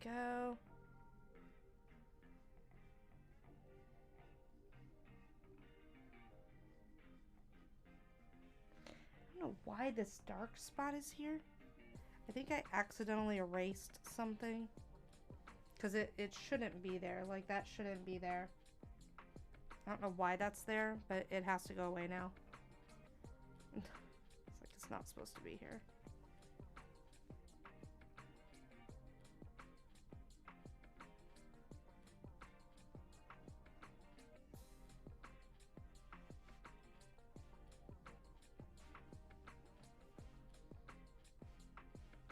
Go. I don't know why this dark spot is here. I think I accidentally erased something. Because it shouldn't be there. Like, that shouldn't be there. I don't know why that's there, but it has to go away now. It's like it's not supposed to be here.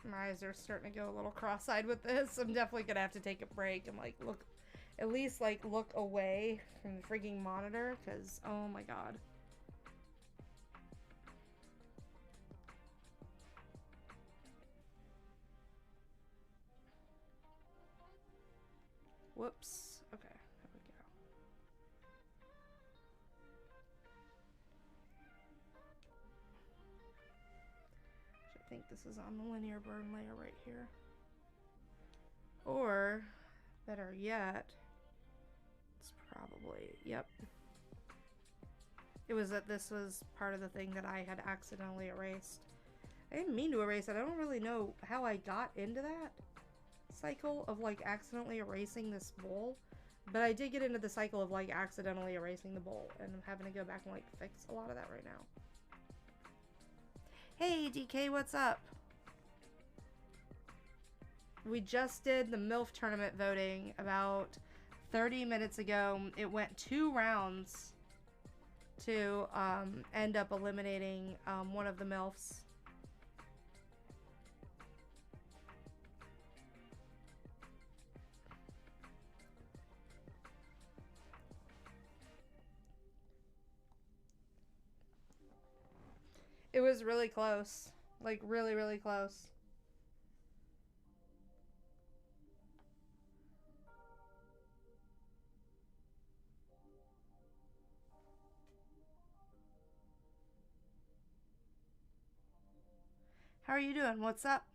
My eyes are starting to go a little cross-eyed with this. I'm definitely gonna have to take a break and like look, at least like look away from the freaking monitor, because oh my god. Whoops. Okay, there we go. I think this is on the linear burn layer right here. Or, better yet, it's probably, yep. It was that this was part of the thing that I had accidentally erased. I didn't mean to erase it. I don't really know how I got into that cycle of like accidentally erasing this bowl. But I did get into the cycle of like accidentally erasing the bowl, and I'm having to go back and like fix a lot of that right now. Hey DK, what's up? We just did the MILF tournament voting about 30 minutes ago. It went 2 rounds to end up eliminating one of the MILFs. It was really close. Like, really, really close. How are you doing? What's up?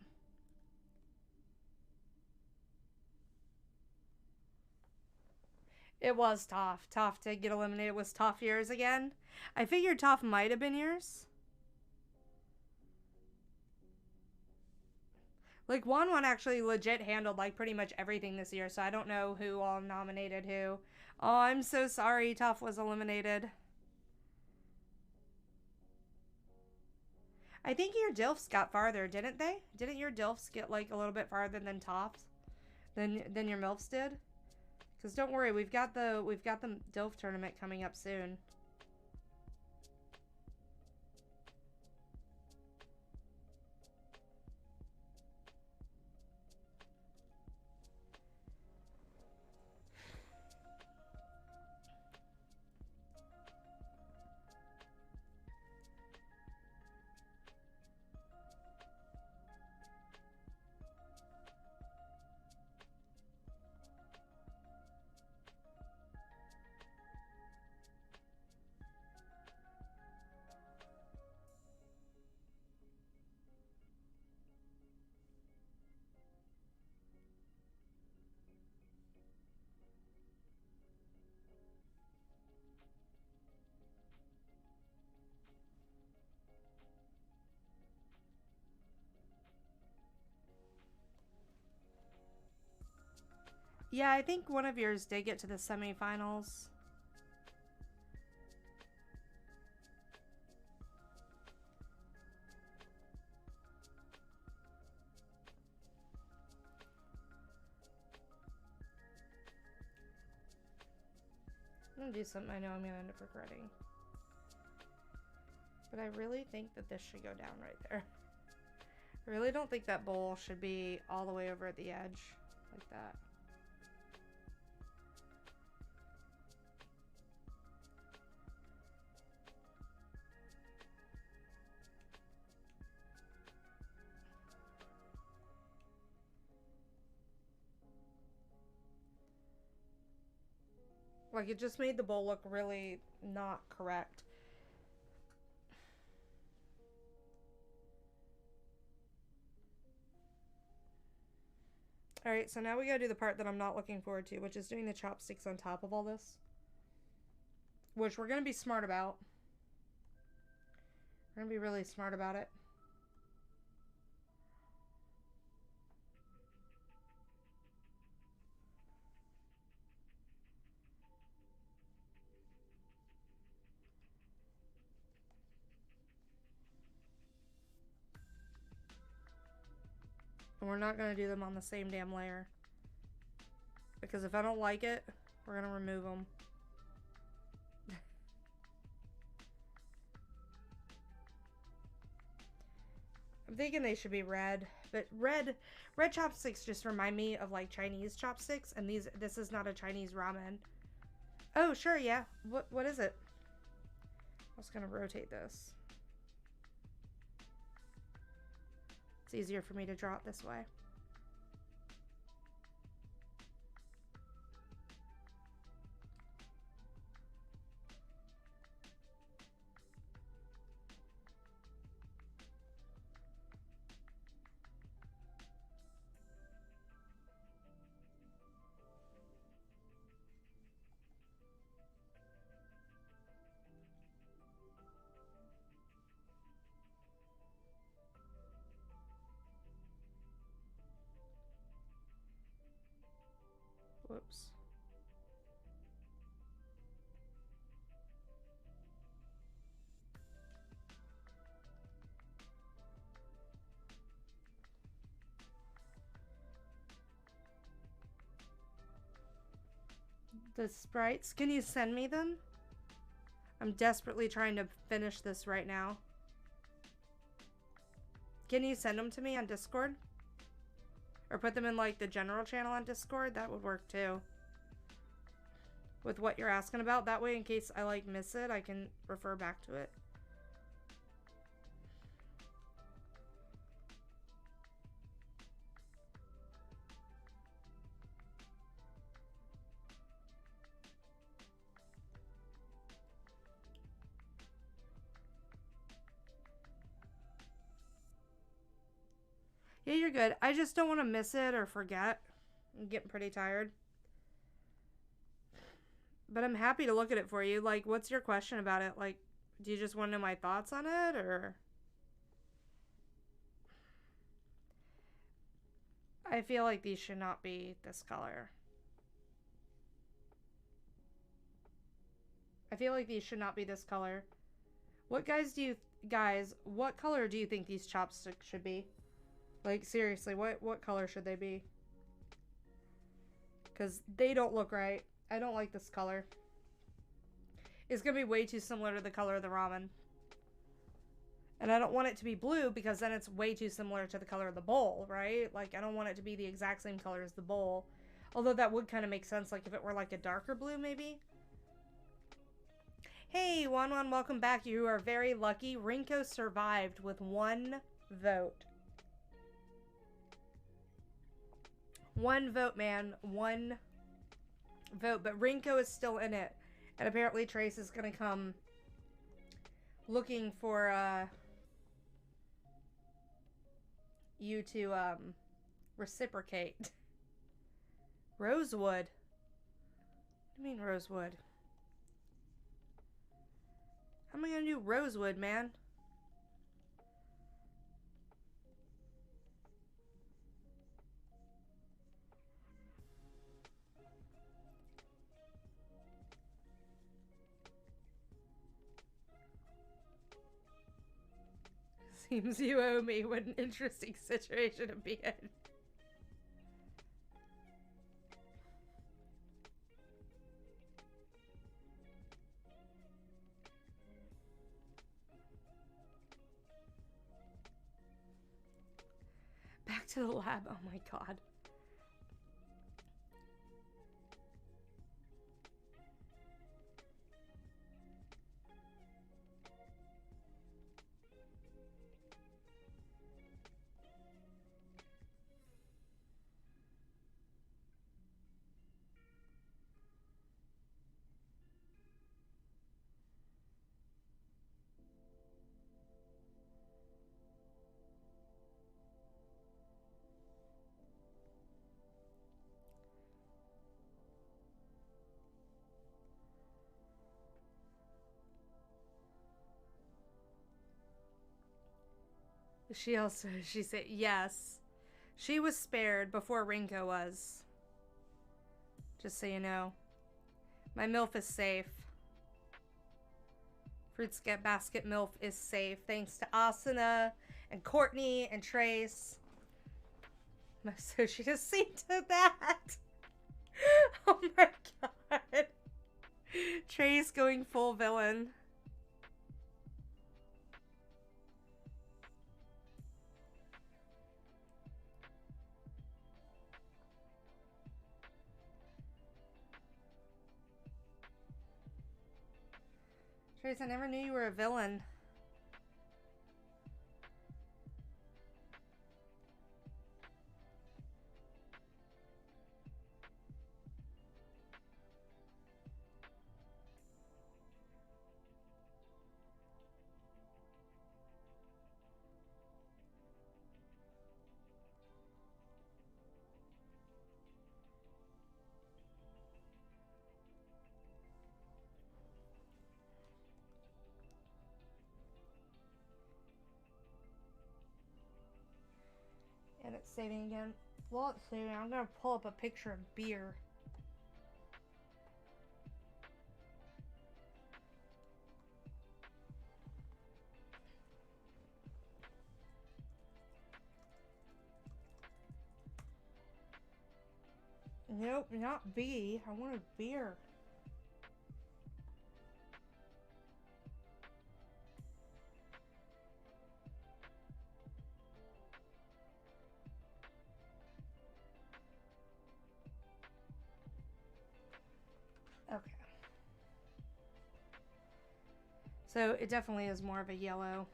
It was Toph. Toph did get eliminated. Was Toph yours again? I figured Toph might have been yours. Like, Juan actually legit handled, like, pretty much everything this year, so I don't know who all nominated who. Oh, I'm so sorry Toph was eliminated. I think your Dilfs got farther, didn't they? Didn't your Dilfs get, like, a little bit farther than Toph's? Than your MILFs did? Because don't worry, we've got the Dilf tournament coming up soon. Yeah, I think one of yours did get to the semifinals. I'm gonna do something I know I'm gonna end up regretting. But I really think that this should go down right there. I really don't think that bowl should be all the way over at the edge like that. Like, it just made the bowl look really not correct. Alright, so now we gotta do the part that I'm not looking forward to, which is doing the chopsticks on top of all this. Which we're gonna be smart about. We're gonna be really smart about it. And we're not going to do them on the same damn layer. Because if I don't like it, we're going to remove them. I'm thinking they should be red. But red chopsticks just remind me of like Chinese chopsticks. And this is not a Chinese ramen. Oh, sure, yeah. What is it? I was going to rotate this. It's easier for me to draw it this way. Whoops. The sprites, can you send me them? I'm desperately trying to finish this right now. Can you send them to me on Discord? Or put them in like the general channel on Discord? That would work too. With what you're asking about. That way in case I like miss it, I can refer back to it. Yeah, you're good. I just don't want to miss it or forget. I'm getting pretty tired. But I'm happy to look at it for you. Like, what's your question about it? Like, do you just want to know my thoughts on it, or? I feel like these should not be this color. I feel like these should not be this color. What what color do you think these chopsticks should be? Like, seriously, what color should they be? Because they don't look right. I don't like this color. It's going to be way too similar to the color of the ramen. And I don't want it to be blue because then it's way too similar to the color of the bowl, right? Like, I don't want it to be the exact same color as the bowl. Although that would kind of make sense, like, if it were like a darker blue, maybe. Hey, Wanwan, welcome back. You are very lucky. Rinko survived with 1 vote. 1 vote, man. 1 vote. But Rinko is still in it. And apparently Trace is going to come looking for you to reciprocate. Rosewood. What do you mean Rosewood? How am I going to do Rosewood, man? Seems you owe me. What an interesting situation to be in. to the lab. Oh my god. She said, yes. She was spared before Rinko was. Just so you know. My MILF is safe. Fruits Get Basket MILF is safe. Thanks to Asuna and Courtney and Trace. So she just seen to that. Oh my god. Trace going full villain. Trace, I never knew you were a villain. And it's saving again. While it's saving, I'm gonna pull up a picture of beer. Nope, not B. I want a beer. Okay. So it definitely is more of a yellow.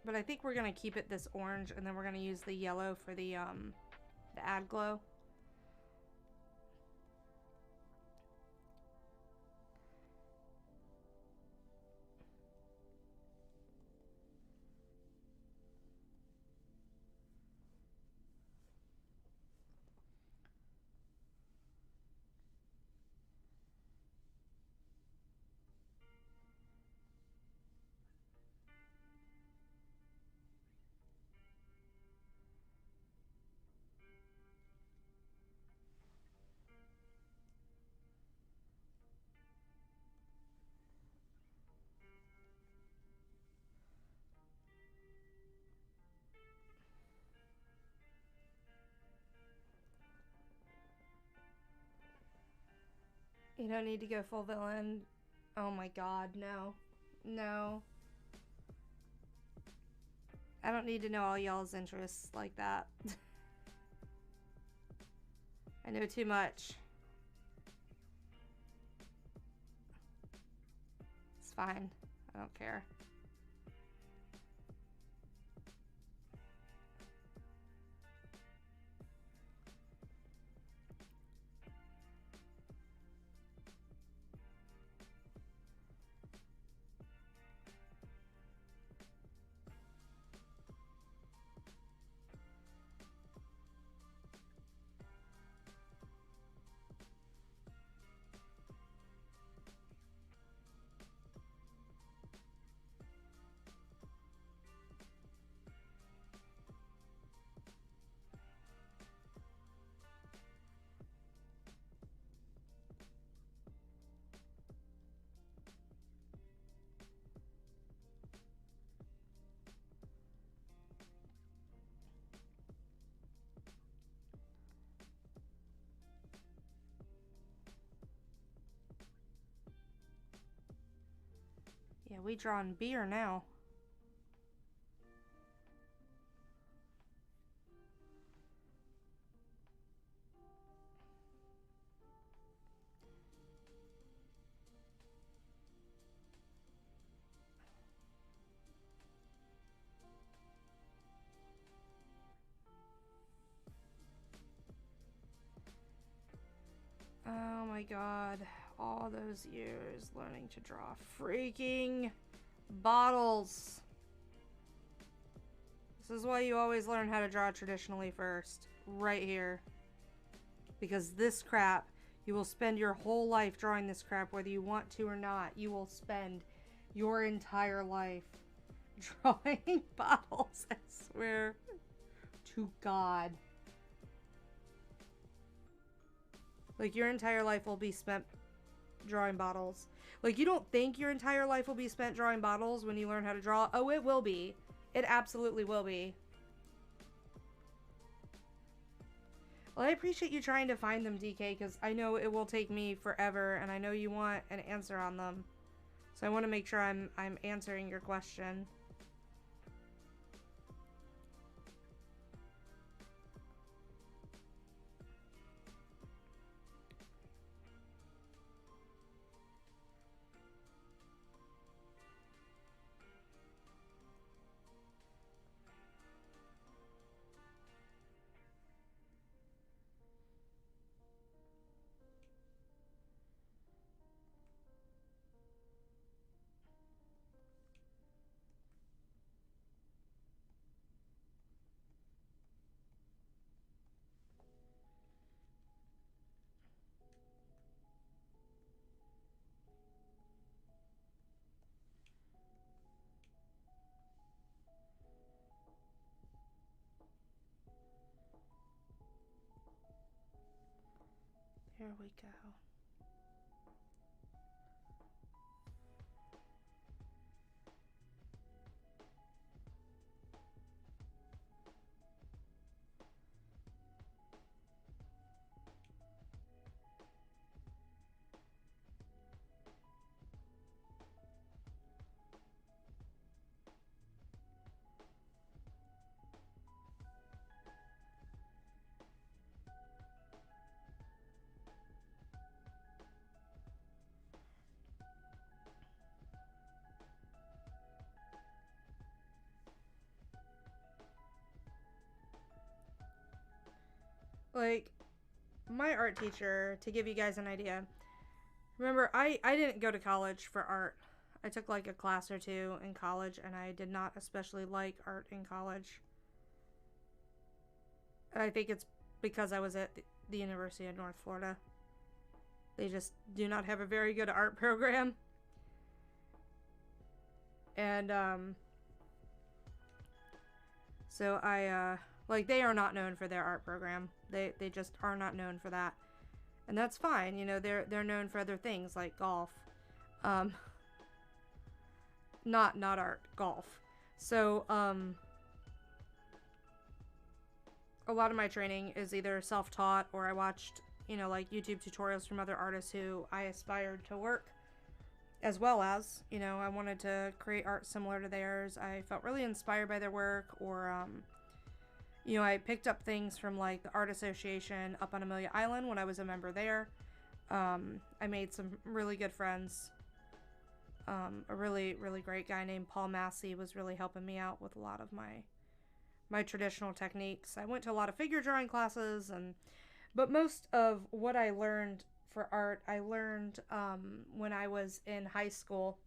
But I think we're gonna keep it this orange, and then we're gonna use the yellow for the add glow. You don't need to go full villain. Oh my god, no. No. I don't need to know all y'all's interests like that. I know too much. It's fine. I don't care. Yeah, we drawing beer now. my god. All those years learning to draw freaking bottles. This is why you always learn how to draw traditionally first. Right here. Because this crap, you will spend your whole life drawing this crap whether you want to or not. You will spend your entire life drawing bottles, I swear to God. Like, your entire life will be spent drawing bottles. Like, you don't think your entire life will be spent drawing bottles when you learn how to draw. Oh, it will be. It absolutely will be. Well, I appreciate you trying to find them, DK, because I know it will take me forever, and I know you want an answer on them. So I want to make sure I'm answering your question. Here we go. Like, my art teacher, to give you guys an idea, remember, I didn't go to college for art. I took like a class or two in college, and I did not especially like art in college. I think it's because I was at the University of North Florida. They just do not have a very good art program. And, so like, they are not known for their art program. They just are not known for that. And that's fine, you know, they're known for other things, like golf. Not art, golf. So, a lot of my training is either self-taught or I watched, you know, like YouTube tutorials from other artists who I aspired to work. As well as, you know, I wanted to create art similar to theirs. I felt really inspired by their work, or, you know, I picked up things from, like, the Art Association up on Amelia Island when I was a member there. I made some really good friends. A really, really great guy named Paul Massey was really helping me out with a lot of my traditional techniques. I went to a lot of figure drawing classes, but most of what I learned for art, I learned when I was in high school.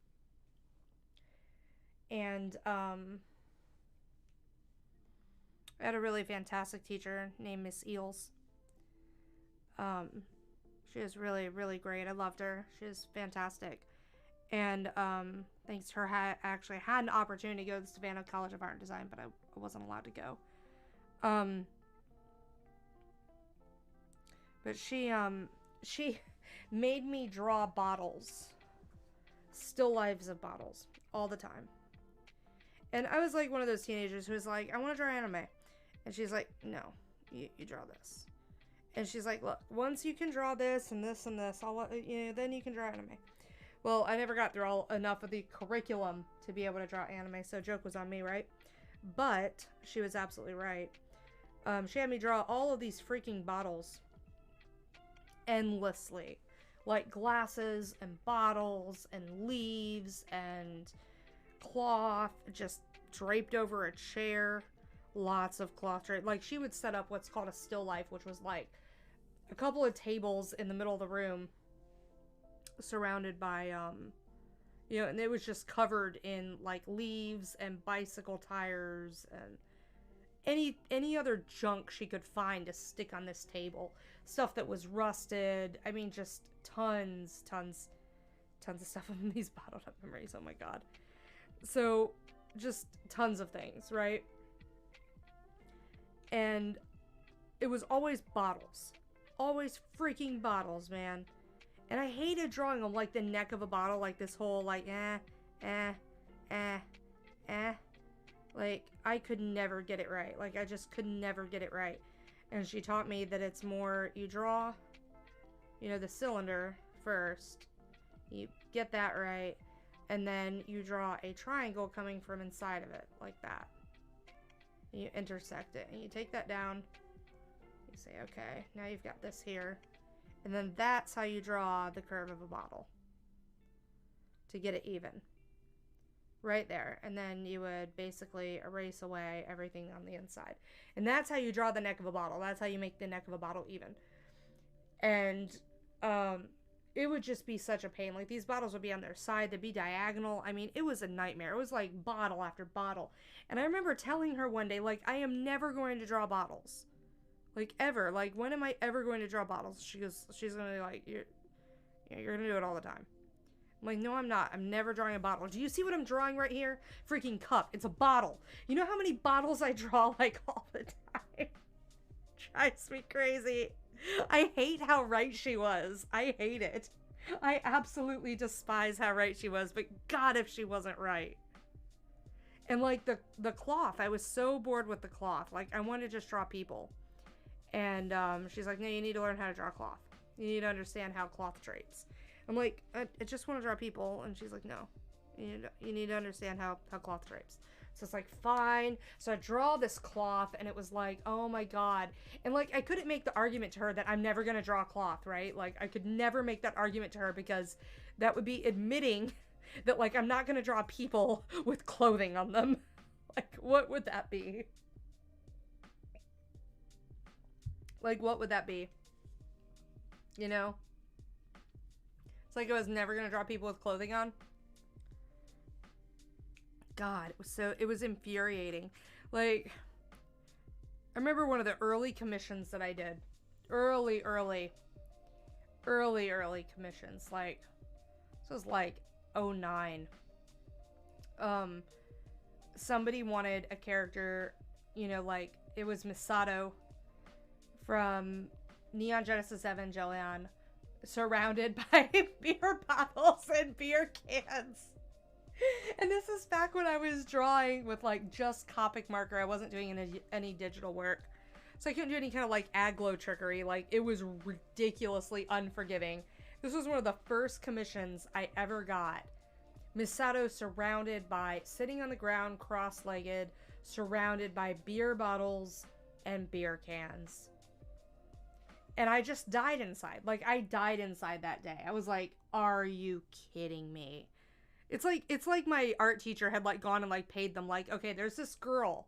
And I had a really fantastic teacher named Miss Eels. She was really, really great. I loved her. She was fantastic. And thanks to her, I actually had an opportunity to go to the Savannah College of Art and Design, but I wasn't allowed to go. But she made me draw bottles. Still lives of bottles. All the time. And I was like one of those teenagers who was like, I want to draw anime. And she's like, no, you draw this. And she's like, look, once you can draw this and this and this, then you can draw anime. Well, I never got through enough of the curriculum to be able to draw anime, so joke was on me, right? But she was absolutely right. She had me draw all of these freaking bottles endlessly. Like glasses and bottles and leaves and cloth just draped over a chair. Lots of cloth draped. Like, she would set up what's called a still life, which was like a couple of tables in the middle of the room surrounded by, you know, and it was just covered in like leaves and bicycle tires and any other junk she could find to stick on this table. Stuff that was rusted. I mean, just tons of stuff in these bottled up memories. Oh my god. So, just tons of things, right? And it was always bottles. Always freaking bottles, man. And I hated drawing them like the neck of a bottle, like this whole, like, Like, I could never get it right. Like, I just could never get it right. And she taught me that it's more, you draw, you know, the cylinder first. You get that right. And then you draw a triangle coming from inside of it, like that. And you intersect it. And you take that down. You say, okay, now you've got this here. And then that's how you draw the curve of a bottle. To get it even. Right there. And then you would basically erase away everything on the inside. And that's how you draw the neck of a bottle. That's how you make the neck of a bottle even. And it would just be such a pain. Like, these bottles would be on their side. They'd be diagonal. I mean, it was a nightmare. It was like bottle after bottle. And I remember telling her one day, like, I am never going to draw bottles. Like, ever. Like, when am I ever going to draw bottles? She goes, she's going to be like, you're going to do it all the time. I'm like, no, I'm not. I'm never drawing a bottle. Do you see what I'm drawing right here? Freaking cup. It's a bottle. You know how many bottles I draw, like, all the time? Drives me crazy. I hate how right she was. I hate it. I absolutely despise how right she was, but God, if she wasn't right. And, like, the cloth. I was so bored with the cloth. Like, I wanted to just draw people. And she's like, no, you need to learn how to draw cloth. You need to understand how cloth drapes. I'm like, I just want to draw people. And she's like, no. You need to understand how cloth drapes. So it's like, fine. So I draw this cloth, and it was like, oh my god. And, like, I couldn't make the argument to her that I'm never going to draw cloth, right? Like, I could never make that argument to her because that would be admitting that, like, I'm not going to draw people with clothing on them. Like, what would that be? Like, what would that be? You know? It's like I was never going to draw people with clothing on. God, it was infuriating. Like, I remember one of the early commissions that I did. Early commissions. Like, this was like 09. Somebody wanted a character, you know, like, it was Misato from Neon Genesis Evangelion, surrounded by beer bottles and beer cans. And this is back when I was drawing with, like, just Copic marker. I wasn't doing any digital work. So I couldn't do any kind of, like, Aglo trickery. Like, it was ridiculously unforgiving. This was one of the first commissions I ever got. Misato sitting on the ground, cross-legged, surrounded by beer bottles and beer cans. And I just died inside. Like, I died inside that day. I was like, are you kidding me? It's like my art teacher had, like, gone and, like, paid them, like, okay, there's this girl.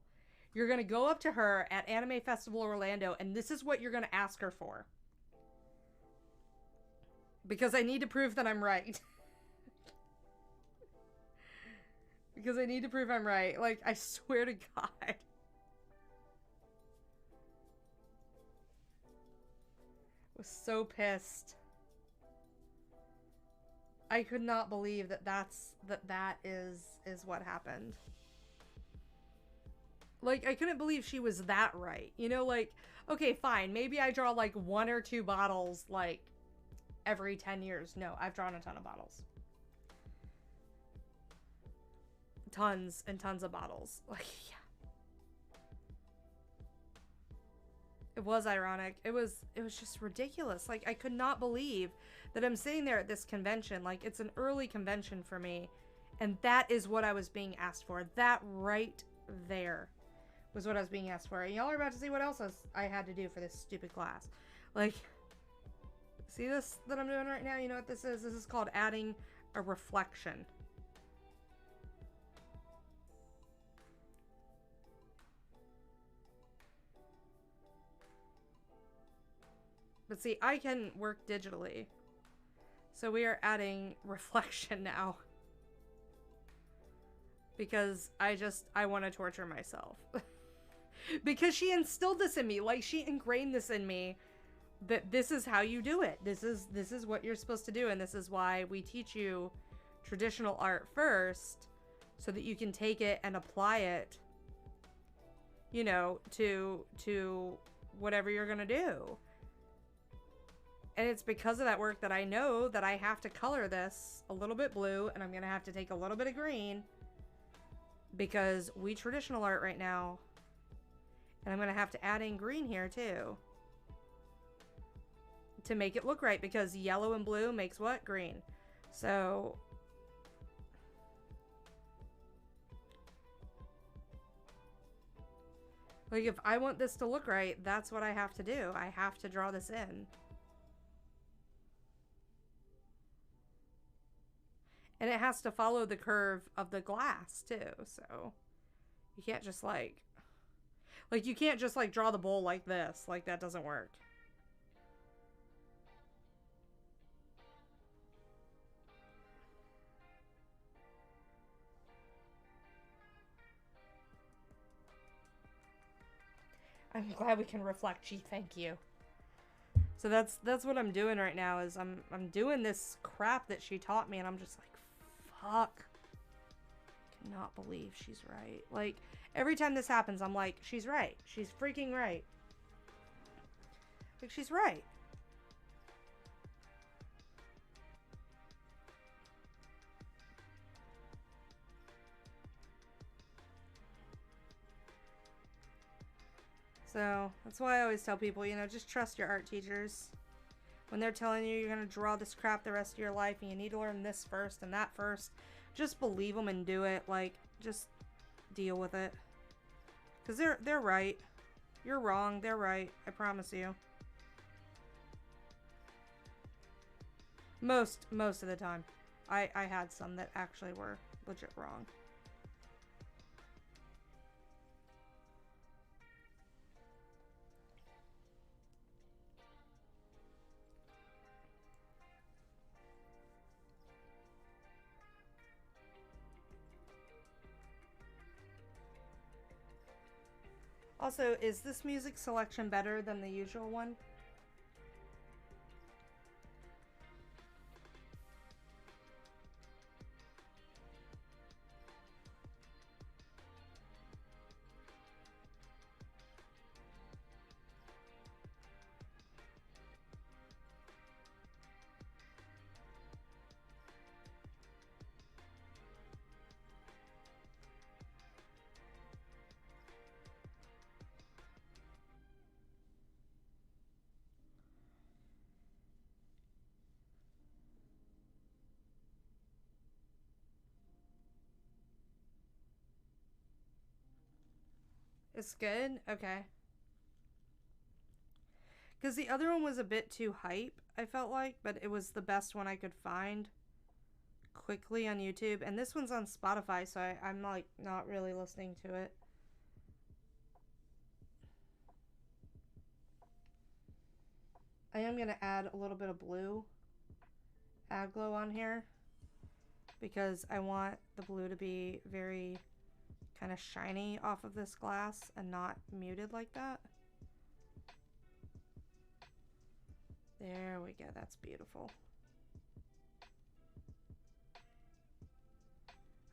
You're gonna go up to her at Anime Festival Orlando, and this is what you're gonna ask her for. Because I need to prove that I'm right. Because I need to prove I'm right. Like, I swear to God. Was so pissed. I could not believe that that is what happened. Like, I couldn't believe she was that right. You know, like, okay, fine. Maybe I draw, like, 1 or 2 bottles, like, every 10 years. No, I've drawn a ton of bottles. Tons and tons of bottles. Like, yeah. It was ironic. It was just ridiculous. Like, I could not believe that I'm sitting there at this convention. Like, it's an early convention for me. And that is what I was being asked for. That right there was what I was being asked for. And y'all are about to see what else I had to do for this stupid class. Like, see this that I'm doing right now? You know what this is? This is called adding a reflection. But see, I can work digitally. So we are adding reflection now. Because I want to torture myself. Because she instilled this in me. Like, she ingrained this in me. That this is how you do it. This is what you're supposed to do. And this is why we teach you traditional art first. So that you can take it and apply it, you know, to whatever you're going to do. And it's because of that work that I know that I have to color this a little bit blue. And I'm going to have to take a little bit of green. Because we traditional art right now. And I'm going to have to add in green here too. To make it look right. Because yellow and blue makes what? Green. So... like, if I want this to look right, that's what I have to do. I have to draw this in. And it has to follow the curve of the glass, too. So, you can't just, like, you can't just, like, draw the bowl like this. Like, that doesn't work. I'm glad we can reflect. Gee, thank you. So that's what I'm doing right now is I'm doing this crap that she taught me and I'm just like, fuck. I cannot believe she's right. Like, every time this happens, I'm like, she's right. She's freaking right. Like, she's right. So, that's why I always tell people, you know, just trust your art teachers. When they're telling you you're going to draw this crap the rest of your life and you need to learn this first and that first, just believe them and do it. Like, just deal with it. Because they're right. You're wrong. They're right. I promise you. Most of the time. I had some that actually were legit wrong. Also, is this music selection better than the usual one? It's good? Okay. Because the other one was a bit too hype, I felt like, but it was the best one I could find quickly on YouTube. And this one's on Spotify, so I'm like not really listening to it. I am going to add a little bit of blue glow on here because I want the blue to be very kind of shiny off of this glass and not muted like that. There we go. That's beautiful.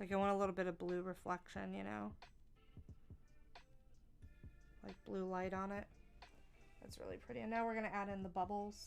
Like, I want a little bit of blue reflection, you know? Like blue light on it. That's really pretty. And now we're going to add in the bubbles.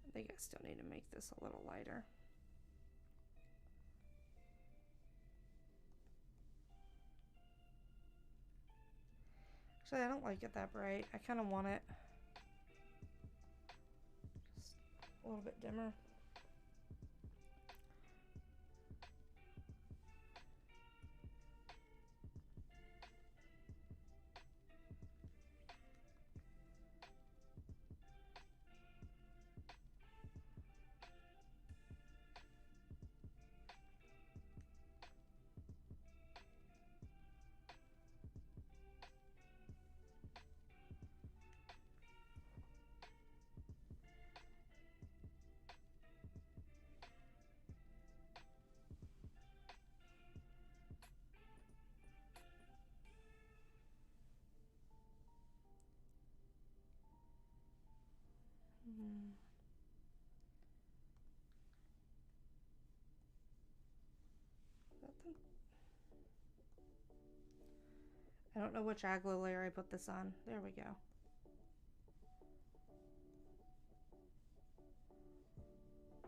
I think I still need to make this a little lighter. Actually, I don't like it that bright. I kind of want it just a little bit dimmer. I don't know which aglo layer I put this on. There we go.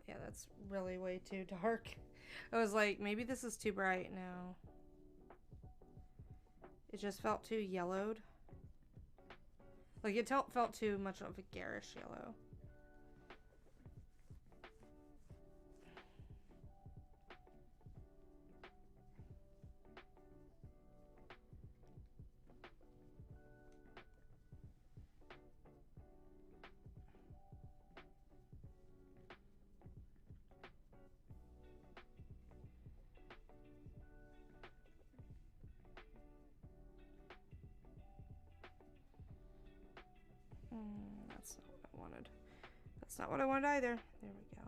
Yeah, that's really way too dark. I was like, maybe this is too bright. No. It just felt too yellowed. Like, it felt too much of a garish yellow. That's not what I wanted. That's not what I wanted either. There we go.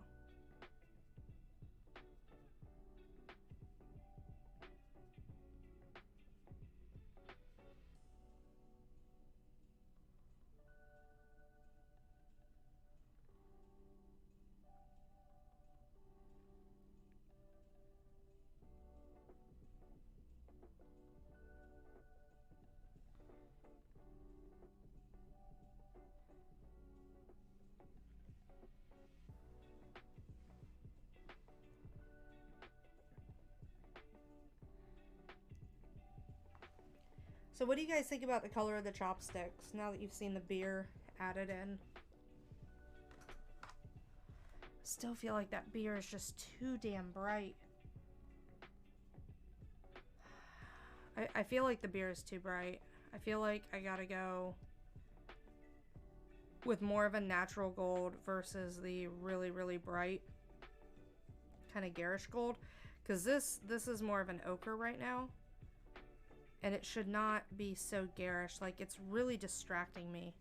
So what do you guys think about the color of the chopsticks now that you've seen the beer added in? Still feel like that beer is just too damn bright. I feel like the beer is too bright. I feel like I gotta go with more of a natural gold versus the really, really bright kind of garish gold. Because this is more of an ochre right now. And it should not be so garish. Like, it's really distracting me.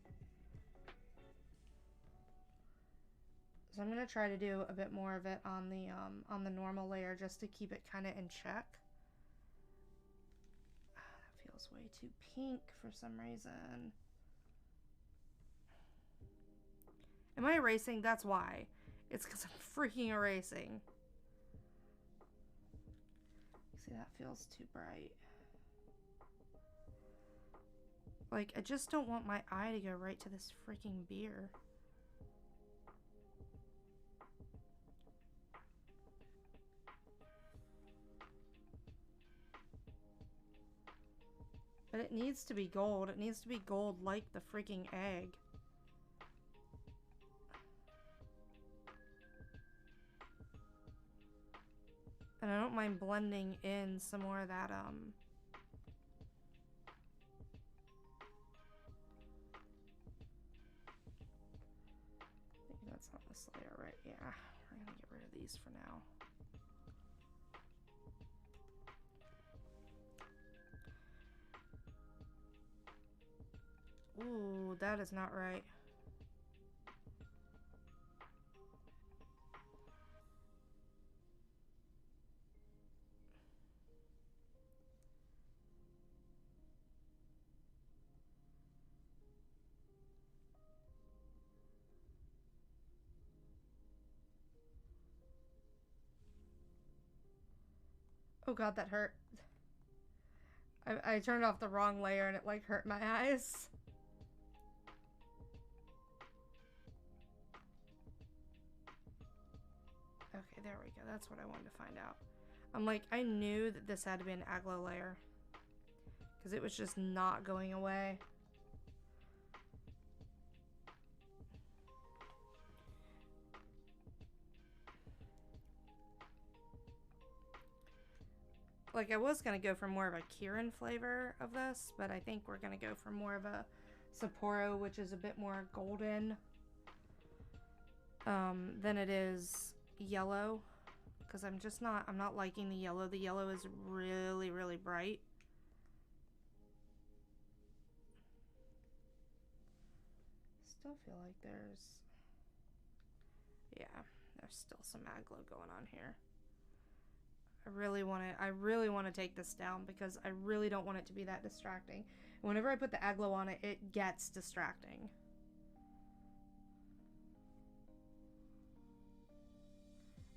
So I'm going to try to do a bit more of it on the normal layer just to keep it kind of in check. That feels way too pink for some reason. Am I erasing? That's why. It's because I'm freaking erasing. See, that feels too bright. Like, I just don't want my eye to go right to this freaking beer. But it needs to be gold. It needs to be gold like the freaking egg. And I don't mind blending in some more of that, I think that's on this layer, right? Yeah, we're gonna get rid of these for now. Ooh, that is not right. Oh god, that hurt. I turned off the wrong layer and it like hurt my eyes. Okay, there we go. That's what I wanted to find out. I'm like, I knew that this had to be an aglo layer. Because it was just not going away. Like, I was going to go for more of a Kirin flavor of this, but I think we're going to go for more of a Sapporo, which is a bit more golden than it is yellow. Because I'm not liking the yellow. The yellow is really, really bright. Still feel like there's still some aglo going on here. I really want to take this down because I really don't want it to be that distracting. And whenever I put the aglo on it, it gets distracting.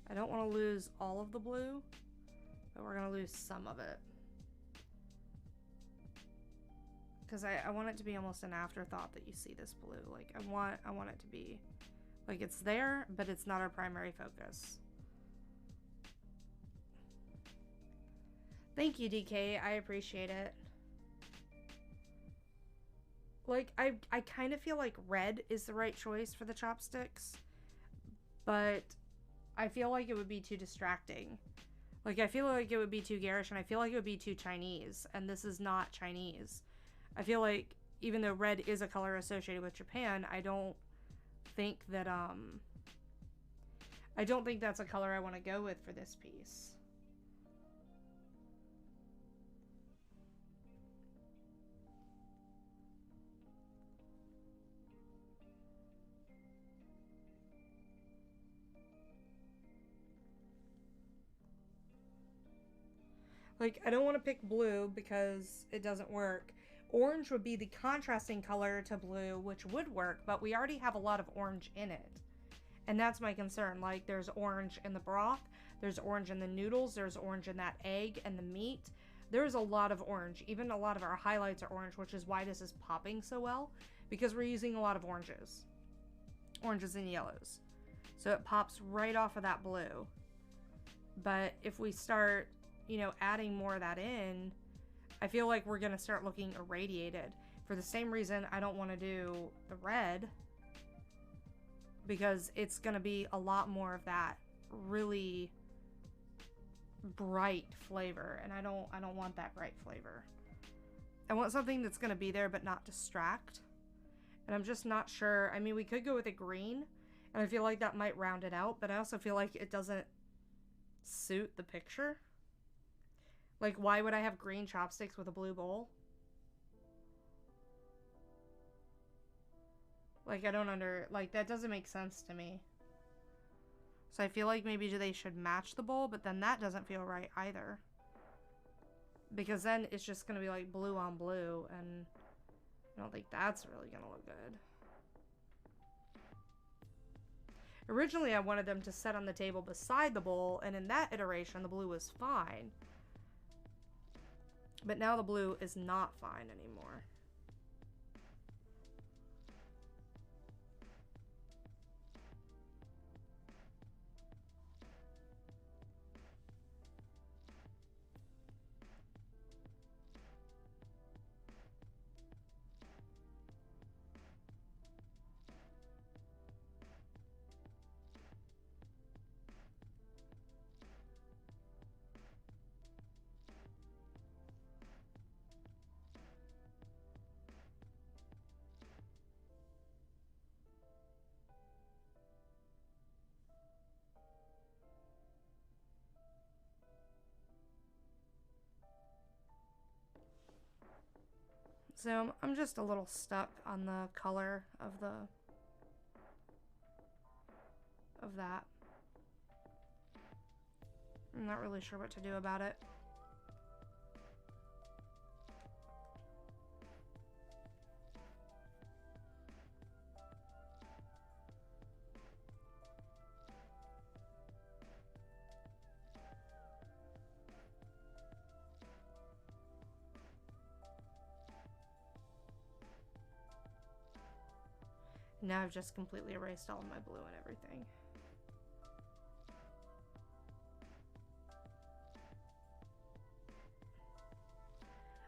I don't want to lose all of the blue, but we're going to lose some of it. Because I want it to be almost an afterthought that you see this blue. Like, I want it to be, like, it's there, but it's not our primary focus. Thank you, DK. I appreciate it. Like, I kind of feel like red is the right choice for the chopsticks, but I feel like it would be too distracting. Like, I feel like it would be too garish, and I feel like it would be too Chinese, and this is not Chinese. I feel like, even though red is a color associated with Japan, I don't think that, I don't think that's a color I want to go with for this piece. Like, I don't want to pick blue because it doesn't work. Orange would be the contrasting color to blue, which would work, but we already have a lot of orange in it. And that's my concern. Like, there's orange in the broth, there's orange in the noodles, there's orange in that egg and the meat. There's a lot of orange. Even a lot of our highlights are orange, which is why this is popping so well, because we're using a lot of oranges. Oranges and yellows. So it pops right off of that blue. But if we start, you know, adding more of that in, I feel like we're going to start looking irradiated. For the same reason I don't want to do the red, because it's going to be a lot more of that really bright flavor, and I don't want that bright flavor. I want something that's going to be there but not distract. And I'm just not sure. I mean, we could go with a green, and I feel like that might round it out, but I also feel like it doesn't suit the picture. Like, why would I have green chopsticks with a blue bowl? Like, I don't like, that doesn't make sense to me. So I feel like maybe they should match the bowl, but then that doesn't feel right either. Because then it's just going to be like blue on blue, and I don't think that's really going to look good. Originally, I wanted them to set on the table beside the bowl, and in that iteration, the blue was fine. But now the blue is not fine anymore. So I'm just a little stuck on the color of that. I'm not really sure what to do about it. Now I've just completely erased all of my blue and everything.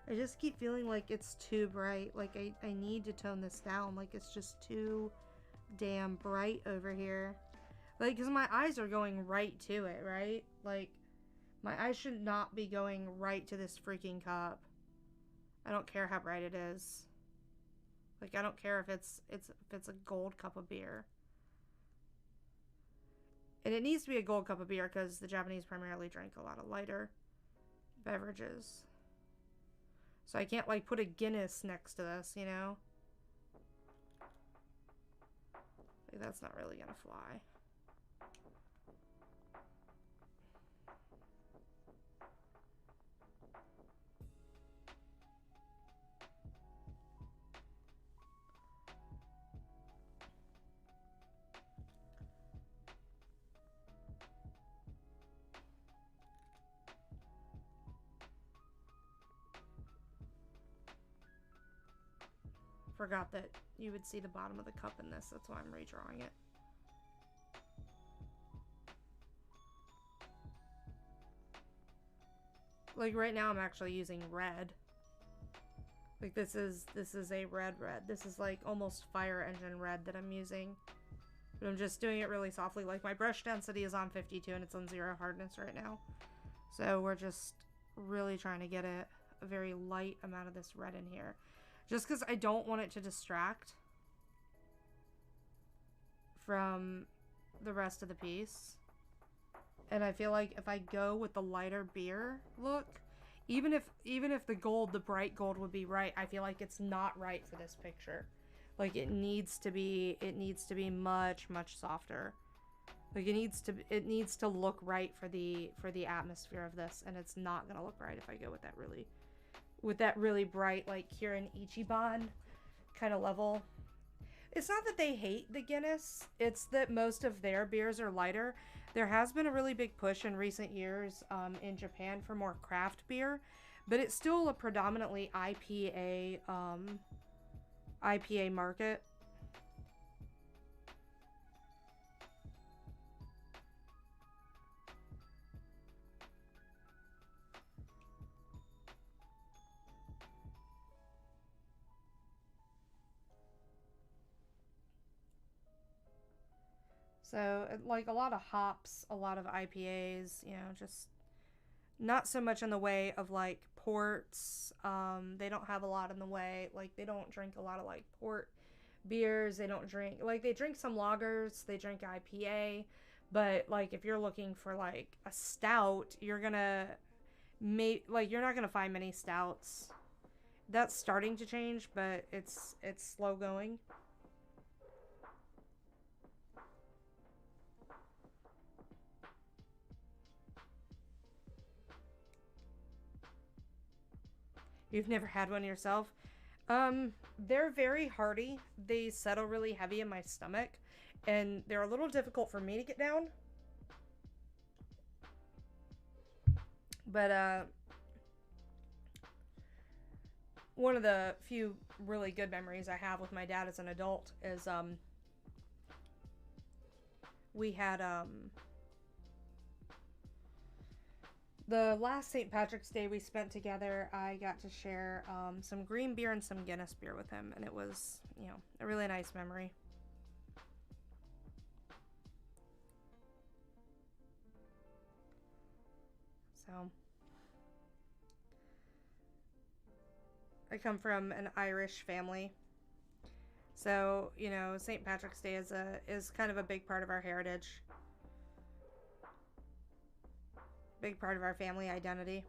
I just keep feeling like it's too bright. Like, I need to tone this down. Like, it's just too damn bright over here. Like, because my eyes are going right to it, right? Like, my eyes should not be going right to this freaking cup. I don't care how bright it is. Like, I don't care if it's a gold cup of beer. And it needs to be a gold cup of beer because the Japanese primarily drink a lot of lighter beverages. So I can't, like, put a Guinness next to this, you know? Like, that's not really gonna fly. forgot that you would see the bottom of the cup in this. That's why I'm redrawing it. Like right now I'm actually using red. Like this is a red. This is like almost fire engine red that I'm using. But I'm just doing it really softly. Like my brush density is on 52 and it's on 0 hardness right now. So we're just really trying to get a very light amount of this red in here. Just because I don't want it to distract from the rest of the piece. And I feel like if I go with the lighter beer look, even if the gold, the bright gold would be right, I feel like it's not right for this picture. Like it needs to be much softer. Like it needs to look right for the atmosphere of this, and it's not gonna look right if I go with that really bright, like Kirin Ichiban kind of level. It's not that they hate the Guinness, it's that most of their beers are lighter. There has been a really big push in recent years in Japan for more craft beer, but it's still a predominantly IPA market. So, like a lot of hops, a lot of IPAs, you know, just not so much in the way of like ports. They don't have a lot in the way, like they don't drink a lot of like port beers. They don't drink, like they drink some lagers, they drink IPA, but like if you're looking for like a stout, you're gonna you're not gonna find many stouts. That's starting to change, but it's slow going. You've never had one yourself? They're very hearty. They settle really heavy in my stomach, and they're a little difficult for me to get down. But, one of the few really good memories I have with my dad as an adult is, we had, the last St. Patrick's Day we spent together, I got to share some green beer and some Guinness beer with him, and it was, you know, a really nice memory. So, I come from an Irish family, so, you know, St. Patrick's Day is kind of a big part of our heritage. Big part of our family identity.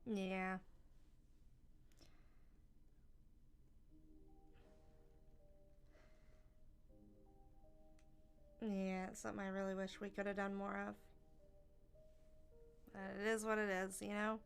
Yeah. Yeah, it's something I really wish we could have done more of. But it is what it is, you know?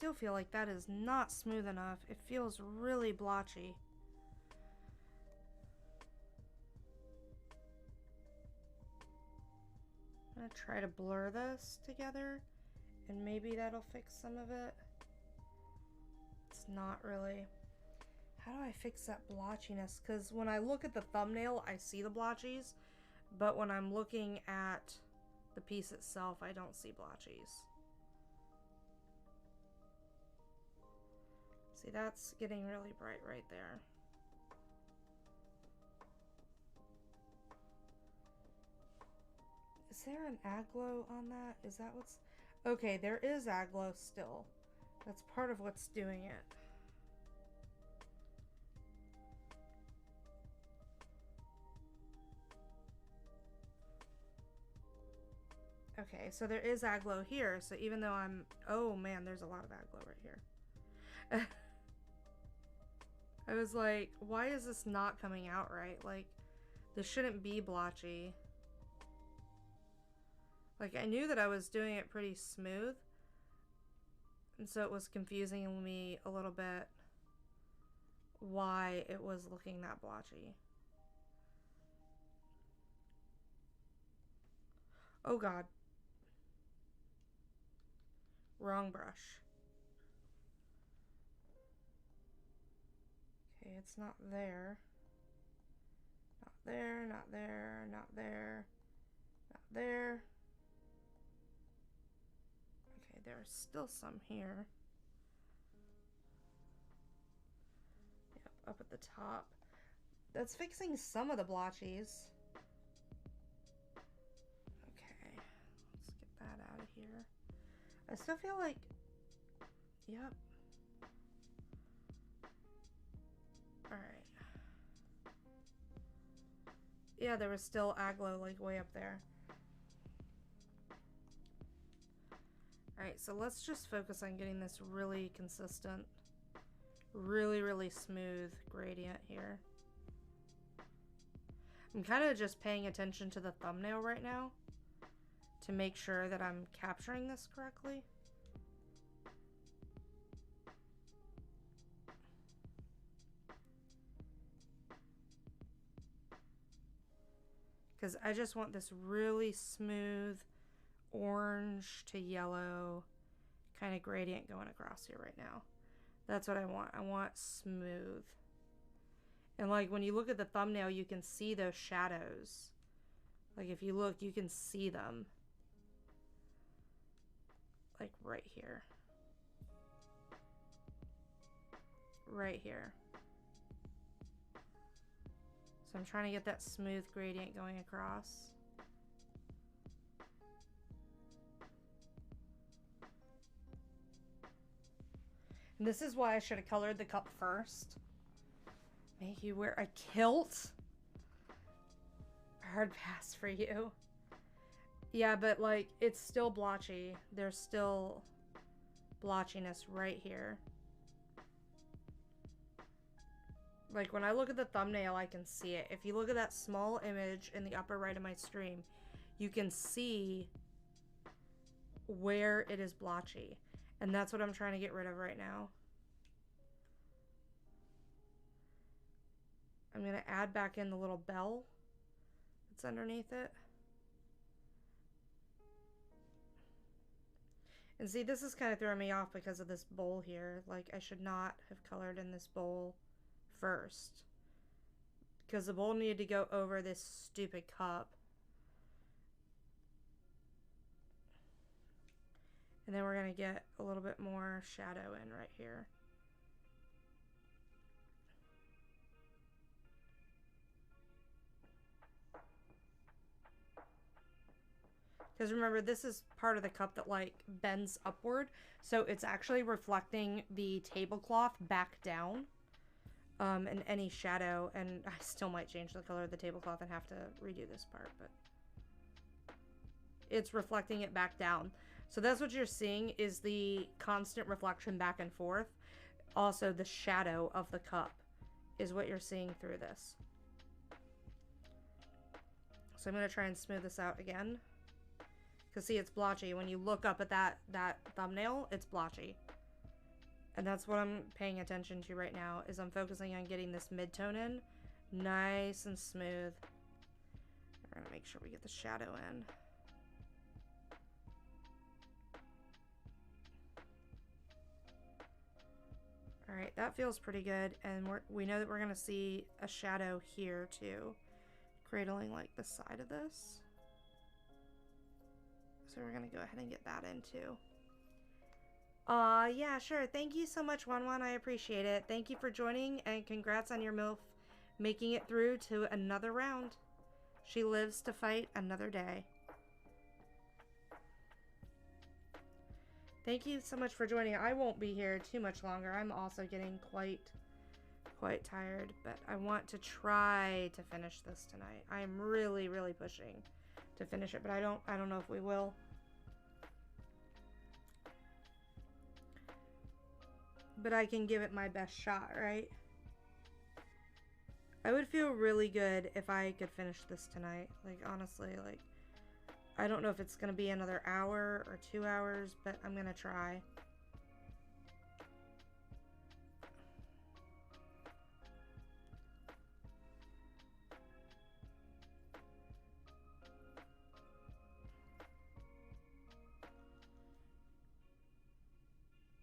still feel like that is not smooth enough. It feels really blotchy. I'm gonna try to blur this together and maybe that'll fix some of it. It's not really. How do I fix that blotchiness? Because when I look at the thumbnail, I see the blotchies, but when I'm looking at the piece itself, I don't see blotchies. See, that's getting really bright right there. Is there an aglow on that? Is that what's... Okay, there is aglow still. That's part of what's doing it. Okay, so there is aglow here, so even though I'm... Oh man, there's a lot of aglow right here. I was like, why is this not coming out right? Like, this shouldn't be blotchy. Like, I knew that I was doing it pretty smooth, and so it was confusing me a little bit why it was looking that blotchy. Oh god. Wrong brush. Okay, it's not there. Not there, not there, not there, not there. Okay, there's still some here. Yep, up at the top. That's fixing some of the blotchies. Okay, let's get that out of here. I still feel like, yep. Alright. Yeah, there was still aglow like way up there. Alright, so let's just focus on getting this really consistent, really smooth gradient here. I'm kind of just paying attention to the thumbnail right now to make sure that I'm capturing this correctly. Because I just want this really smooth orange to yellow kind of gradient going across here right now. That's what I want. I want smooth. And like when you look at the thumbnail, you can see those shadows. Like if you look, you can see them. Like right here. Right here. So I'm trying to get that smooth gradient going across. And this is why I should have colored the cup first. Make you wear a kilt? Hard pass for you. Yeah, but like, it's still blotchy. There's still blotchiness right here. Like, when I look at the thumbnail, I can see it. If you look at that small image in the upper right of my stream, you can see where it is blotchy. And that's what I'm trying to get rid of right now. I'm going to add back in the little bell that's underneath it. And see, this is kind of throwing me off because of this bowl here. Like, I should not have colored in this bowl first. Because the bowl needed to go over this stupid cup. And then we're going to get a little bit more shadow in right here. Because remember, this is part of the cup that like bends upward. So it's actually reflecting the tablecloth back down. And any shadow. And I still might change the color of the tablecloth and have to redo this part. But it's reflecting it back down. So that's what you're seeing is the constant reflection back and forth. Also, the shadow of the cup is what you're seeing through this. So I'm going to try and smooth this out again. Because see, it's blotchy. When you look up at that thumbnail, it's blotchy. And that's what I'm paying attention to right now, is I'm focusing on getting this mid-tone in nice and smooth. We're gonna make sure we get the shadow in. All right, that feels pretty good. And we know that we're gonna see a shadow here too, cradling like the side of this. So we're gonna go ahead and get that in too. Yeah, sure. Thank you so much, Wanwan. I appreciate it. Thank you for joining, and congrats on your MILF making it through to another round. She lives to fight another day. Thank you so much for joining. I won't be here too much longer. I'm also getting quite tired, but I want to try to finish this tonight. I'm really pushing to finish it, but I don't know if we will. But I can give it my best shot, right? I would feel really good if I could finish this tonight. Like, honestly, like, I don't know if it's gonna be another hour or 2 hours, but I'm gonna try.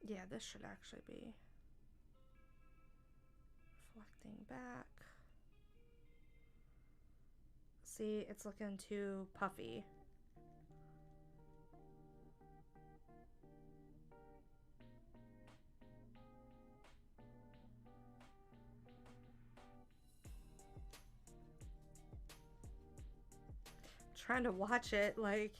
Yeah, this should actually be reflecting back. See, it's looking too puffy. I'm trying to watch it, like...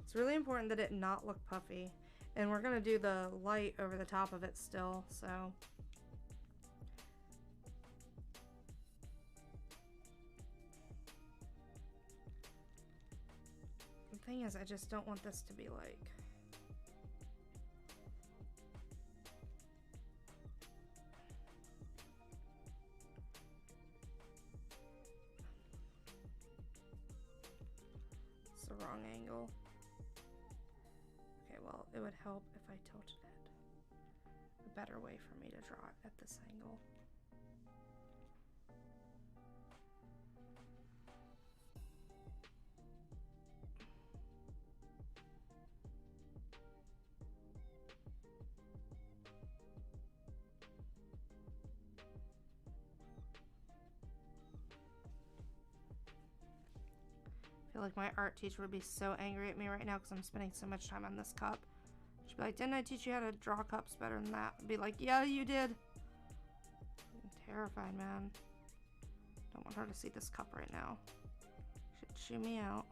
It's really important that it not look puffy. And we're gonna do the light over the top of it still, so. The thing is, I just don't want this to be like... It's the wrong angle. Okay, well, it would help if I tilted it. A better way for me to draw it at this angle. I feel like my art teacher would be so angry at me right now because I'm spending so much time on this cup. She'd be like, didn't I teach you how to draw cups better than that? I'd be like, yeah, you did. I'm terrified, man. Don't want her to see this cup right now. She'd chew me out.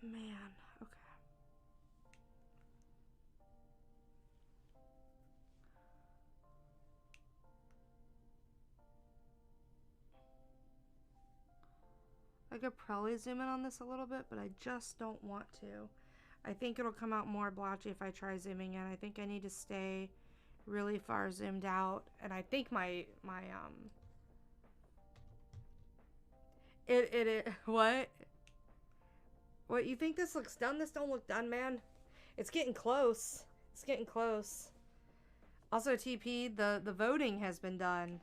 Man, okay. I could probably zoom in on this a little bit, but I just don't want to. I think it'll come out more blotchy if I try zooming in. I think I need to stay really far zoomed out, and I think what you think this looks done? This don't look done, man. It's getting close. It's getting close. Also, TP, the voting has been done,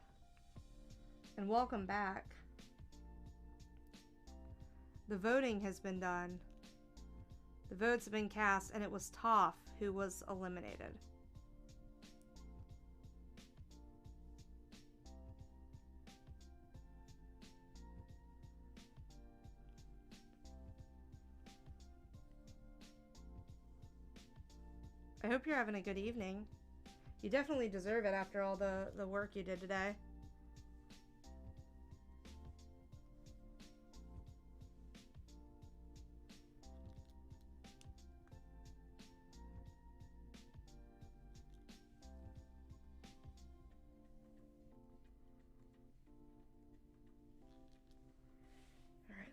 and welcome back. The voting has been done. The votes have been cast, and it was Toph who was eliminated. I hope you're having a good evening. You definitely deserve it after all the work you did today.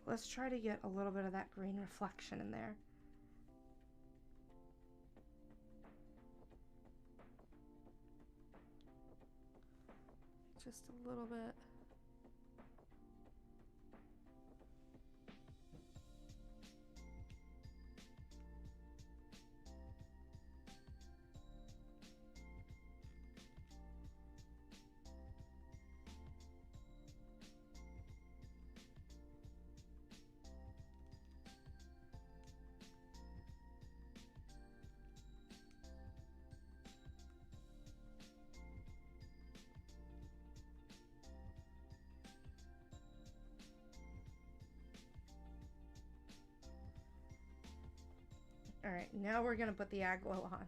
let's try to get a little bit of that green reflection in there. Just a little bit. All right, now we're gonna put the aglo on.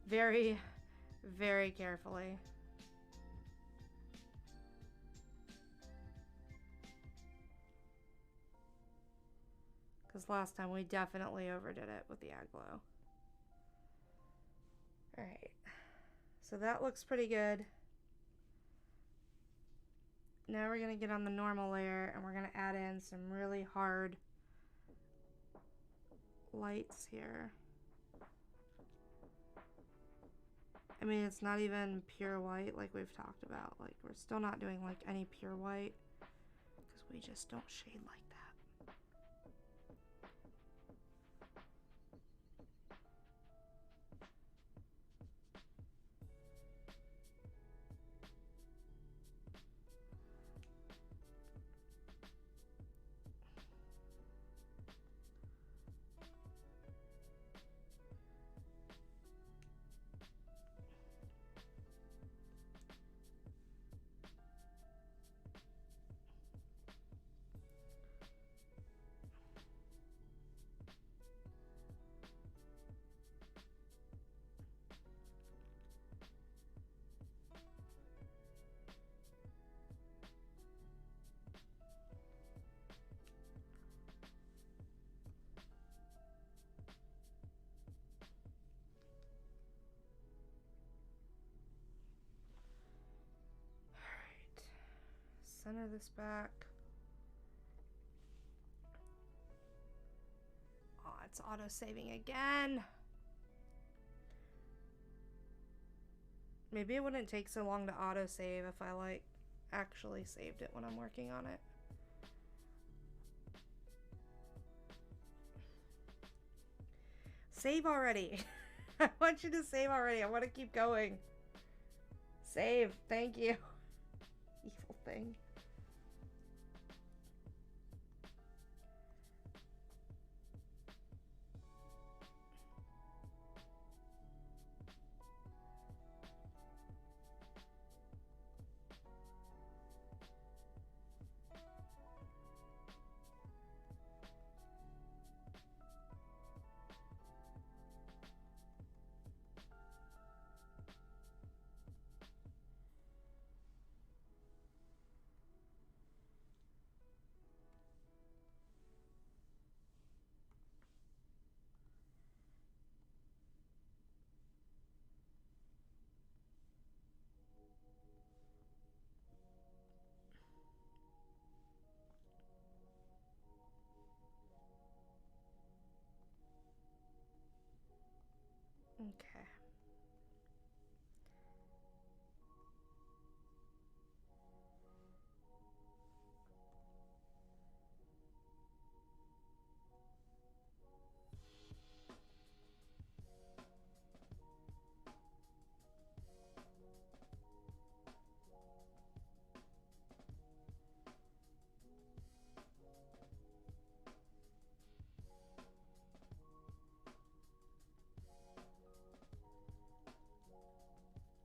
Very, very carefully. Because last time we definitely overdid it with the aglo. All right, so that looks pretty good. Now we're gonna get on the normal layer and we're gonna add in some really hard lights here. I mean, it's not even pure white like we've talked about. Like, we're still not doing like any pure white because we just don't shade like that. Center this back. Oh, it's auto-saving again. Maybe it wouldn't take so long to auto-save if I like actually saved it when I'm working on it. Save already. I want you to save already. I want to keep going. Save. Thank you. Evil thing. Okay.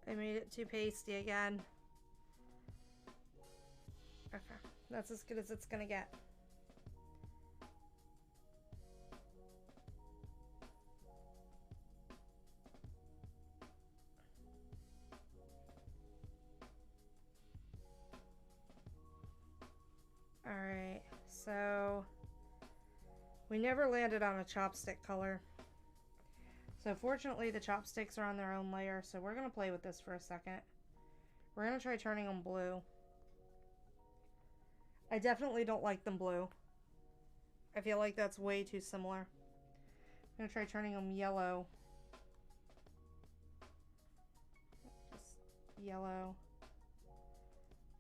I made it too pasty again. Okay, that's as good as it's gonna get. All right, so we never landed on a chopstick color. So fortunately the chopsticks are on their own layer, so we're gonna play with this for a second. We're gonna try turning them blue. I definitely don't like them blue. I feel like that's way too similar. I'm gonna try turning them yellow. Just yellow.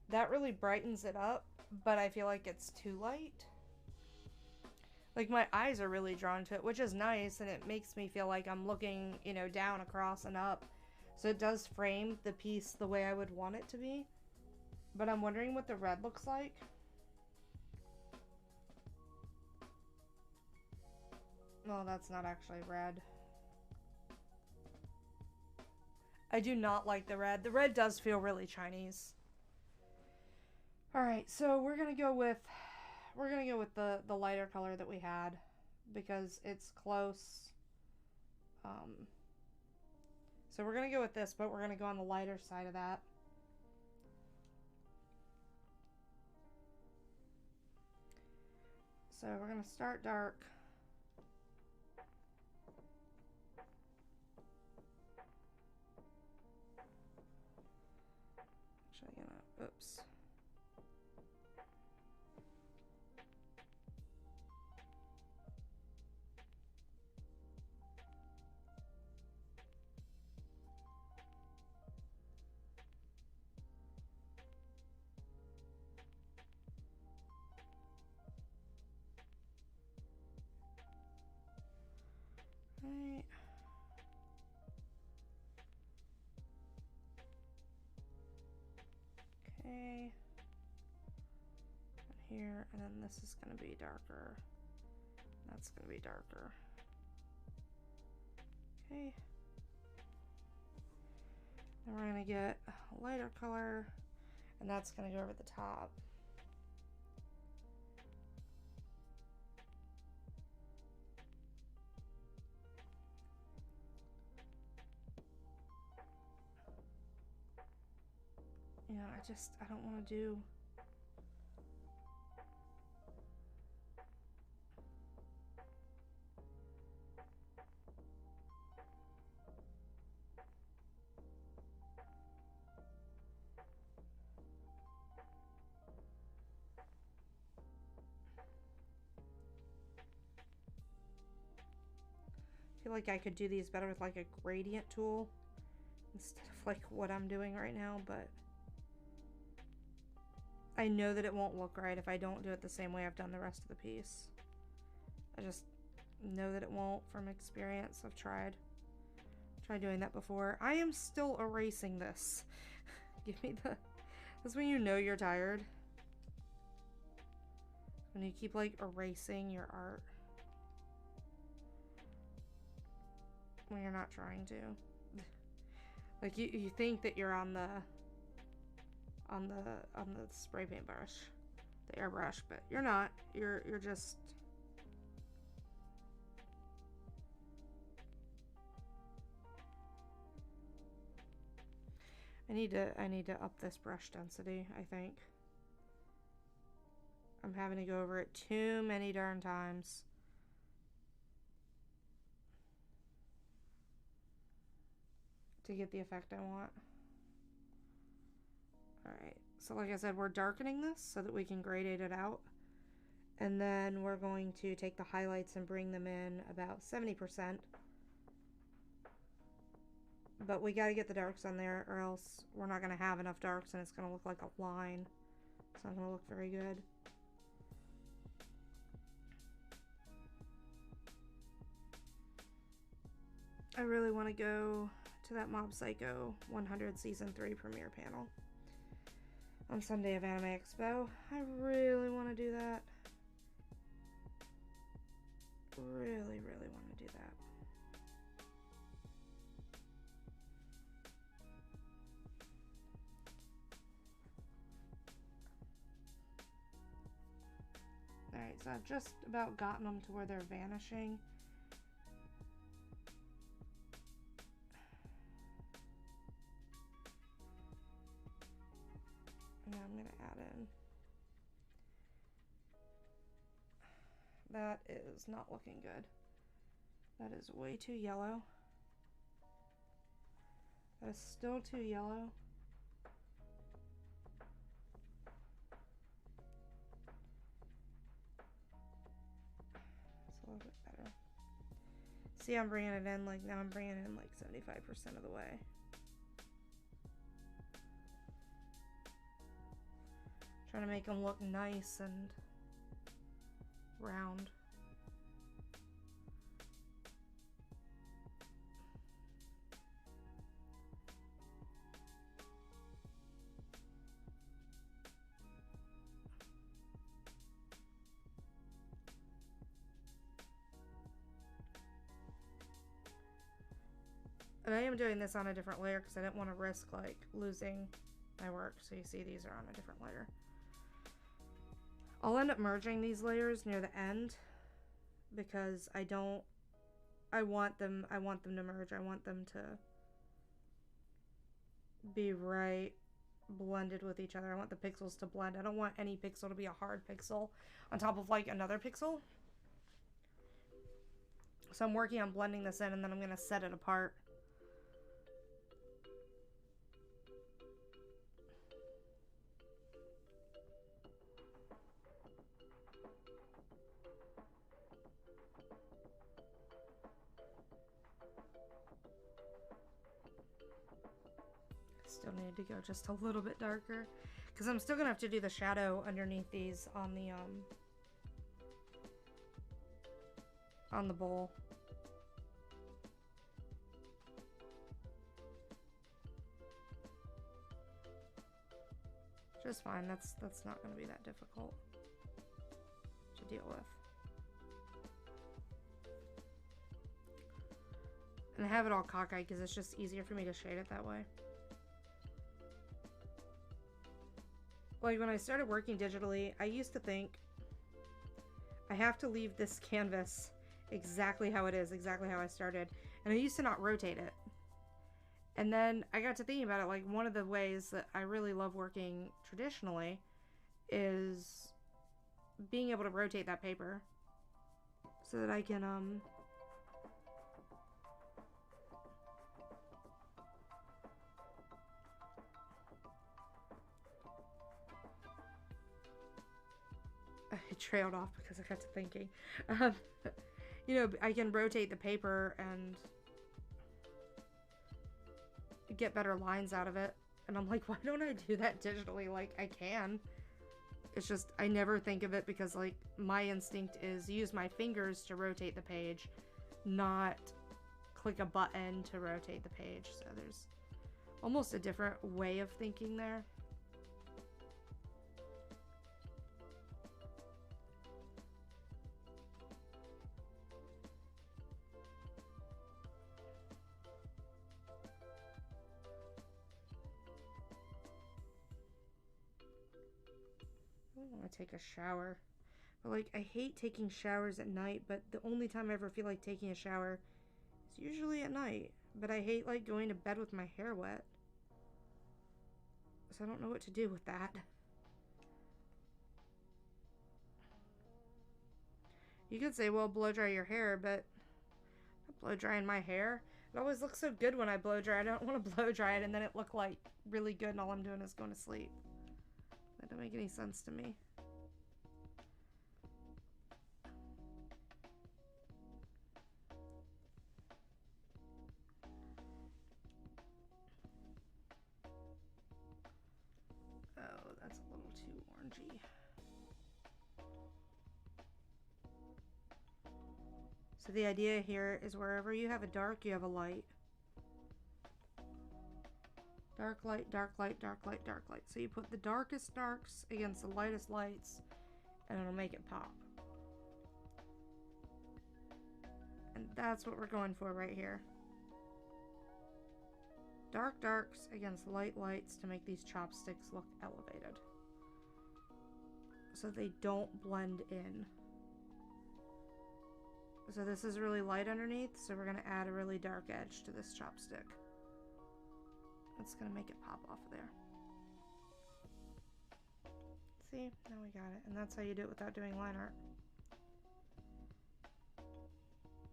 That really brightens it up, but I feel like it's too light. Like, my eyes are really drawn to it, which is nice, and it makes me feel like I'm looking, you know, down, across, and up. So it does frame the piece the way I would want it to be. But I'm wondering what the red looks like. Well, that's not actually red. I do not like the red. The red does feel really Chinese. Alright, so we're gonna go with the lighter color that we had because it's close. So we're gonna go with this, but we're gonna go on the lighter side of that. So we're gonna start dark. Actually, oops. Right. Okay. Here, and then this is going to be darker. That's going to be darker. Okay. Then we're going to get a lighter color, and that's going to go over the top. You know, I don't want to do... I feel like I could do these better with like a gradient tool instead of like what I'm doing right now, but I know that it won't look right if I don't do it the same way I've done the rest of the piece. I just know that it won't from experience. I've tried doing that before. I am still erasing this. Give me the... That's when you know you're tired. When you keep like erasing your art. When you're not trying to. Like you think that you're on the spray paint brush, the airbrush, but you're not. You're just... I need to up this brush density, I think. I'm having to go over it too many darn times. To get the effect I want. Alright, so like I said, we're darkening this so that we can gradate it out. And then we're going to take the highlights and bring them in about 70%. But we gotta get the darks on there or else we're not gonna have enough darks and it's gonna look like a line. It's not gonna look very good. I really want to go to that Mob Psycho 100 Season 3 premiere panel on Sunday of Anime Expo. I really want to do that. Really, really want to do that. Alright, so I've just about gotten them to where they're vanishing. Now I'm going to add in. That is not looking good. That is way too yellow. That is still too yellow. See, I'm bringing it in, like, now I'm bringing it in, like, 75% of the way. Trying to make them look nice and round. And I am doing this on a different layer because I didn't want to risk like losing my work. So you see these are on a different layer. I'll end up merging these layers near the end because I want them to merge. I want them to be right blended with each other. I want the pixels to blend. I don't want any pixel to be a hard pixel on top of like another pixel. So I'm working on blending this in and then I'm going to set it apart. Still need to go just a little bit darker because I'm still gonna have to do the shadow underneath these on the bowl. Just fine. That's not gonna be that difficult to deal with. And I have it all cockeyed because it's just easier for me to shade it that way. Like when I started working digitally, I used to think I have to leave this canvas exactly how it is, exactly how I started. And I used to not rotate it. And then I got to thinking about it, like one of the ways that I really love working traditionally is being able to rotate that paper so that I can I trailed off because I got to thinking. You know, I can rotate the paper and get better lines out of it. And I'm like, why don't I do that digitally? Like, I can. It's just, I never think of it because, like, my instinct is use my fingers to rotate the page, not click a button to rotate the page. So there's almost a different way of thinking there. I want to take a shower. But like, I hate taking showers at night, but the only time I ever feel like taking a shower is usually at night. But I hate like going to bed with my hair wet. So I don't know what to do with that. You could say, well, blow dry your hair, but not blow drying my hair. It always looks so good when I blow dry. I don't want to blow dry it and then it look like really good and all I'm doing is going to sleep. That don't make any sense to me. Oh, that's a little too orangey. So the idea here is wherever you have a dark, you have a light. Dark light, dark light, dark light, dark light. So you put the darkest darks against the lightest lights and it'll make it pop. And that's what we're going for right here. Dark darks against light lights to make these chopsticks look elevated. So they don't blend in. So this is really light underneath, so we're going to add a really dark edge to this chopstick. It's going to make it pop off of there. See? Now we got it. And that's how you do it without doing line art.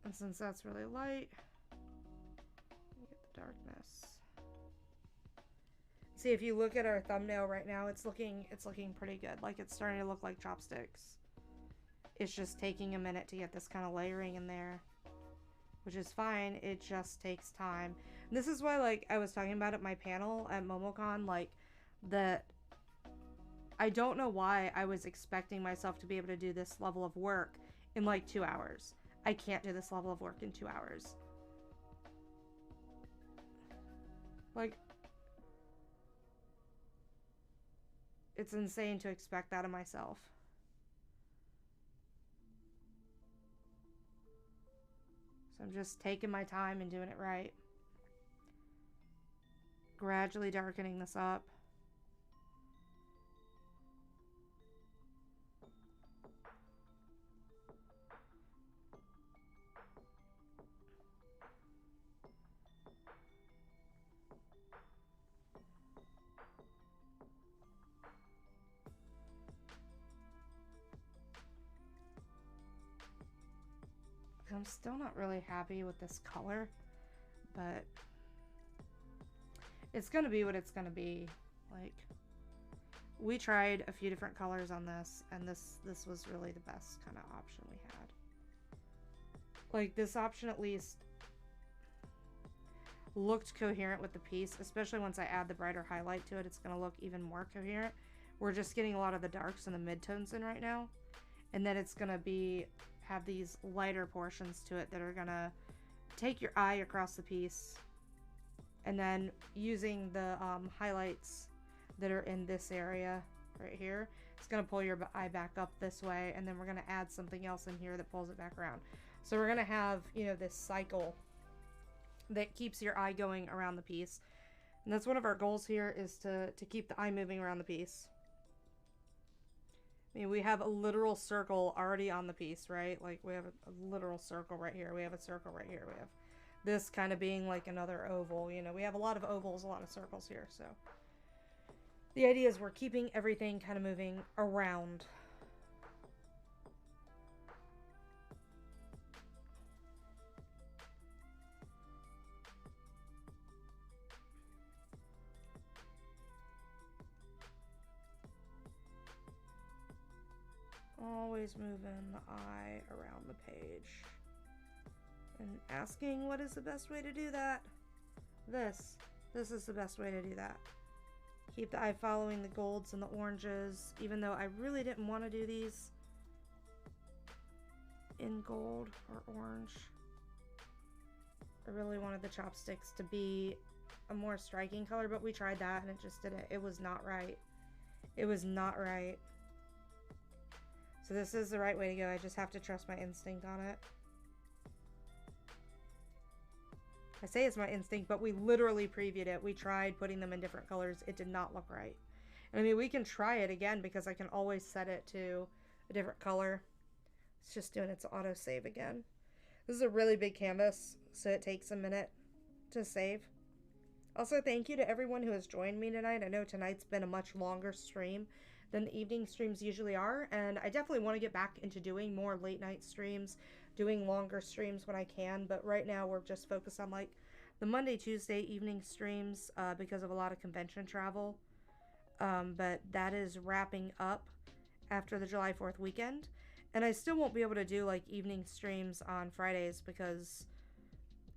And since that's really light, you get the darkness. See, if you look at our thumbnail right now, it's looking pretty good. Like, it's starting to look like chopsticks. It's just taking a minute to get this kind of layering in there. which is fine. It just takes time. And this is why, like, I was talking about at my panel at MomoCon, like, that I don't know why I was expecting myself to be able to do this level of work in like 2 hours. I can't do this level of work in 2 hours. Like, it's insane to expect that of myself. So I'm just taking my time and doing it right. Gradually darkening this up. I'm still not really happy with this color, but it's gonna be what it's gonna be. Like, we tried a few different colors on this, and this was really the best kind of option we had. Like, this option at least looked coherent with the piece, especially once I add the brighter highlight to it. It's gonna look even more coherent. We're just getting a lot of the darks and the midtones in right now, and then it's gonna have these lighter portions to it that are gonna take your eye across the piece, and then using the highlights that are in this area right here, it's gonna pull your eye back up this way, and then we're gonna add something else in here that pulls it back around. So we're gonna have, you know, this cycle that keeps your eye going around the piece, and that's one of our goals here, is to keep the eye moving around the piece. I mean, we have a literal circle already on the piece, right? Like, we have a literal circle right here. We have a circle right here. We have this kind of being like another oval. You know, we have a lot of ovals, a lot of circles here. So the idea is we're keeping everything kind of moving around. Always moving the eye around the page. And asking, what is the best way to do that? This is the best way to do that. Keep the eye following the golds and the oranges, even though I really didn't want to do these in gold or orange. I really wanted the chopsticks to be a more striking color, but we tried that and it just didn't. It was not right. It was not right. So this is the right way to go. I just have to trust my instinct on it. I say it's my instinct, but we literally previewed it. We tried putting them in different colors. It did not look right. And I mean, we can try it again because I can always set it to a different color. It's just doing its autosave again. This is a really big canvas, so it takes a minute to save. Also, thank you to everyone who has joined me tonight. I know tonight's been a much longer stream than the evening streams usually are, and I definitely want to get back into doing more late night streams, doing longer streams when I can, but right now we're just focused on like the Monday, Tuesday evening streams because of a lot of convention travel, but that is wrapping up after the July 4th weekend, and I still won't be able to do like evening streams on Fridays because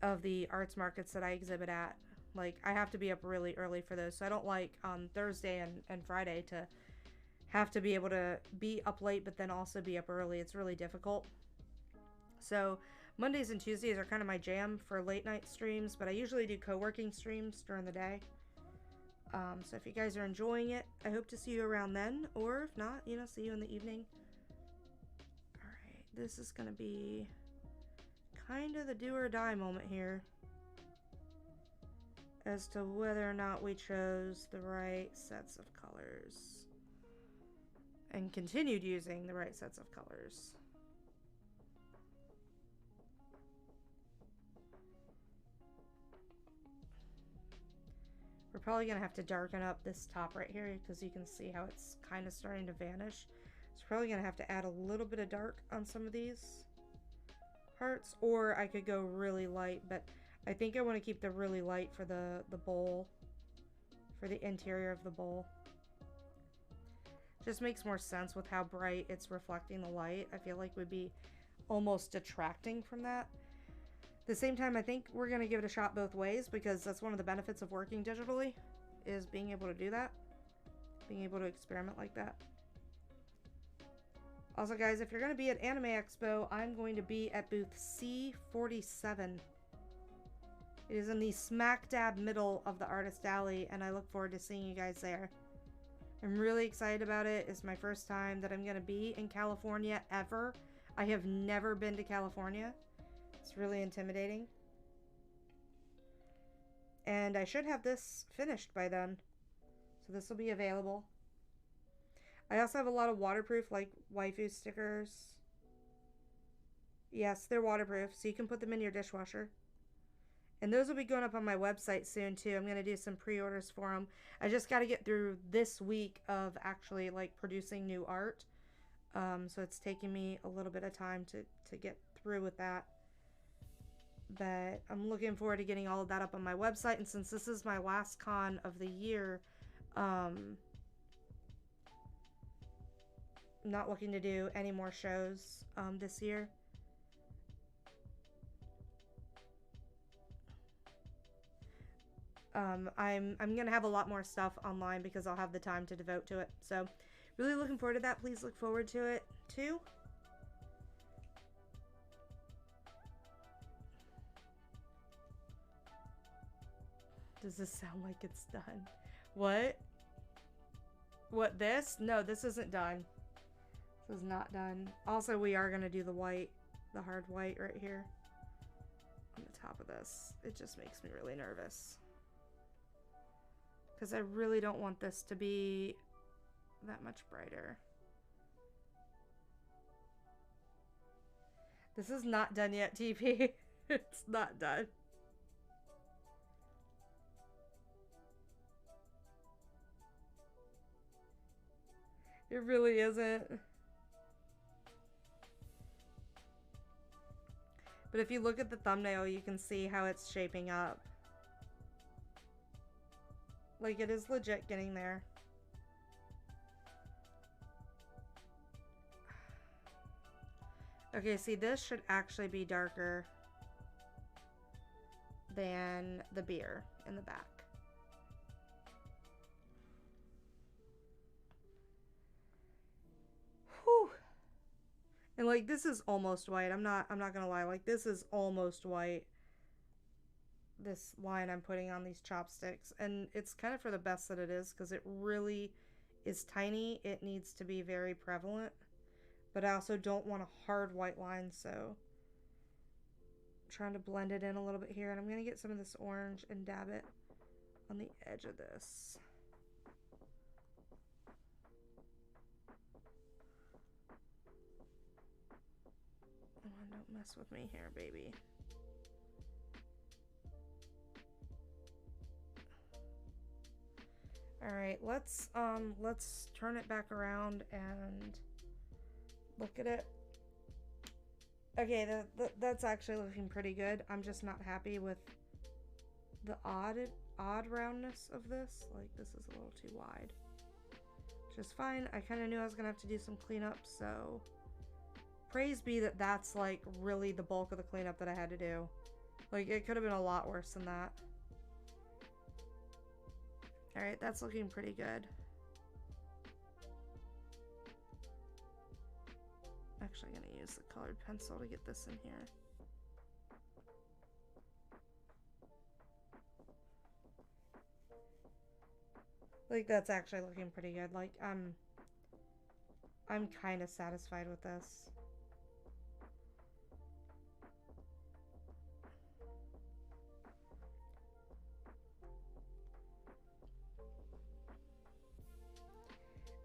of the arts markets that I exhibit at. Like, I have to be up really early for those, so I don't like on Thursday and Friday to have to be able to be up late but then also be up early. It's really difficult. So Mondays and Tuesdays are kind of my jam for late night streams, but I usually do co-working streams during the day. So if you guys are enjoying it, I hope to see you around then, or if not, you know, see you in the evening. Alright, this is gonna be kind of the do or die moment here as to whether or not we chose the right sets of colors and continued using the right sets of colors. We're probably gonna have to darken up this top right here because you can see how it's kind of starting to vanish. So probably gonna have to add a little bit of dark on some of these parts, or I could go really light, but I think I want to keep the really light for the bowl, for the interior of the bowl. Just makes more sense with how bright it's reflecting the light. I feel like would be almost detracting from that. the same time, I think we're going to give it a shot both ways, because that's one of the benefits of working digitally, is being able to do that. Being able to experiment like that. Also, guys, if you're going to be at Anime Expo, I'm going to be at booth C47. It is in the smack dab middle of the Artist Alley, and I look forward to seeing you guys there. I'm really excited about it. It's my first time that I'm going to be in California ever. I have never been to California. It's really intimidating. And I should have this finished by then. So this will be available. I also have a lot of waterproof, like, waifu stickers. Yes, they're waterproof, so you can put them in your dishwasher. And those will be going up on my website soon, too. I'm going to do some pre-orders for them. I just got to get through this week of actually, like, producing new art. So it's taking me a little bit of time to get through with that. But I'm looking forward to getting all of that up on my website. And since this is my last con of the year, I'm not looking to do any more shows this year. I'm gonna have a lot more stuff online because I'll have the time to devote to it. So really looking forward to that. Please look forward to it too. Does this sound like it's done? What? What, this? No, this isn't done. This is not done. Also, we are gonna do the white, the hard white right here on the top of this. It just makes me really nervous, because I really don't want this to be that much brighter. This is not done yet, TP. It's not done. It really isn't. But if you look at the thumbnail, you can see how it's shaping up. Like, it is legit getting there. Okay, see, this should actually be darker than the beer in the back. Whew. And like, this is almost white. I'm not gonna lie, like, this is almost white. This line I'm putting on these chopsticks, and it's kind of for the best that it is, because it really is tiny. It needs to be very prevalent, but I also don't want a hard white line, so I'm trying to blend it in a little bit here, and I'm gonna get some of this orange and dab it on the edge of this. Oh, don't mess with me here, baby. All right, let's turn it back around and look at it. Okay, that's actually looking pretty good. I'm just not happy with the odd roundness of this. Like, this is a little too wide. Which is fine. I kind of knew I was gonna have to do some cleanup, so praise be that that's like really the bulk of the cleanup that I had to do. Like, it could have been a lot worse than that. Alright, that's looking pretty good. I'm actually going to use the colored pencil to get this in here. Like, that's actually looking pretty good. Like, I'm kind of satisfied with this.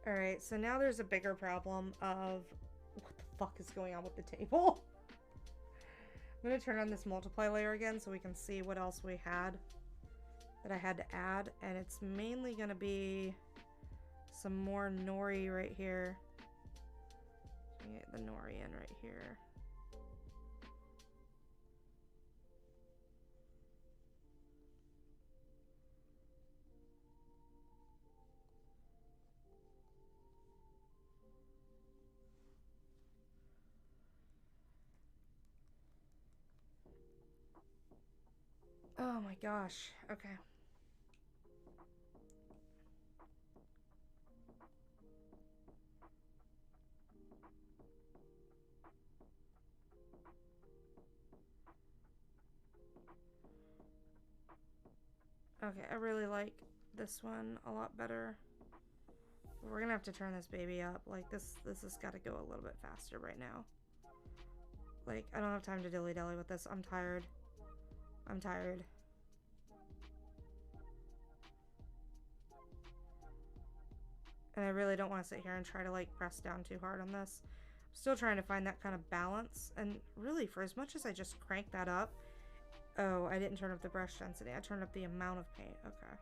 Alright, so now there's a bigger problem of what the fuck is going on with the table. I'm going to turn on this multiply layer again so we can see what else we had that I had to add. And it's mainly going to be some more nori right here. Get the nori in right here. Oh my gosh. Okay. Okay, I really like this one a lot better. We're gonna have to turn this baby up. Like, this has got to go a little bit faster right now. Like, I don't have time to dilly-dally with this. I'm tired. I'm tired. And I really don't want to sit here and try to, like, press down too hard on this. I'm still trying to find that kind of balance. And really, for as much as I just crank that up... Oh, I didn't turn up the brush density. I turned up the amount of paint. Okay.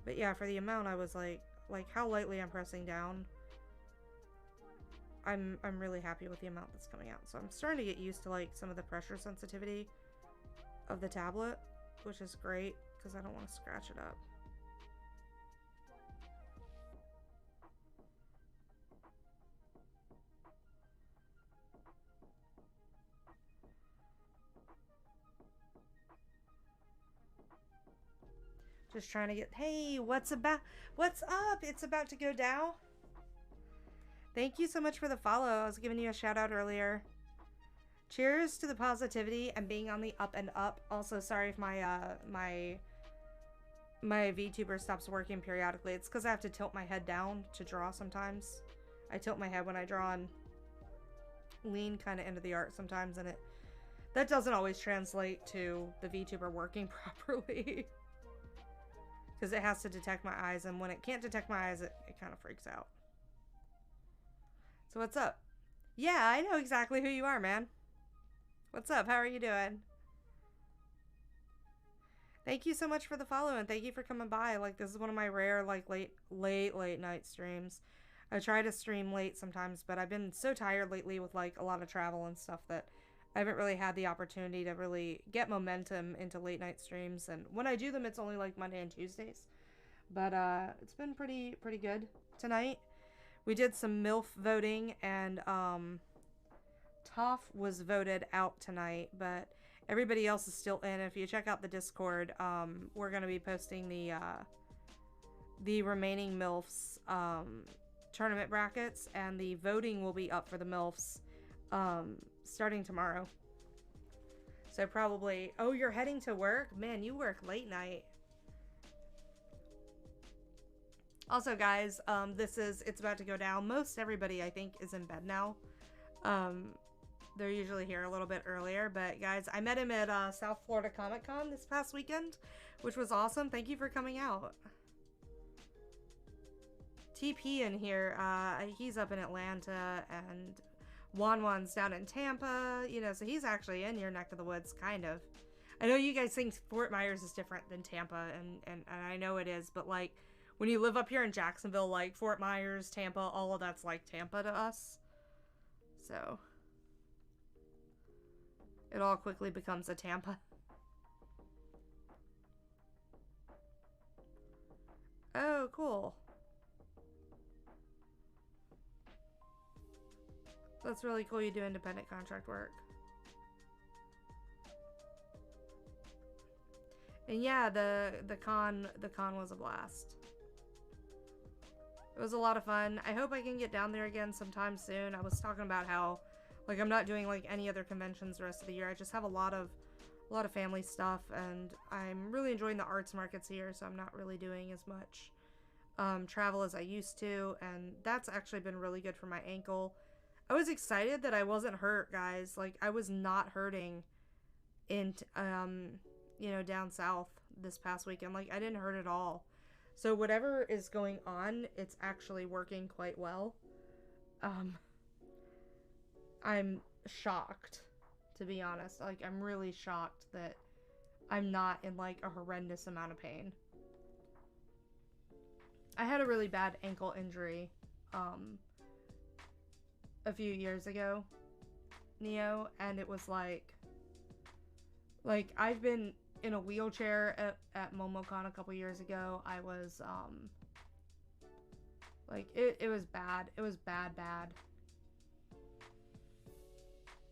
But yeah, for the amount, I was like how lightly I'm pressing down. I'm really happy with the amount that's coming out. So I'm starting to get used to, like, some of the pressure sensitivity of the tablet, which is great because I don't want to scratch it up. Just trying to get... Hey, what's up? It's about to go down. Thank you so much for the follow. I was giving you a shout out earlier. Cheers to the positivity and being on the up and up. Also, sorry if my VTuber stops working periodically. It's because I have to tilt my head down to draw sometimes. I tilt my head when I draw and lean kind of into the art sometimes, and that doesn't always translate to the VTuber working properly. Because it has to detect my eyes, and when it can't detect my eyes, it kind of freaks out. So what's up? Yeah, I know exactly who you are, man. What's up? How are you doing? Thank you so much for the follow, and thank you for coming by. Like, this is one of my rare, like, late night streams. I try to stream late sometimes, but I've been so tired lately with, like, a lot of travel and stuff that I haven't really had the opportunity to really get momentum into late night streams. And when I do them, it's only, like, Monday and Tuesdays. But, it's been pretty good tonight. We did some MILF voting, and, Toph was voted out tonight, but everybody else is still in. If you check out the Discord, we're going to be posting the remaining MILFs, tournament brackets, and the voting will be up for the MILFs, starting tomorrow. So probably... Oh, you're heading to work? Man, you work late night. Also, guys, it's about to go down. Most everybody, I think, is in bed now. They're usually here a little bit earlier, but guys, I met him at South Florida Comic Con this past weekend, which was awesome. Thank you for coming out. TP in here, he's up in Atlanta, and Wan's down in Tampa, you know, so he's actually in your neck of the woods, kind of. I know you guys think Fort Myers is different than Tampa, and I know it is, but, like, when you live up here in Jacksonville, like, Fort Myers, Tampa, all of that's like Tampa to us. So it all quickly becomes a Tampa. Oh, cool. That's really cool you do independent contract work. And yeah, the con was a blast. It was a lot of fun. I hope I can get down there again sometime soon. I was talking about how, like, I'm not doing, like, any other conventions the rest of the year. I just have a lot of family stuff, and I'm really enjoying the arts markets here, so I'm not really doing as much travel as I used to, and that's actually been really good for my ankle. I was excited that I wasn't hurt, guys. Like, I was not hurting in, you know, down south this past weekend. Like, I didn't hurt at all. So whatever is going on, it's actually working quite well. I'm shocked, to be honest. Like, I'm really shocked that I'm not in, like, a horrendous amount of pain. I had a really bad ankle injury, a few years ago, Neo, and it was like I've been in a wheelchair at MomoCon a couple years ago. I was, like, it was bad. It was bad.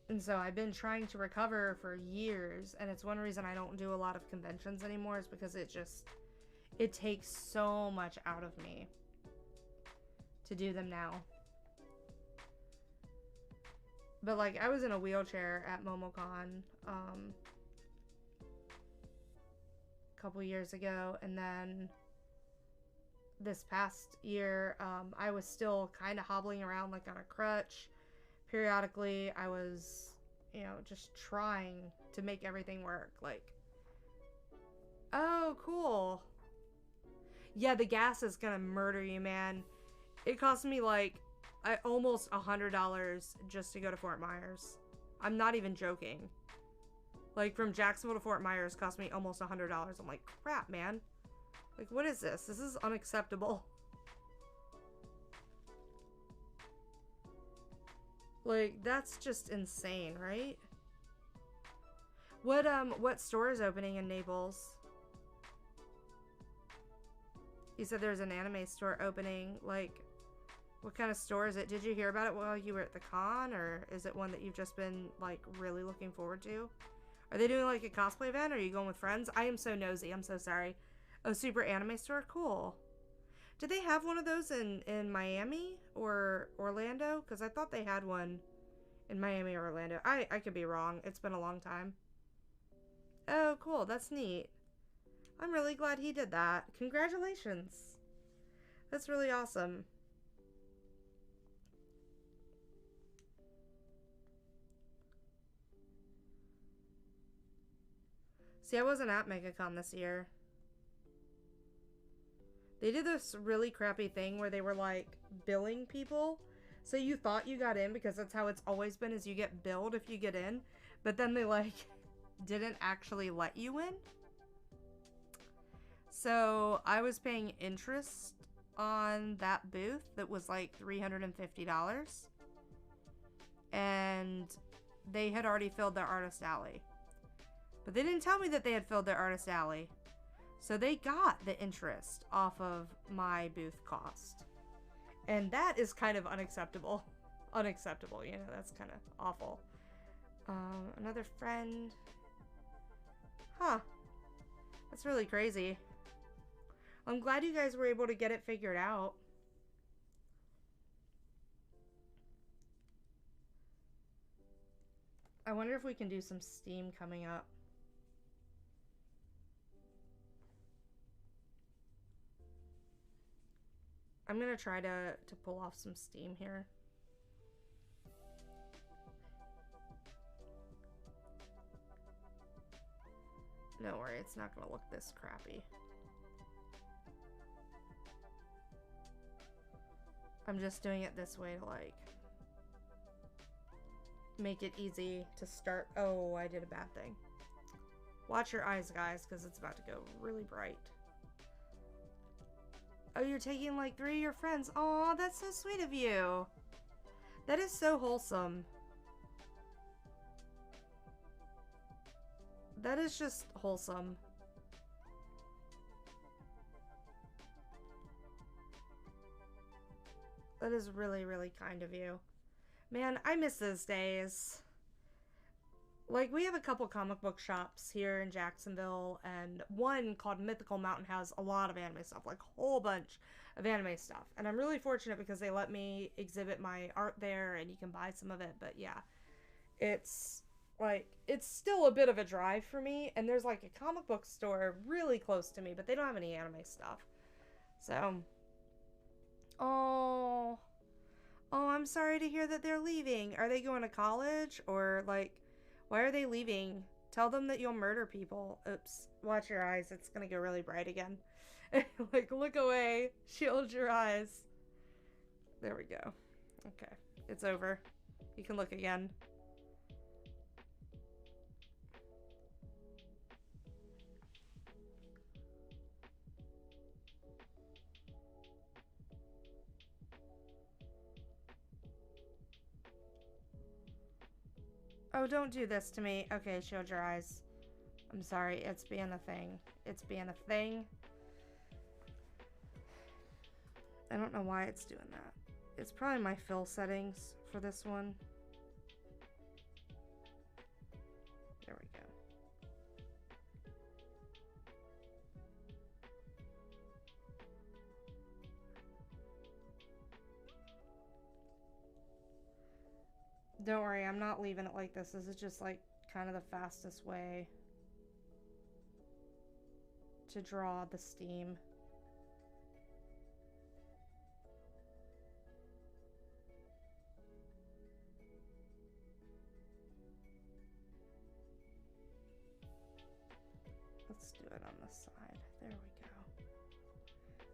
And so I've been trying to recover for years, and it's one reason I don't do a lot of conventions anymore is because it takes so much out of me to do them now. But like I was in a wheelchair at MomoCon a couple years ago, and then this past year I was still kind of hobbling around like on a crutch. Periodically I was, you know, just trying to make everything work. Like, oh cool, yeah, the gas is gonna murder you, man. It cost me like almost $100 just to go to Fort Myers. I'm not even joking. Like from Jacksonville to Fort Myers cost me almost $100. I'm like, crap, man. Like, what is this? This is unacceptable. Like, that's just insane, right? What store is opening in Naples? You said there's an anime store opening. Like, what kind of store is it? Did you hear about it while you were at the con, or is it one that you've just been, like, really looking forward to? Are they doing, like, a cosplay event, or are you going with friends? I am so nosy. I'm so sorry. Oh, Super Anime Store? Cool. Did they have one of those in Miami or Orlando? Because I thought they had one in Miami or Orlando. I could be wrong. It's been a long time. Oh, cool. That's neat. I'm really glad he did that. Congratulations. That's really awesome. See, I wasn't at MegaCon this year. They did this really crappy thing where they were like billing people. So you thought you got in because that's how it's always been, is you get billed if you get in. But then they like didn't actually let you in. So I was paying interest on that booth that was like $350. And they had already filled their artist alley. But they didn't tell me that they had filled their artist alley. So they got the interest off of my booth cost. And that is kind of unacceptable. Unacceptable, you know, that's kind of awful. Another friend. Huh. That's really crazy. I'm glad you guys were able to get it figured out. I wonder if we can do some Steam coming up. I'm gonna try to pull off some Steam here. Don't worry, it's not gonna look this crappy. I'm just doing it this way to like make it easy to start. Oh, I did a bad thing. Watch your eyes, guys, because it's about to go really bright. Oh, you're taking like 3 of your friends. Aw, that's so sweet of you. That is so wholesome. That is just wholesome. That is really, really kind of you. Man, I miss those days. Like, we have a couple comic book shops here in Jacksonville, and one called Mythical Mountain has a lot of anime stuff, like a whole bunch of anime stuff. And I'm really fortunate because they let me exhibit my art there, and you can buy some of it. But yeah, it's like, it's still a bit of a drive for me, and there's like a comic book store really close to me, but they don't have any anime stuff. So, oh, I'm sorry to hear that they're leaving. Are they going to college, or like, why are they leaving? Tell them that you'll murder people. Oops. Watch your eyes. It's gonna go really bright again. Like, look away. Shield your eyes. There we go. Okay. It's over. You can look again. Oh, don't do this to me. Okay, shield your eyes. I'm sorry. It's being a thing. It's being a thing. I don't know why it's doing that. It's probably my fill settings for this one. Don't worry, I'm not leaving it like this. This is just like kind of the fastest way to draw the steam. Let's do it on the side. There we go.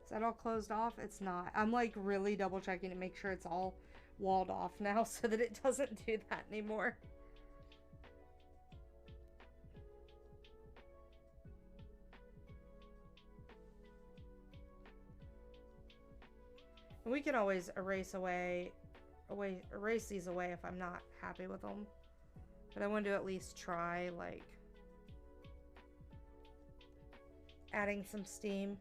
Is that all closed off? It's not. I'm like really double checking to make sure it's all walled off now so that it doesn't do that anymore. And we can always erase these away if I'm not happy with them. But I wanted to at least try, like, adding some steam.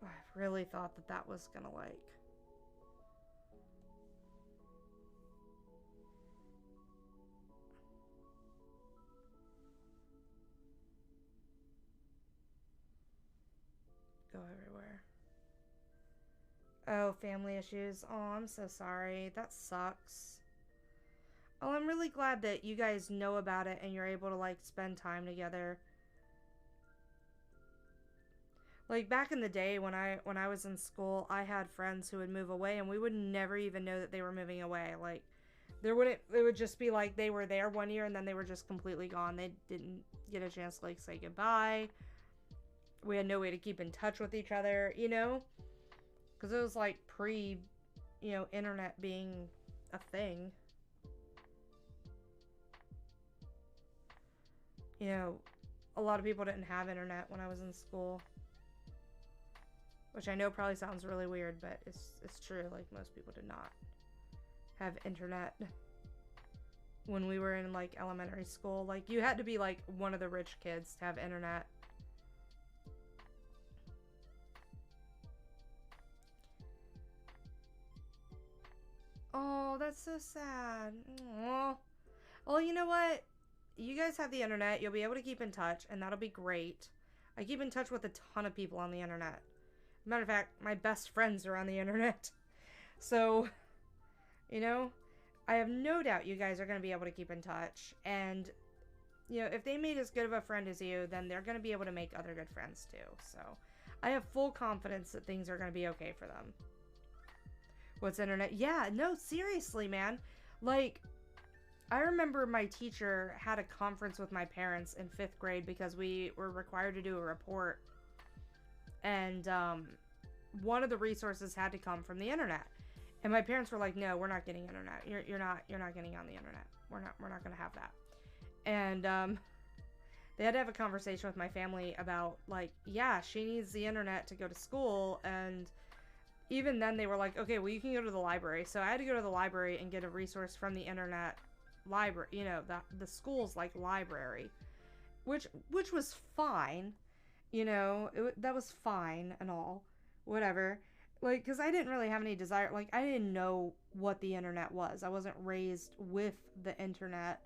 I really thought that that was gonna, like, go everywhere. Oh, family issues. Oh, I'm so sorry. That sucks. Oh, I'm really glad that you guys know about it and you're able to, like, spend time together. Like, back in the day when I was in school, I had friends who would move away and we would never even know that they were moving away. Like, it would just be like they were there one year and then they were just completely gone. They didn't get a chance to, like, say goodbye. We had no way to keep in touch with each other, you know? Because it was, like, pre, you know, internet being a thing. You know, a lot of people didn't have internet when I was in school. Which I know probably sounds really weird, but it's true. Like, most people did not have internet when we were in, like, elementary school. Like, you had to be, like, one of the rich kids to have internet. Oh, that's so sad. Aww. Well, you know what? You guys have the internet. You'll be able to keep in touch, and that'll be great. I keep in touch with a ton of people on the internet. Matter of fact, my best friends are on the internet. So, you know, I have no doubt you guys are going to be able to keep in touch. And, you know, if they made as good of a friend as you, then they're going to be able to make other good friends too. So, I have full confidence that things are going to be okay for them. What's internet? Yeah, no, seriously, man. Like, I remember my teacher had a conference with my parents in 5th grade because we were required to do a report. And one of the resources had to come from the internet. And my parents were like, "No, we're not getting internet. You're not getting on the internet. We're not going to have that." And they had to have a conversation with my family about, like, yeah, she needs the internet to go to school. And even then they were like, "Okay, well, you can go to the library." So I had to go to the library and get a resource from the internet library, you know, the school's, like, library, which was fine. You know, that was fine and all. Whatever. Like, because I didn't really have any desire. Like, I didn't know what the internet was. I wasn't raised with the internet.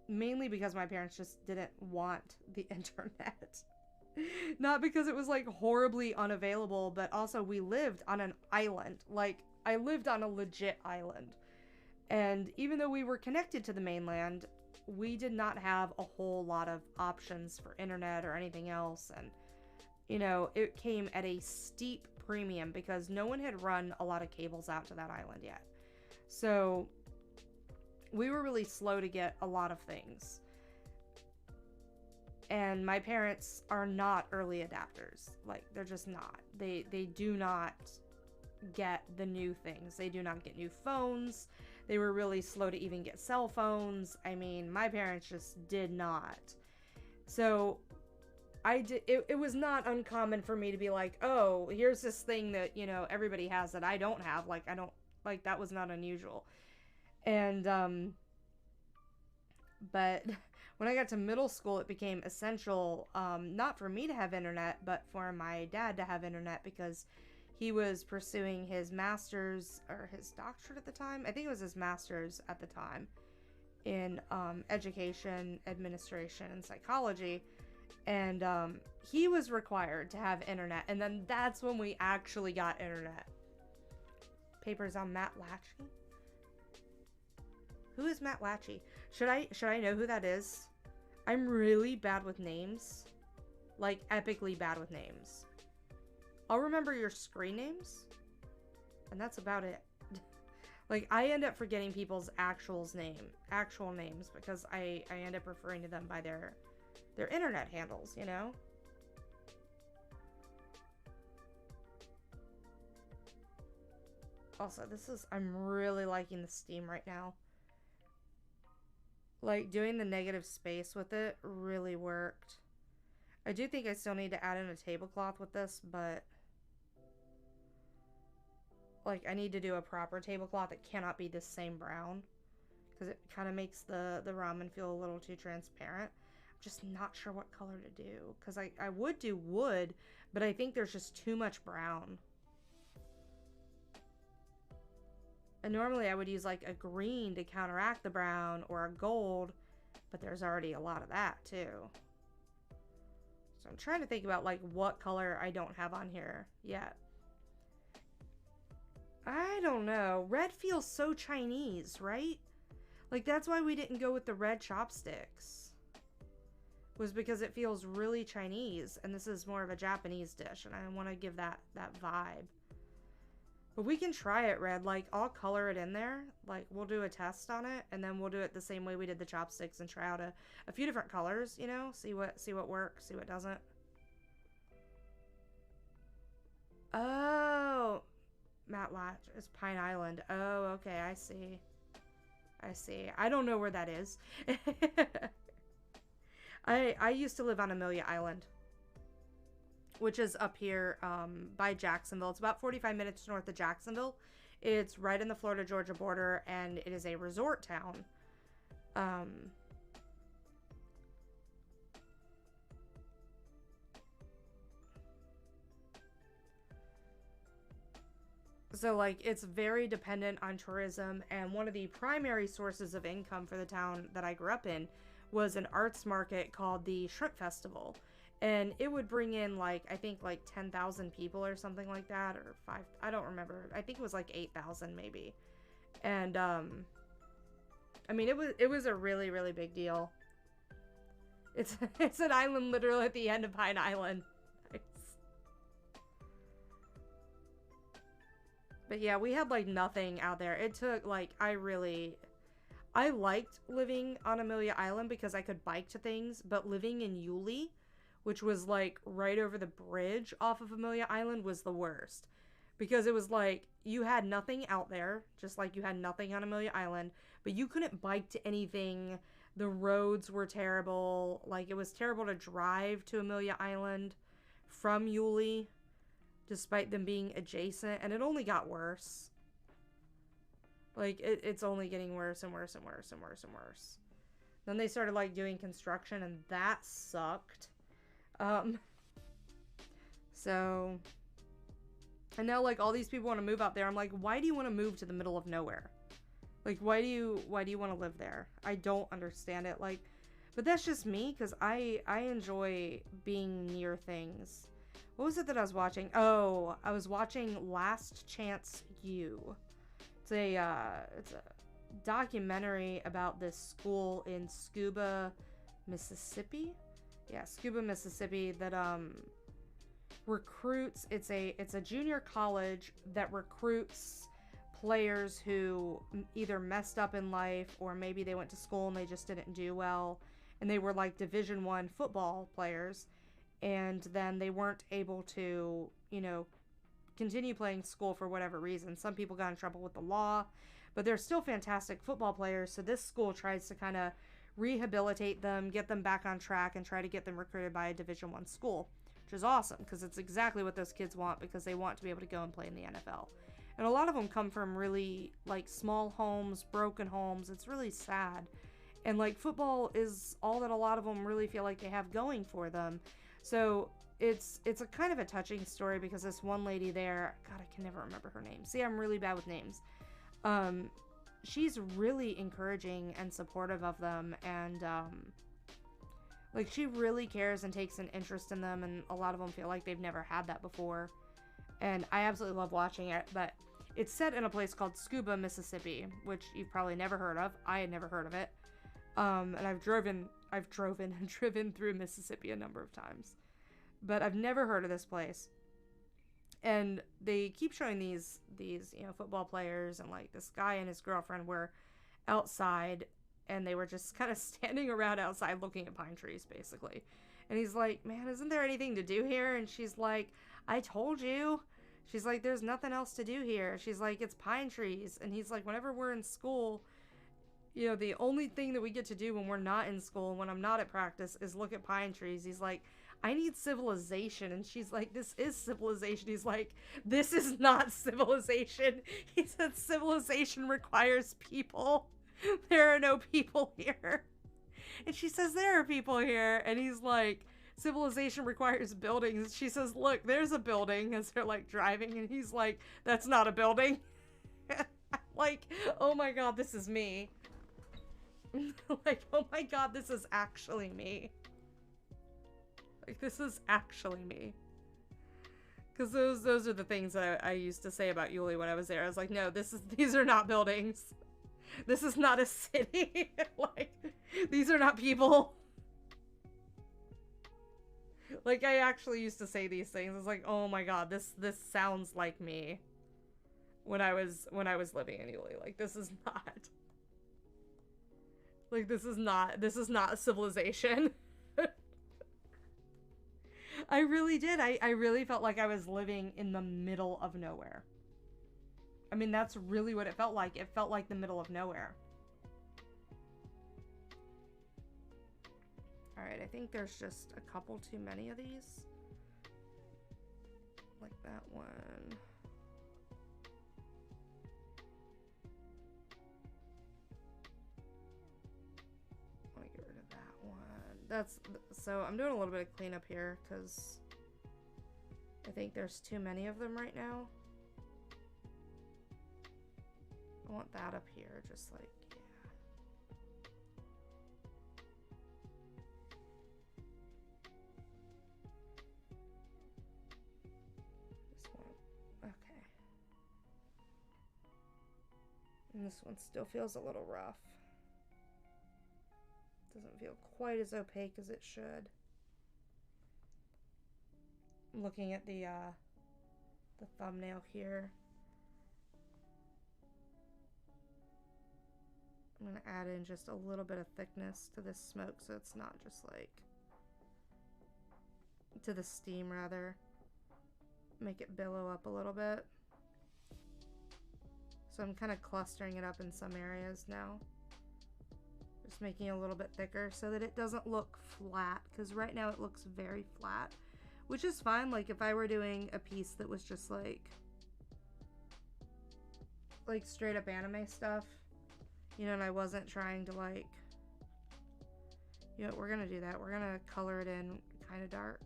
Mainly because my parents just didn't want the internet. Not because it was, like, horribly unavailable, but also we lived on an island. Like, I lived on a legit island. And even though we were connected to the mainland, we did not have a whole lot of options for internet or anything else. And, you know, it came at a steep premium because no one had run a lot of cables out to that island yet. So we were really slow to get a lot of things. And my parents are not early adapters. Like, they're just not. They do not get the new things. They do not get new phones. They were really slow to even get cell phones. I mean, my parents just did not. So it was not uncommon for me to be like, "Oh, here's this thing that, you know, everybody has that I don't have." Like, that was not unusual. And but when I got to middle school, it became essential, not for me to have internet, but for my dad to have internet because he was pursuing his master's or his doctorate at the time. I think it was his master's at the time in education, administration, and psychology. And he was required to have internet. And then that's when we actually got internet. Papers on Matt Latchy? Who is Matt Latchy? Should I know who that is? I'm really bad with names. Like, epically bad with names. I'll remember your screen names. And that's about it. Like, I end up forgetting people's actual names because I end up referring to them by their internet handles, you know? Also, I'm really liking the Steam right now. Like, doing the negative space with it really worked. I do think I still need to add in a tablecloth with this, but like, I need to do a proper tablecloth. It cannot be this same brown because it kind of makes the ramen feel a little too transparent. I'm just not sure what color to do because I would do wood, but I think there's just too much brown. And normally I would use like a green to counteract the brown or a gold, but there's already a lot of that too. So I'm trying to think about like what color I don't have on here yet. I don't know. Red feels so Chinese, right? Like, that's why we didn't go with the red chopsticks. Was because it feels really Chinese, and this is more of a Japanese dish, and I want to give that vibe. But we can try it red. Like, I'll color it in there. Like, we'll do a test on it, and then we'll do it the same way we did the chopsticks and try out a few different colors, you know? See what works, see what doesn't. Oh... Matt Latch is Pine Island. Oh, okay, I see. I don't know where that is. I used to live on Amelia Island, which is up here by Jacksonville. It's about 45 minutes north of Jacksonville. It's right in the Florida-Georgia border, and it is a resort town. So, like, it's very dependent on tourism, and one of the primary sources of income for the town that I grew up in was an arts market called the Shrimp Festival. And it would bring in, like, I think, like, 10,000 people or something like that, or 5, I don't remember. I think it was, like, 8,000 maybe. And, I mean, it was a really, really big deal. It's an island literally at the end of Pine Island. But yeah, we had like nothing out there. It took like, I liked living on Amelia Island because I could bike to things, but living in Yulee, which was like right over the bridge off of Amelia Island, was the worst. Because it was like, you had nothing out there, just like you had nothing on Amelia Island, but you couldn't bike to anything. The roads were terrible. Like, it was terrible to drive to Amelia Island from Yulee, despite them being adjacent, and it only got worse. Like, it's only getting worse and worse and worse and worse and worse. Then they started, like, doing construction, and that sucked. So, and now, like, all these people want to move out there. I'm like, why do you want to move to the middle of nowhere? Like, why do you want to live there? I don't understand it. Like, but that's just me, because I enjoy being near things. What was it that I was watching? Oh, I was watching Last Chance U. It's a documentary about this school in Scuba, Mississippi. Yeah, Scuba, Mississippi, that recruits. It's a junior college that recruits players who either messed up in life, or maybe they went to school and they just didn't do well, and they were like Division I football players. And then they weren't able to, you know, continue playing school for whatever reason. Some people got in trouble with the law, but they're still fantastic football players. So this school tries to kind of rehabilitate them, get them back on track, and try to get them recruited by a Division I school, which is awesome because it's exactly what those kids want, because they want to be able to go and play in the NFL. And a lot of them come from really, like, small homes, broken homes. It's really sad. And, like, football is all that a lot of them really feel like they have going for them. So it's a kind of a touching story, because this one lady there, God, I can never remember her name. See, I'm really bad with names. she's really encouraging and supportive of them, and like she really cares and takes an interest in them, and a lot of them feel like they've never had that before. And I absolutely love watching it. But it's set in a place called Scuba, Mississippi, which you've probably never heard of. I had never heard of it. And I've driven and driven through Mississippi a number of times, but I've never heard of this place. And they keep showing these football players, and like this guy and his girlfriend were outside, and they were just kind of standing around outside looking at pine trees basically. And he's like, "Man, isn't there anything to do here?" And she's like, "I told you." She's like, "There's nothing else to do here." She's like, "It's pine trees." And he's like, "Whenever we're in school, the only thing that we get to do when we're not in school, when I'm not at practice, is look at pine trees." He's like, "I need civilization." And she's like, "This is civilization." He's like, "This is not civilization." He said, "Civilization requires people. There are no people here." And she says, "There are people here." And he's like, "Civilization requires buildings." She says, "Look, there's a building," as they're like driving. And he's like, "That's not a building." Like, oh my god, this is me. Like, oh my god, this is actually me. Like, this is actually me. Because those are the things that I used to say about Yuli when I was there. I was like, no, these are not buildings. This is not a city. Like, these are not people. Like, I actually used to say these things. I was like, oh my god, this sounds like me. When I was living in Yuli. Like, this is not. Like, this is not civilization. I really did. I really felt like I was living in the middle of nowhere. I mean, that's really what it felt like. It felt like the middle of nowhere. Alright, I think there's just a couple too many of these. Like that one. I want to get rid of that one. So I'm doing a little bit of cleanup here because I think there's too many of them right now. I want that up here, just like, yeah. This one, okay. And this one still feels a little rough. Doesn't feel quite as opaque as it should. I'm looking at the thumbnail here. I'm going to add in just a little bit of thickness to this smoke so it's not just like, to the steam rather. Make it billow up a little bit. So I'm kind of clustering it up in some areas now. Just making it a little bit thicker so that it doesn't look flat, because right now it looks very flat, which is fine. Like if I were doing a piece that was just like straight up anime stuff, and I wasn't trying to like, we're gonna do that. We're gonna color it in kind of dark,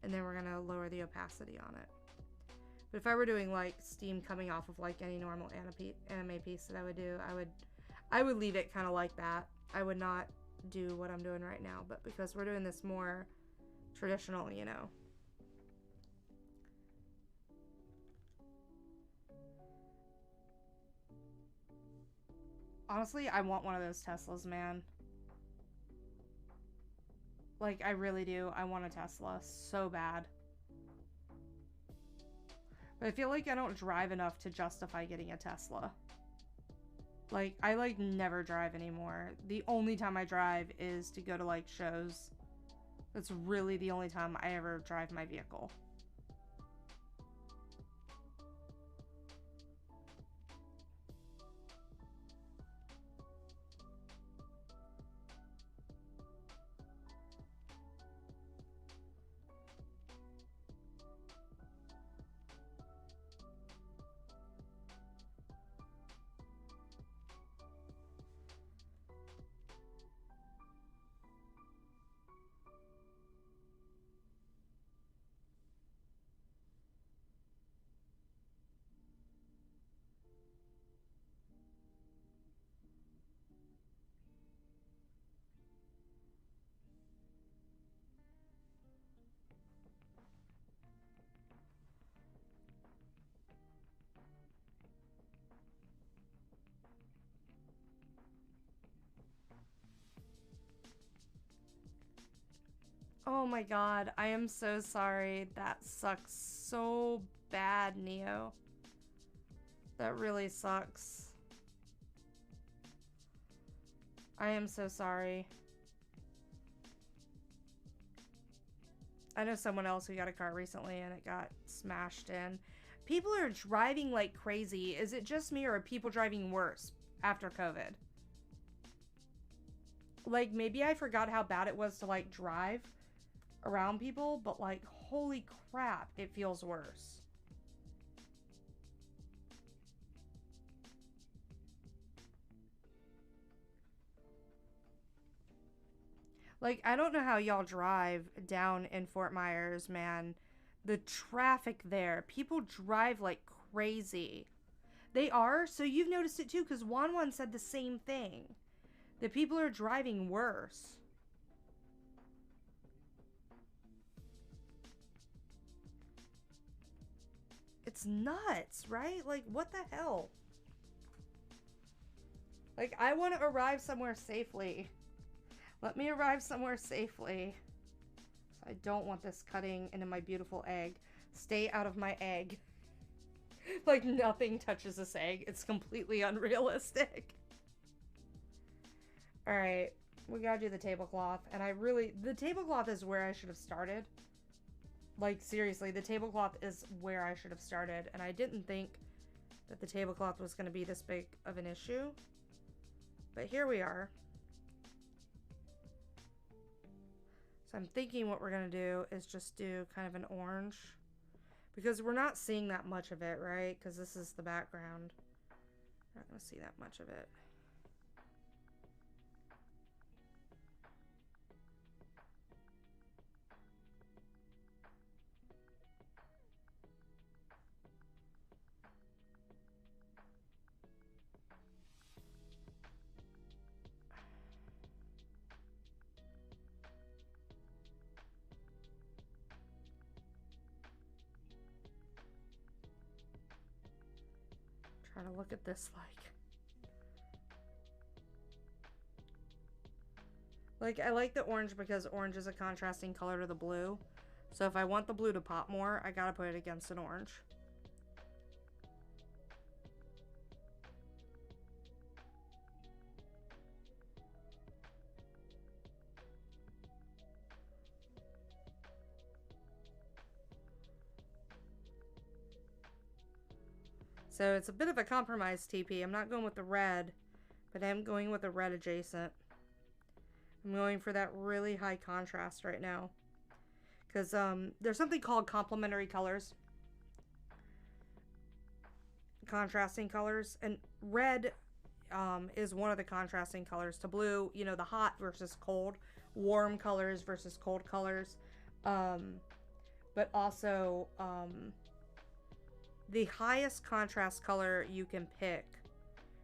and then we're gonna lower the opacity on it. But if I were doing like steam coming off of like any normal anime piece that I would do, I would leave it kind of like that. I would not do what I'm doing right now, but because we're doing this more traditional, Honestly, I want one of those Teslas, man. Like, I really do. I want a Tesla so bad. But I feel like I don't drive enough to justify getting a Tesla. Like, I never drive anymore. The only time I drive is to go to like shows. That's really the only time I ever drive my vehicle. Oh my god, I am so sorry. That sucks so bad, Neo. That really sucks. I am so sorry. I know someone else who got a car recently and it got smashed in. People are driving like crazy. Is it just me, or are people driving worse after COVID? Like, maybe I forgot how bad it was to, like, drive around people, but, like, holy crap, it feels worse. Like, I don't know how y'all drive down in Fort Myers, man. The traffic there, people drive like crazy. They are? So you've noticed it too, because Juan said the same thing. That people are driving worse. It's nuts, right? Like, what the hell? Like, I want to arrive somewhere safely. Let me arrive somewhere safely. I don't want this cutting into my beautiful egg. Stay out of my egg. Like, nothing touches this egg. It's completely unrealistic. Alright, we gotta do the tablecloth. And the tablecloth is where I should have started. Like, seriously, the tablecloth is where I should have started. And I didn't think that the tablecloth was going to be this big of an issue. But here we are. So I'm thinking what we're going to do is just do kind of an orange. Because we're not seeing that much of it, right? Because this is the background. We're not going to see that much of it. Trying to look at this like I like the orange because orange is a contrasting color to the blue. So if I want the blue to pop more, I gotta put it against an orange. So it's a bit of a compromise TP. I'm not going with the red, but I am going with the red adjacent. I'm going for that really high contrast right now. Because there's something called complementary colors. Contrasting colors. And red is one of the contrasting colors to blue. You know, the hot versus cold. Warm colors versus cold colors. But also... the highest contrast color you can pick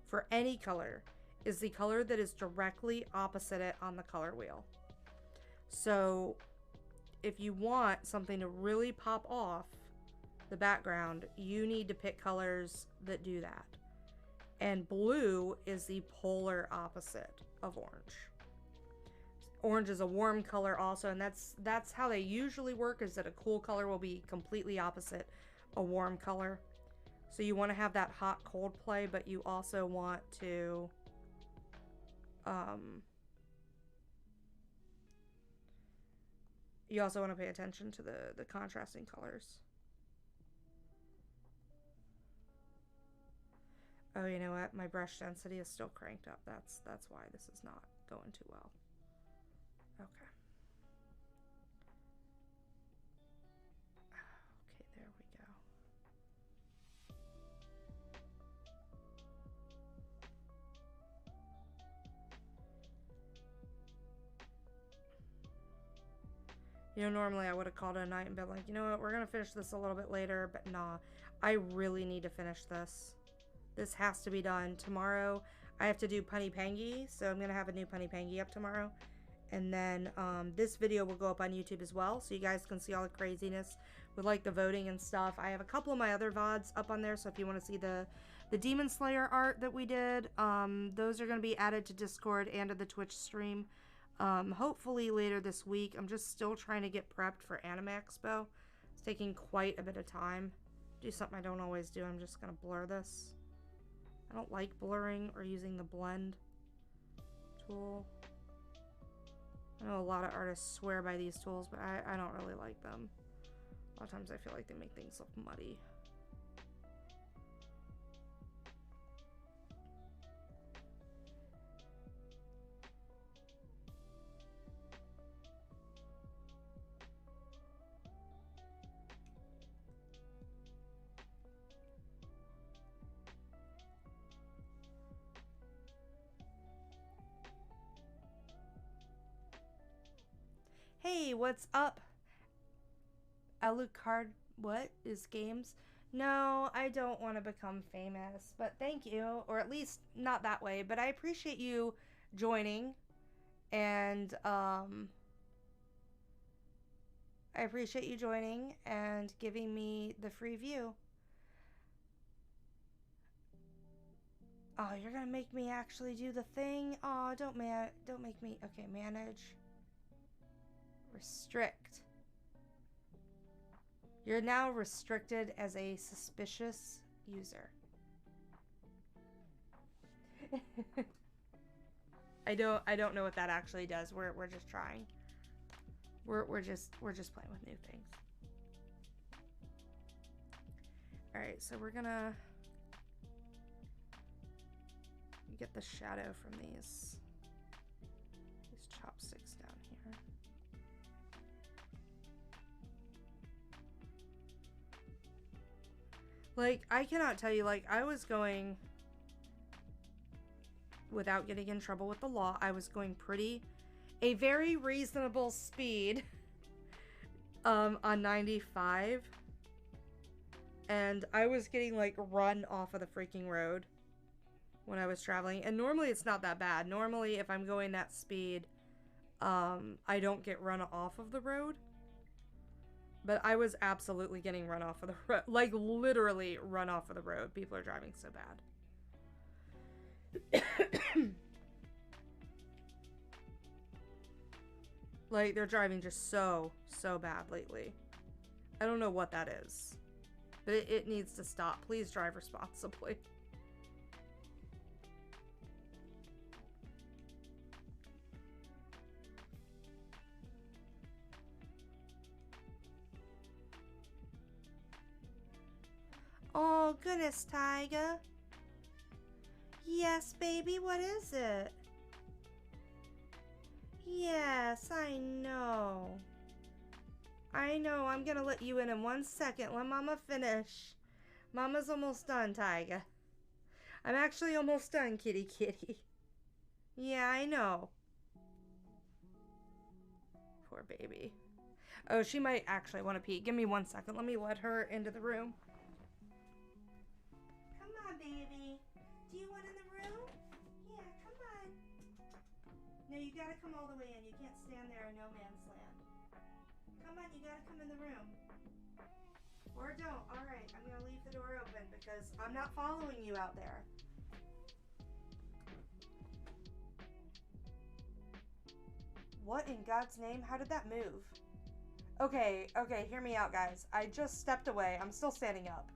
for any color is the color that is directly opposite it on the color wheel. So if you want something to really pop off the background, you need to pick colors that do that. And blue is the polar opposite of orange. Orange is a warm color also, and that's how they usually work, is that a cool color will be completely opposite a warm color. So you want to have that hot cold play, but you also want to you also want to pay attention to the contrasting colors. Oh, you know what? My brush density is still cranked up. That's why this is not going too well. Okay. Okay, there we go. You know, normally I would have called it a night and been like, you know what, we're going to finish this a little bit later, but nah, I really need to finish this. This has to be done. Tomorrow, I have to do Punny Pangy, so I'm going to have a new Punny Pangy up tomorrow. And then this video will go up on YouTube as well, so you guys can see all the craziness with like the voting and stuff. I have a couple of my other VODs up on there, so if you want to see the Demon Slayer art that we did, those are going to be added to Discord and to the Twitch stream. Hopefully later this week. I'm just still trying to get prepped for Anime Expo. It's taking quite a bit of time. Do something I don't always do. I'm just gonna blur this. I don't like blurring or using the blend tool. I know a lot of artists swear by these tools, but I don't really like them. A lot of times I feel like they make things look muddy. Hey, what's up? Alucard, what is games? No, I don't want to become famous, but thank you, or at least not that way, but I appreciate you joining, and giving me the free view. Oh, you're gonna make me actually do the thing? Oh, don't make me. Okay, manage. Restrict. You're now restricted as a suspicious user. I don't know what that actually does. We're just trying. We're just playing with new things. All right, so we're gonna get the shadow from these chopsticks down here. Like, I cannot tell you, like, I was going, without getting in trouble with the law, I was going a very reasonable speed on 95. And I was getting, like, run off of the freaking road when I was traveling. And normally it's not that bad. Normally, if I'm going that speed, I don't get run off of the road. But I was absolutely getting run off of the road. Like, literally run off of the road. People are driving so bad. Like, they're driving just so bad lately. I don't know what that is. But it needs to stop. Please drive responsibly. Oh, goodness, Tyga. Yes, baby, what is it? Yes, I know. I know, I'm gonna let you in 1 second. Let Mama finish. Mama's almost done, Tyga. I'm actually almost done, kitty kitty. Yeah, I know. Poor baby. Oh, she might actually want to pee. Give me 1 second. Let me let her into the room. Come on, baby. Do you want in the room? Yeah, come on. No, you gotta come all the way in. You can't stand there in no man's land. Come on, you gotta come in the room. Or don't. Alright, I'm gonna leave the door open because I'm not following you out there. What in God's name? How did that move? Okay, hear me out, guys. I just stepped away. I'm still standing up.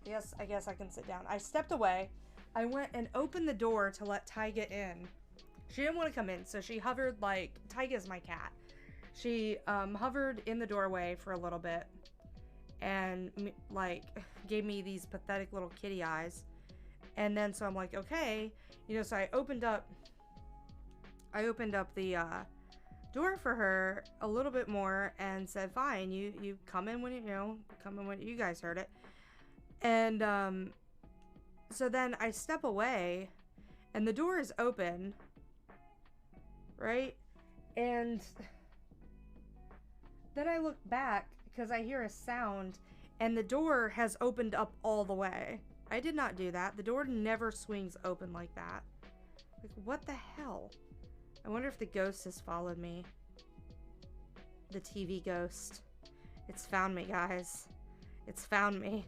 Yes, I guess I can sit down. I stepped away. I went and opened the door to let Tyga in. She didn't want to come in, so she hovered like... Tyga's my cat. She hovered in the doorway for a little bit and like gave me these pathetic little kitty eyes. And then so I'm like, okay, you know, so I opened up the door for her a little bit more and said, fine, you come in when come in when you guys heard it. And so then I step away and the door is open, right? And then I look back because I hear a sound and the door has opened up all the way. I did not do that. The door never swings open like that. Like, what the hell? I wonder if the ghost has followed me. The TV ghost. It's found me, guys. It's found me.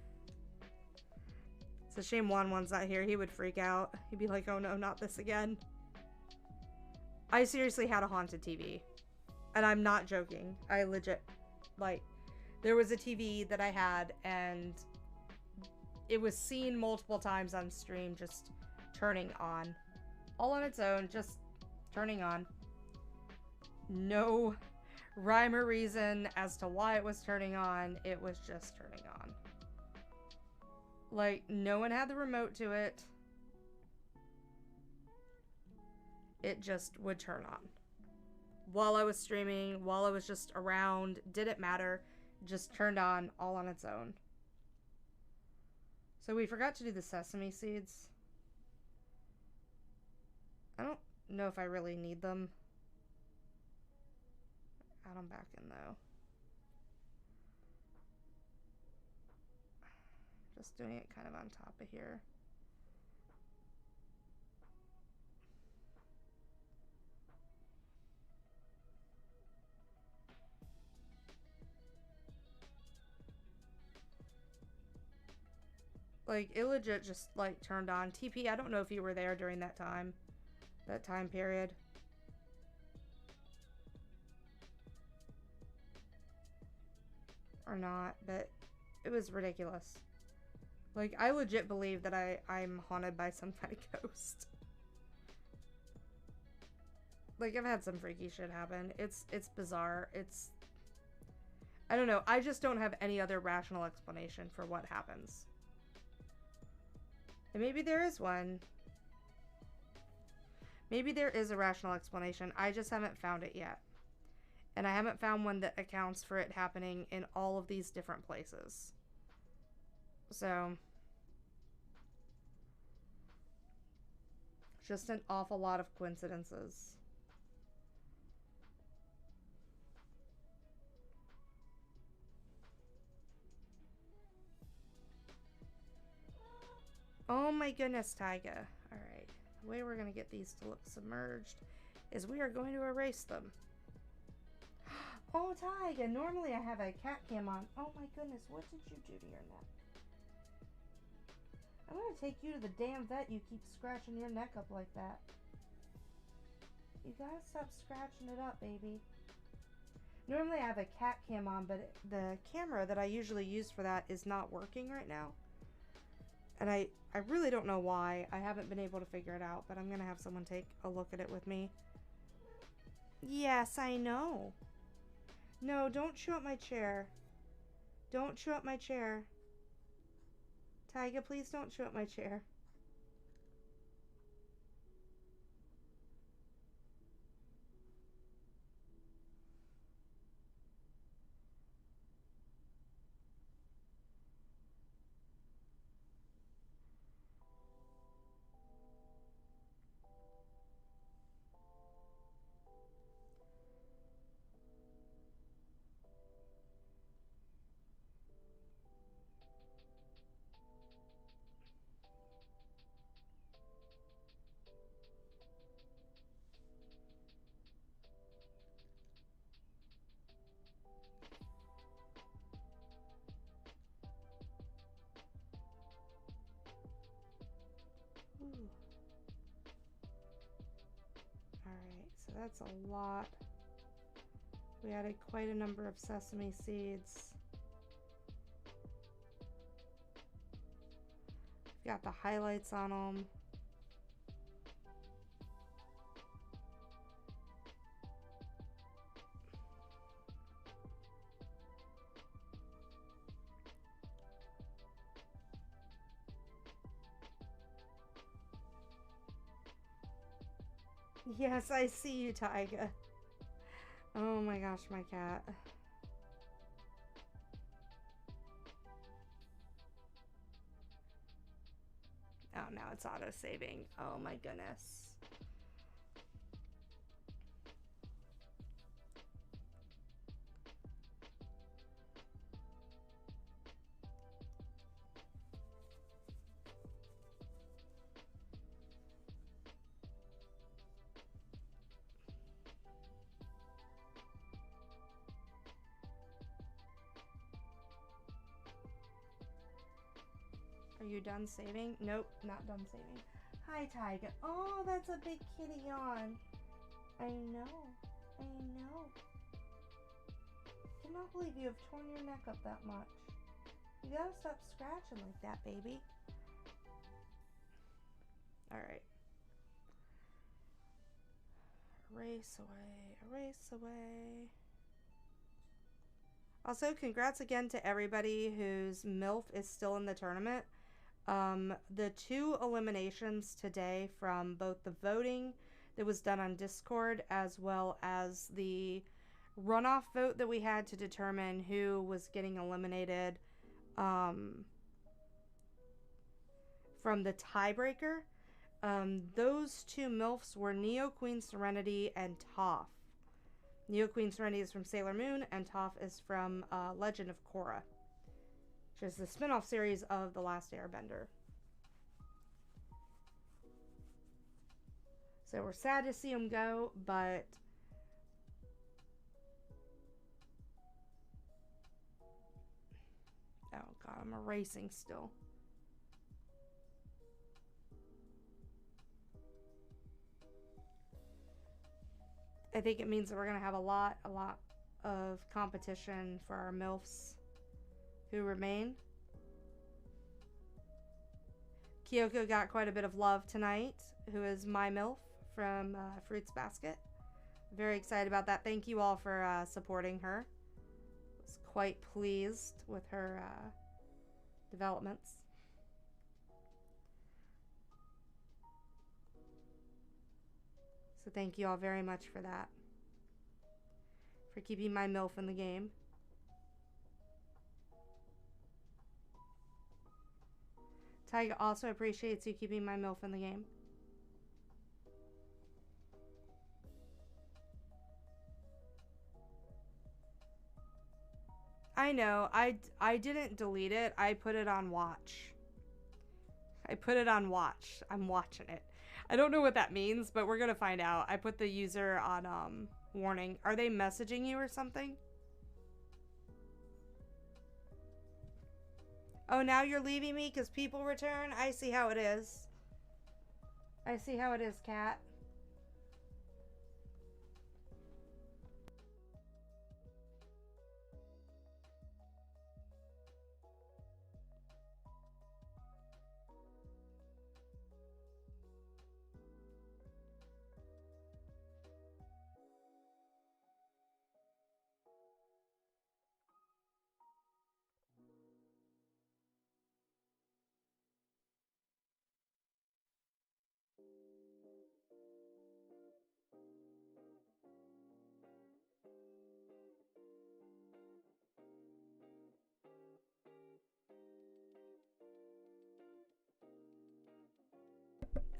It's a shame Wan's not here. He would freak out. He'd be like, oh no, not this again. I seriously had a haunted TV. And I'm not joking. I legit, like, there was a TV that I had, and it was seen multiple times on stream, just turning on. All on its own, just turning on. No rhyme or reason as to why it was turning on. It was just turning on. Like, no one had the remote to it. It just would turn on. While I was streaming, while I was just around, didn't matter. Just turned on all on its own. So we forgot to do the sesame seeds. I don't know if I really need them. Add them back in though. Just doing it kind of on top of here. Like, it legit just, like, turned on. TP, I don't know if you were there during that time period. Or not, but it was ridiculous. Like, I legit believe that I'm haunted by some kind of ghost. Like, I've had some freaky shit happen. It's bizarre. I don't know. I just don't have any other rational explanation for what happens. And maybe there is one. Maybe there is a rational explanation. I just haven't found it yet. And I haven't found one that accounts for it happening in all of these different places. So, just an awful lot of coincidences. Oh my goodness, Tyga. Alright. The way we're going to get these to look submerged is we are going to erase them. Oh, Tyga, normally I have a cat cam on. Oh my goodness, what did you do to your neck? I'm going to take you to the damn vet. You keep scratching your neck up like that. You gotta stop scratching it up, baby. Normally I have a cat cam on, but the camera that I usually use for that is not working right now. And I really don't know why. I haven't been able to figure it out, but I'm going to have someone take a look at it with me. Yes, I know. No, don't chew up my chair. Don't chew up my chair. Tyga, please don't chew up my chair. Alright, so that's a lot. We added quite a number of sesame seeds. We've got the highlights on them. Yes, I see you, Tyga. Oh my gosh, my cat. Oh, now it's auto-saving. Oh my goodness. Are you done saving? Nope, not done saving. Hi, Tyga. Oh, that's a big kitty yawn. I know. I know. I cannot believe you have torn your neck up that much. You gotta stop scratching like that, baby. Alright. Erase away. Erase away. Also, congrats again to everybody whose MILF is still in the tournament. The 2 eliminations today from both the voting that was done on Discord as well as the runoff vote that we had to determine who was getting eliminated from the tiebreaker. Those 2 MILFs were Neo Queen Serenity and Toph. Neo Queen Serenity is from Sailor Moon, and Toph is from Legend of Korra, which is the spin-off series of The Last Airbender. So we're sad to see him go, but oh god, I'm erasing still. I think it means that we're gonna have a lot of competition for our MILFs who remain. Kyoko got quite a bit of love tonight, who is my MILF from Fruits Basket. Very excited about that. Thank you all for supporting her. Was quite pleased with her developments. So thank you all very much for that. For keeping my MILF in the game. Tyga also appreciates you keeping my MILF in the game. I know. I didn't delete it. I put it on watch. I put it on watch. I'm watching it. I don't know what that means, but we're going to find out. I put the user on warning. Are they messaging you or something? Oh, now you're leaving me because people return? I see how it is. I see how it is, Kat.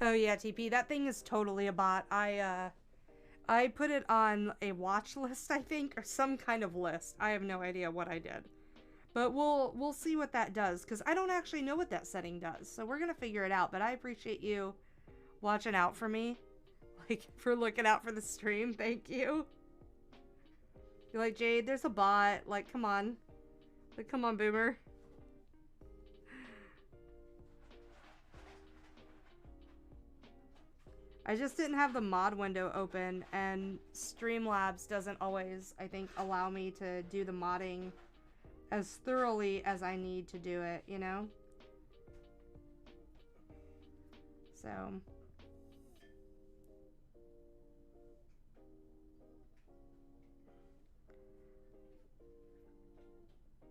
Oh yeah, TP, that thing is totally a bot. I put it on a watch list, I think, or some kind of list. I have no idea what I did. But we'll see what that does, because I don't actually know what that setting does. So we're going to figure it out, but I appreciate you watching out for me. Like, for looking out for the stream. Thank you. You're like, Jade, there's a bot. Like, come on. Like, come on, Boomer. I just didn't have the mod window open, and Streamlabs doesn't always, I think, allow me to do the modding as thoroughly as I need to do it, you know? So...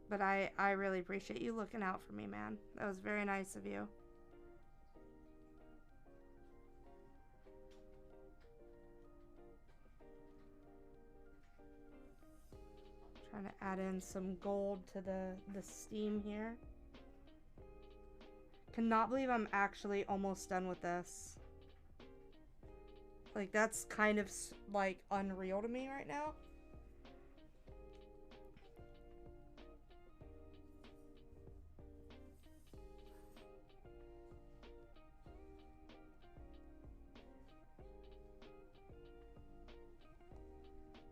But I really appreciate you looking out for me, man. That was very nice of you. Trying to add in some gold to the steam here. Cannot believe I'm actually almost done with this. Like, that's kind of, like, unreal to me right now.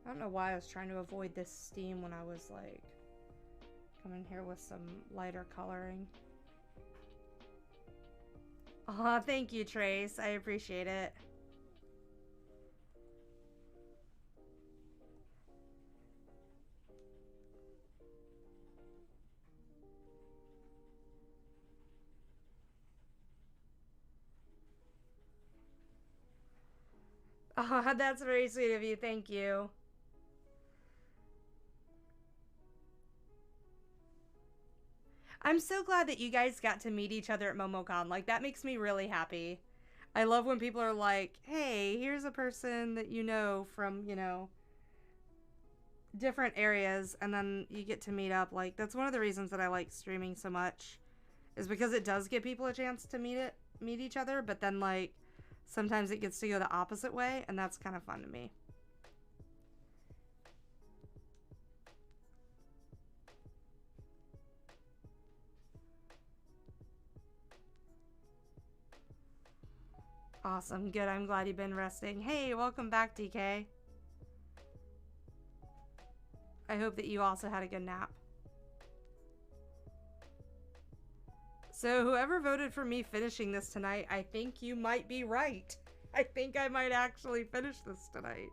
I don't know why I was trying to avoid this steam when I was, like, coming here with some lighter coloring. Aw, thank you, Trace. I appreciate it. Oh, that's very sweet of you. Thank you. I'm so glad that you guys got to meet each other at MomoCon. Like, that makes me really happy. I love when people are like, hey, here's a person that you know from, different areas, and then you get to meet up. Like, that's one of the reasons that I like streaming so much, is because it does give people a chance to meet each other, but then, like, sometimes it gets to go the opposite way, and that's kind of fun to me. Awesome. Good. I'm glad you've been resting. Hey, welcome back, DK. I hope that you also had a good nap. So whoever voted for me finishing this tonight, I think you might be right. I think I might actually finish this tonight.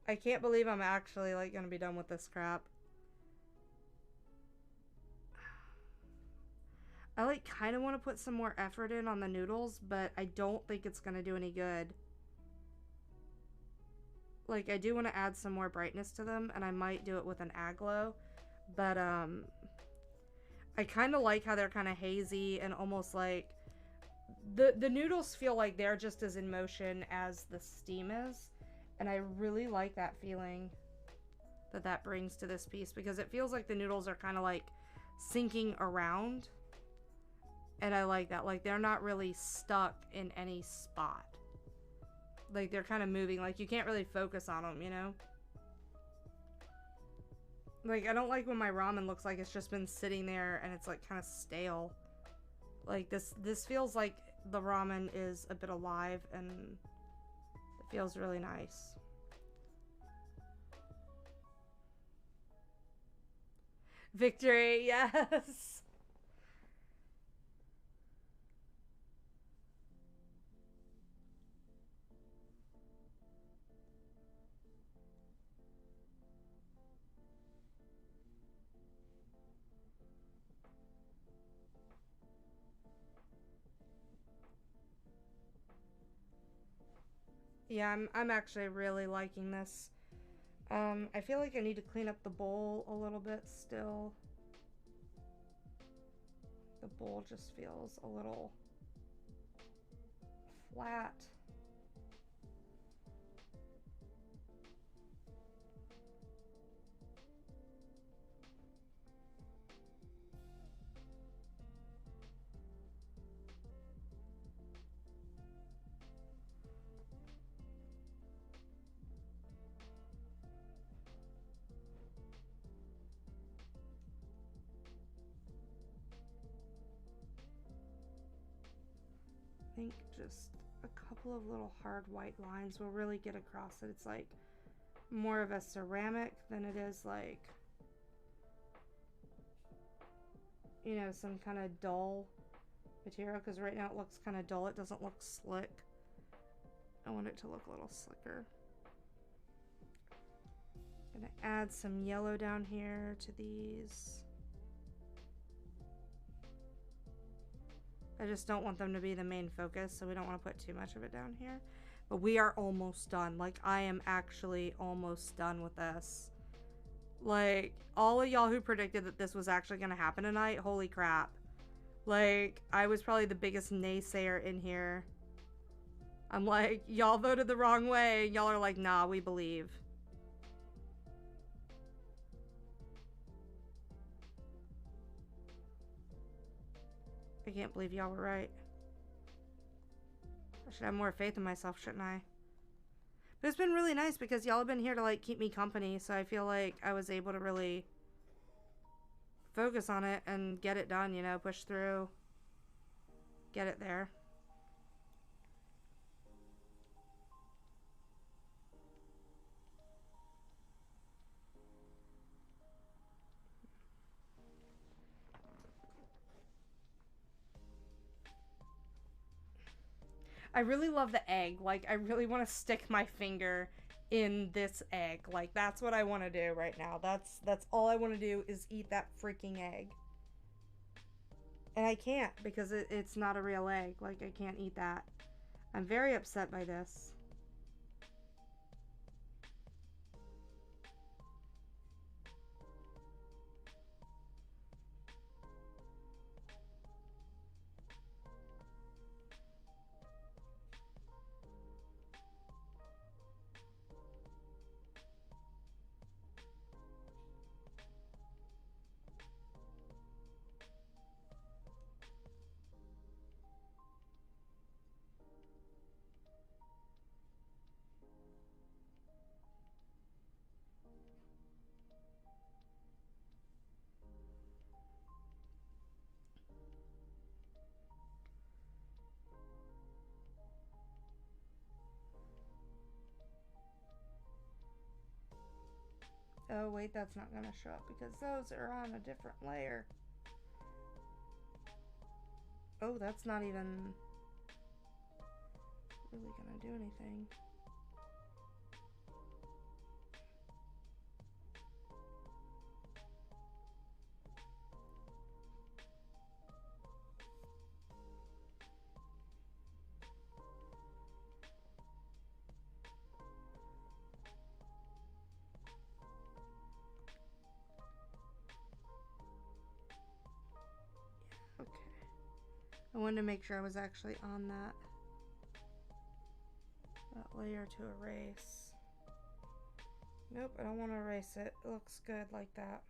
I can't believe I'm actually, like, gonna be done with this crap. I, like, kind of want to put some more effort in on the noodles, but I don't think it's gonna do any good. Like, I do want to add some more brightness to them, and I might do it with an aglow, but, I kind of like how they're kind of hazy and almost like, the noodles feel like they're just as in motion as the steam is, and I really like that feeling that brings to this piece, because it feels like the noodles are kind of like sinking around, and I like that. Like, they're not really stuck in any spot. Like, they're kind of moving. Like, you can't really focus on them, you know? Like, I don't like when my ramen looks like it's just been sitting there and it's, like, kind of stale. Like, this feels like the ramen is a bit alive, and it feels really nice. Victory, yes! Yeah, I'm actually really liking this. I feel like I need to clean up the bowl a little bit still. The bowl just feels a little flat. I think just a couple of little hard white lines will really get across that it's like more of a ceramic than it is like, you know, some kind of dull material, because right now it looks kind of dull. It doesn't look slick. I want it to look a little slicker. Gonna add some yellow down here to these. I just don't want them to be the main focus, so we don't want to put too much of it down here. But we are almost done. Like, I am actually almost done with this. Like, all of y'all who predicted that this was actually going to happen tonight, holy crap. Like, I was probably the biggest naysayer in here. I'm like, y'all voted the wrong way. Y'all are like, nah, we believe. I can't believe y'all were right. I should have more faith in myself, shouldn't I? But it's been really nice because y'all have been here to, like, keep me company, so I feel like I was able to really focus on it and get it done, you know, push through, get it there. I really love the egg. Like, I really want to stick my finger in this egg. Like, that's what I want to do right now. That's all I want to do is eat that freaking egg. And I can't because it's not a real egg. Like, I can't eat that. I'm very upset by this. Oh, wait, that's not going to show up because those are on a different layer. Oh, that's not even really going to do anything. Okay. I wanted to make sure I was actually on that layer to erase. Nope, I don't want to erase it. It looks good like that.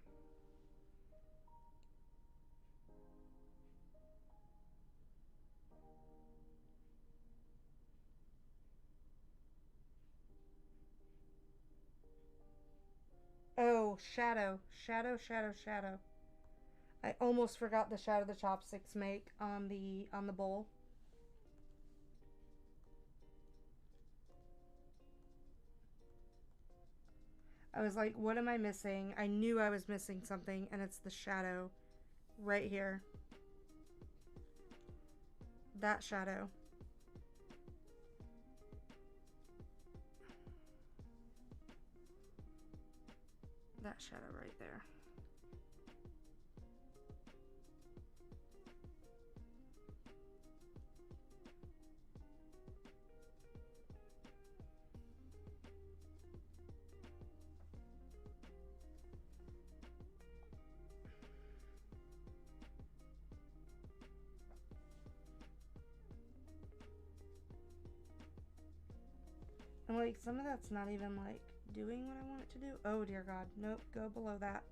Oh, shadow. Shadow, shadow, shadow. I almost forgot the shadow the chopsticks make on the bowl. I was like, what am I missing? I knew I was missing something, and it's the shadow right here. That shadow. That shadow right there. And like, some of that's not even like doing what I want it to do. Oh dear God. Nope, go below that.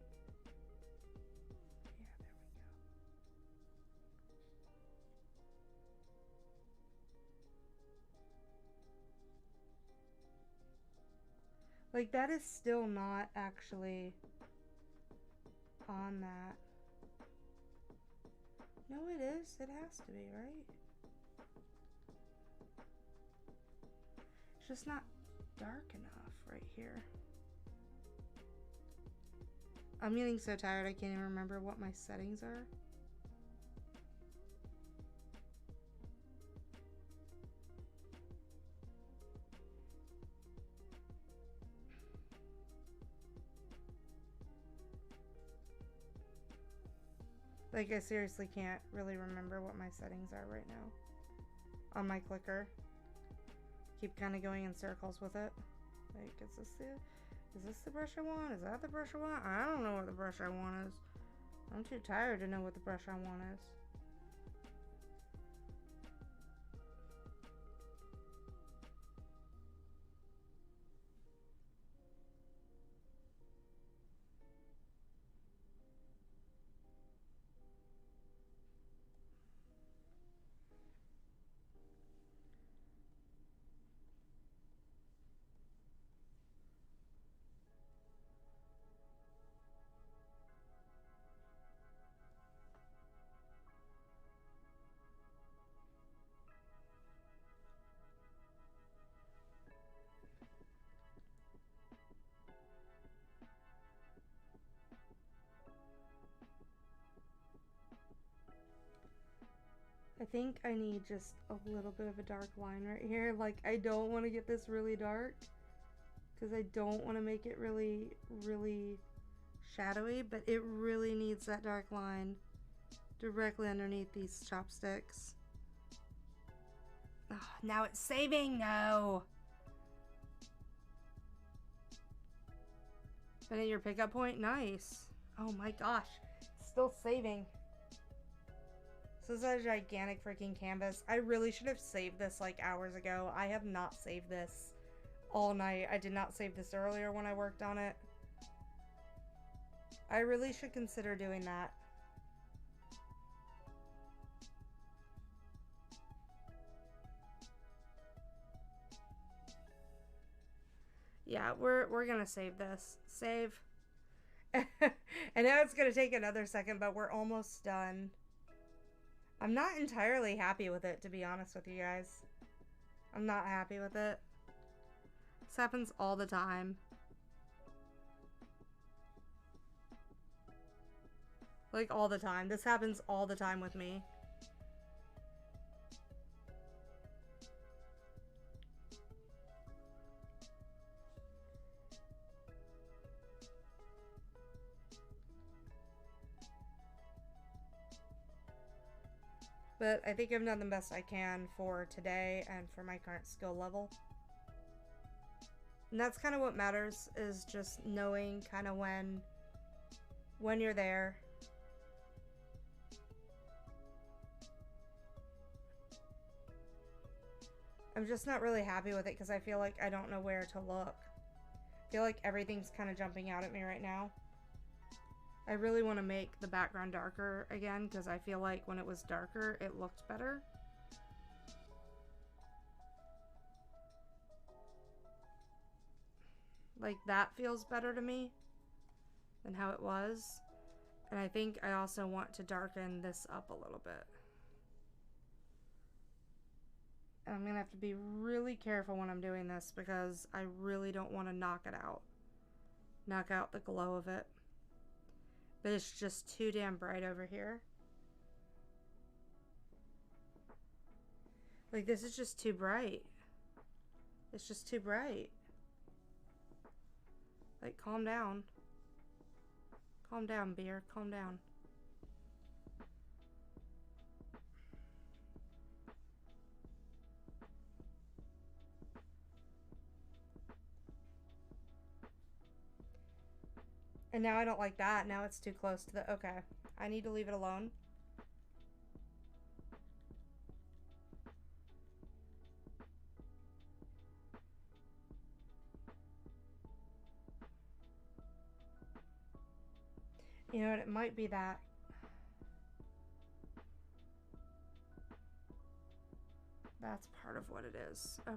Yeah, there we go. Like, that is still not actually on that. No, it is. It has to be, right? It's just not dark enough right here. I'm getting so tired I can't even remember what my settings are. Like, I seriously can't really remember what my settings are right now on my clicker. Keep kind of going in circles with it. Like, is this the brush I want? Is that the brush I want? I don't know what the brush I want is. I'm too tired to know what the brush I want is. I think I need just a little bit of a dark line right here. Like, I don't want to get this really dark because I don't want to make it really, really shadowy, but it really needs that dark line directly underneath these chopsticks. Oh, now it's saving. No. Been at your pickup point? Nice. Oh my gosh. Still saving. This is a gigantic freaking canvas. I really should have saved this like hours ago. I have not saved this all night. I did not save this earlier when I worked on it. I really should consider doing that. Yeah, we're gonna save this. Save. I know it's gonna take another second, but we're almost done. I'm not entirely happy with it, to be honest with you guys. I'm not happy with it. This happens all the time. Like, all the time. This happens all the time with me. But I think I've done the best I can for today and for my current skill level. And that's kind of what matters, is just knowing kind of when you're there. I'm just not really happy with it because I feel like I don't know where to look. I feel like everything's kind of jumping out at me right now. I really want to make the background darker again because I feel like when it was darker, it looked better. Like, that feels better to me than how it was. And I think I also want to darken this up a little bit. And I'm going to have to be really careful when I'm doing this because I really don't want to knock it out. Knock out the glow of it. But it's just too damn bright over here. Like, this is just too bright. It's just too bright. Like, calm down. Calm down, beer. Calm down. And now I don't like that. Now it's too close to the... Okay. I need to leave it alone. You know what? It might be that. That's part of what it is. Okay.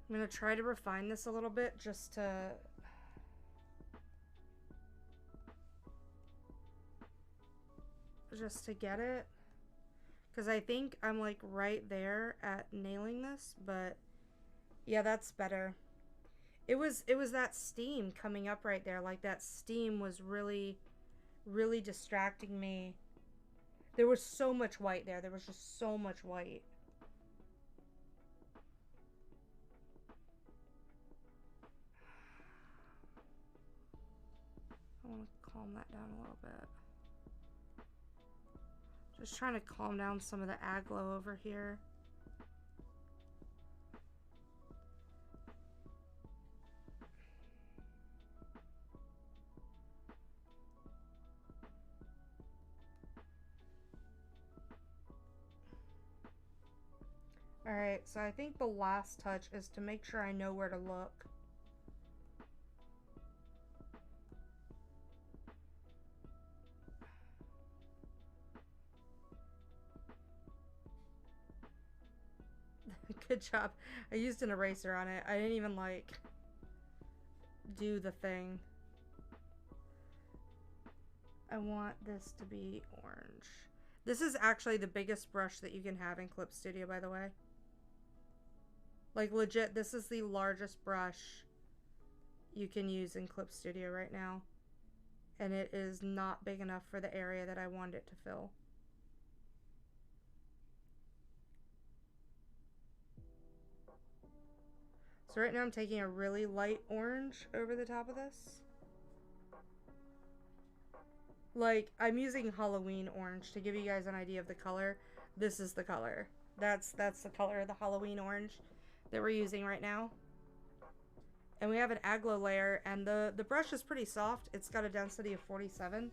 I'm going to try to refine this a little bit just to... get it. Because I think I'm like right there at nailing this, but yeah, that's better. It was that steam coming up right there. Like, that steam was really, really distracting me. There was so much white there. There was just so much white. I want to calm that down a little bit. Just trying to calm down some of the aglow over here. Alright, so I think the last touch is to make sure I know where to look. Good job. I used an eraser on it. I didn't even, like, do the thing. I want this to be orange. This is actually the biggest brush that you can have in Clip Studio, by the way. Like, legit, this is the largest brush you can use in Clip Studio right now. And it is not big enough for the area that I want it to fill. So right now I'm taking a really light orange over the top of this. Like, I'm using Halloween orange to give you guys an idea of the color. This is the color. That's the color of the Halloween orange that we're using right now. And we have an aglo layer, and the brush is pretty soft. It's got a density of 47.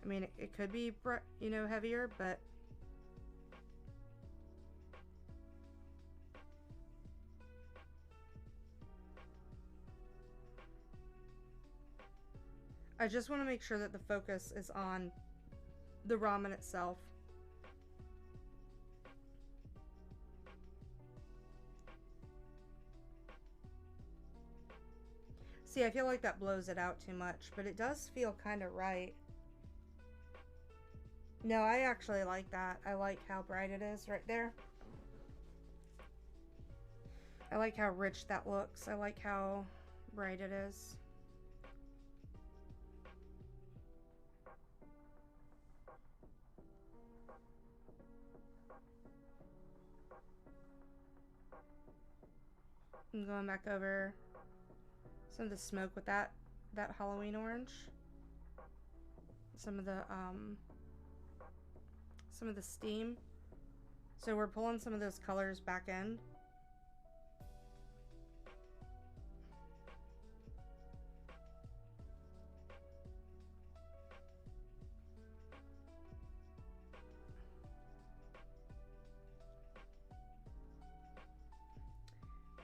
I mean, it could be, you know, heavier, but I just want to make sure that the focus is on the ramen itself. See, I feel like that blows it out too much, but it does feel kind of right. No, I actually like that. I like how bright it is right there. I like how rich that looks. I like how bright it is. I'm going back over some of the smoke with that Halloween orange. Some of the steam. So we're pulling some of those colors back in.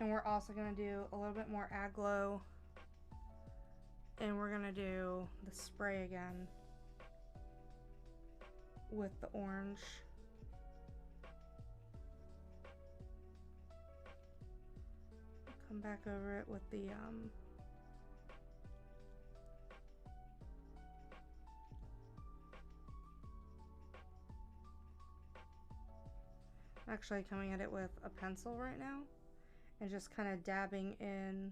And we're also going to do a little bit more aglo. And we're going to do the spray again with the orange. Come back over it with the actually coming at it with a pencil right now and just kind of dabbing in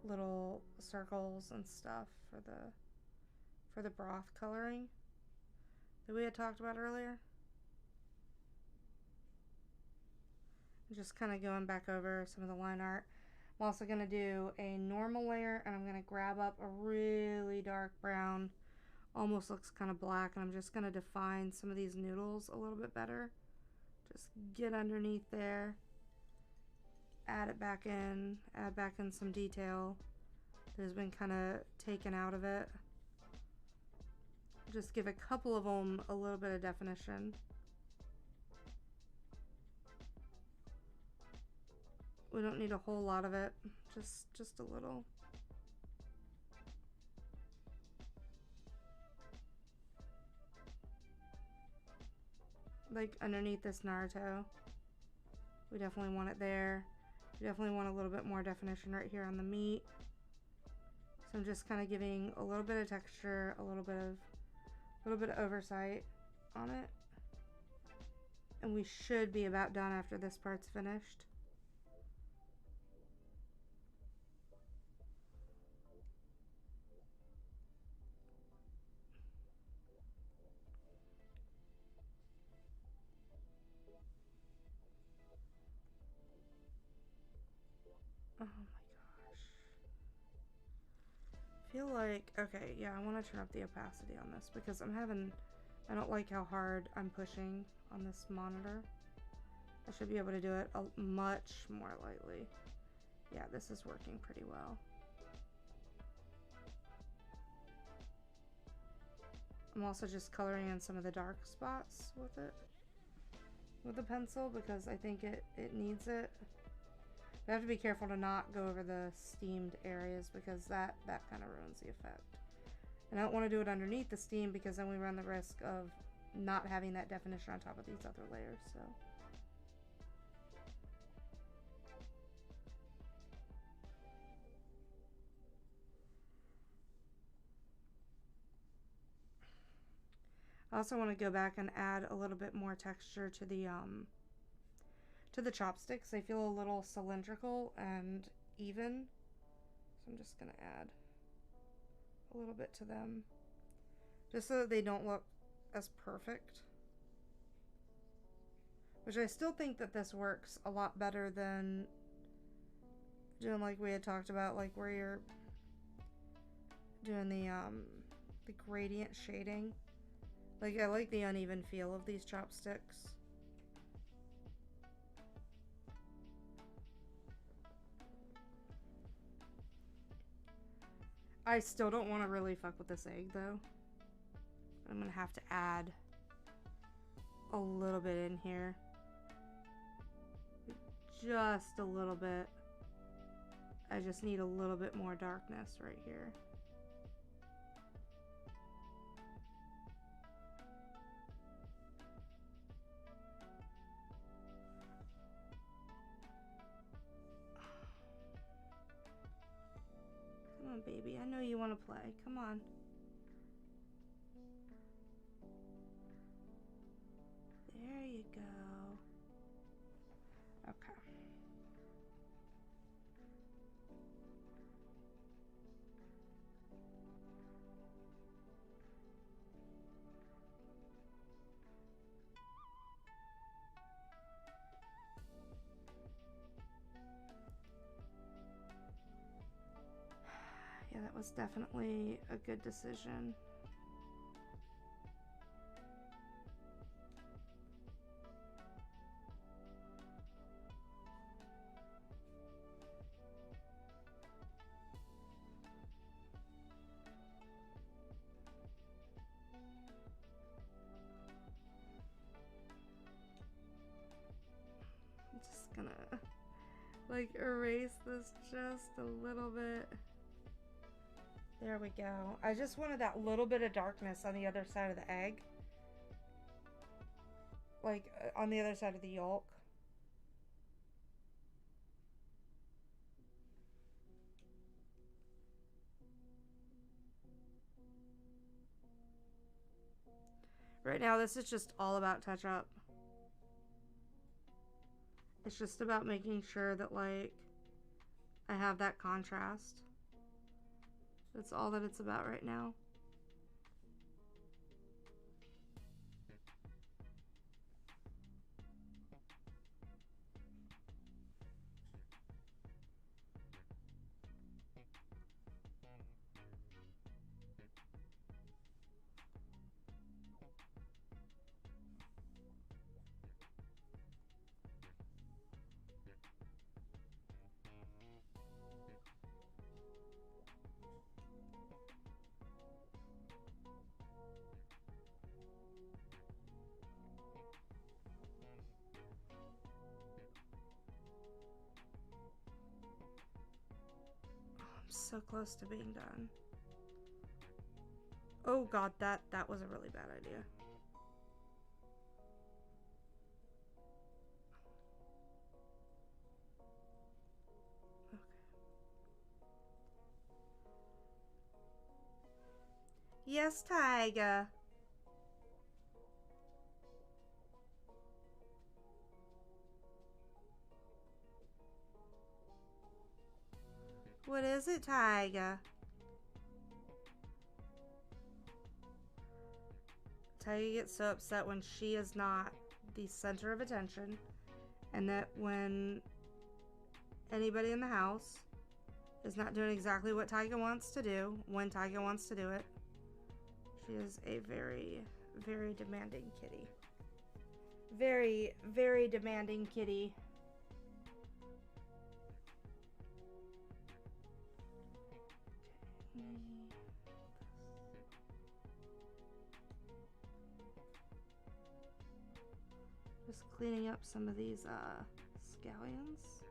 little circles and stuff for the broth coloring that we had talked about earlier. Just kind of going back over some of the line art. I'm also going to do a normal layer, and I'm going to grab up a really dark brown, almost looks kind of black, and I'm just going to define some of these noodles a little bit better. Just get underneath there, add it back in, add back in some detail that has been kind of taken out of it. Just give a couple of them a little bit of definition. We don't need a whole lot of it, just a little. Like underneath this Naruto, we definitely want it there. We definitely want a little bit more definition right here on the meat. So I'm just kind of giving a little bit of texture, a little bit of oversight on it. And we should be about done after this part's finished. Oh my gosh. I feel like, okay, yeah, I want to turn up the opacity on this because I don't like how hard I'm pushing on this monitor. I should be able to do it much more lightly. Yeah, this is working pretty well. I'm also just coloring in some of the dark spots with it, with the pencil, because I think it needs it. We have to be careful to not go over the steamed areas because that kind of ruins the effect. And I don't want to do it underneath the steam because then we run the risk of not having that definition on top of these other layers, so. I also want to go back and add a little bit more texture to the chopsticks. They feel a little cylindrical and even, so I'm just gonna add a little bit to them just so that they don't look as perfect. Which I still think that this works a lot better than doing like we had talked about, like where you're doing the gradient shading. Like, I like the uneven feel of these chopsticks. I still don't want to really fuck with this egg, though. I'm gonna have to add a little bit in here. Just a little bit. I just need a little bit more darkness right here. Come on, baby. I know you want to play. Come on. There you go. Okay. Yeah, that was definitely a good decision. I'm just gonna like erase this just a little bit. There we go. I just wanted that little bit of darkness on the other side of the egg. Like on the other side of the yolk. Right now, this is just all about touch up. It's just about making sure that, like, I have that contrast. That's all that it's about right now. So close to being done. Oh god, that was a really bad idea. Okay. Yes, Tiger. What is it, Tiger? Tiger gets so upset when she is not the center of attention, and that when anybody in the house is not doing exactly what Tiger wants to do, when Tiger wants to do it. She is a very, very demanding kitty. Very, very demanding kitty. Just cleaning up some of these scallions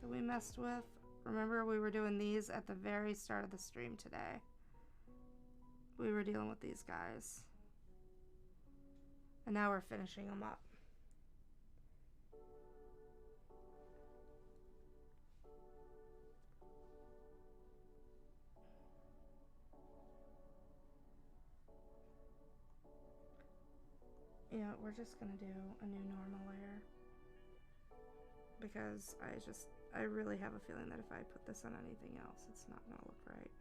that we messed with. Remember, we were doing these at the very start of the stream today. We were dealing with these guys. And now we're finishing them up. Yeah, we're just gonna do a new normal layer. Because I really have a feeling that if I put this on anything else, it's not gonna look right.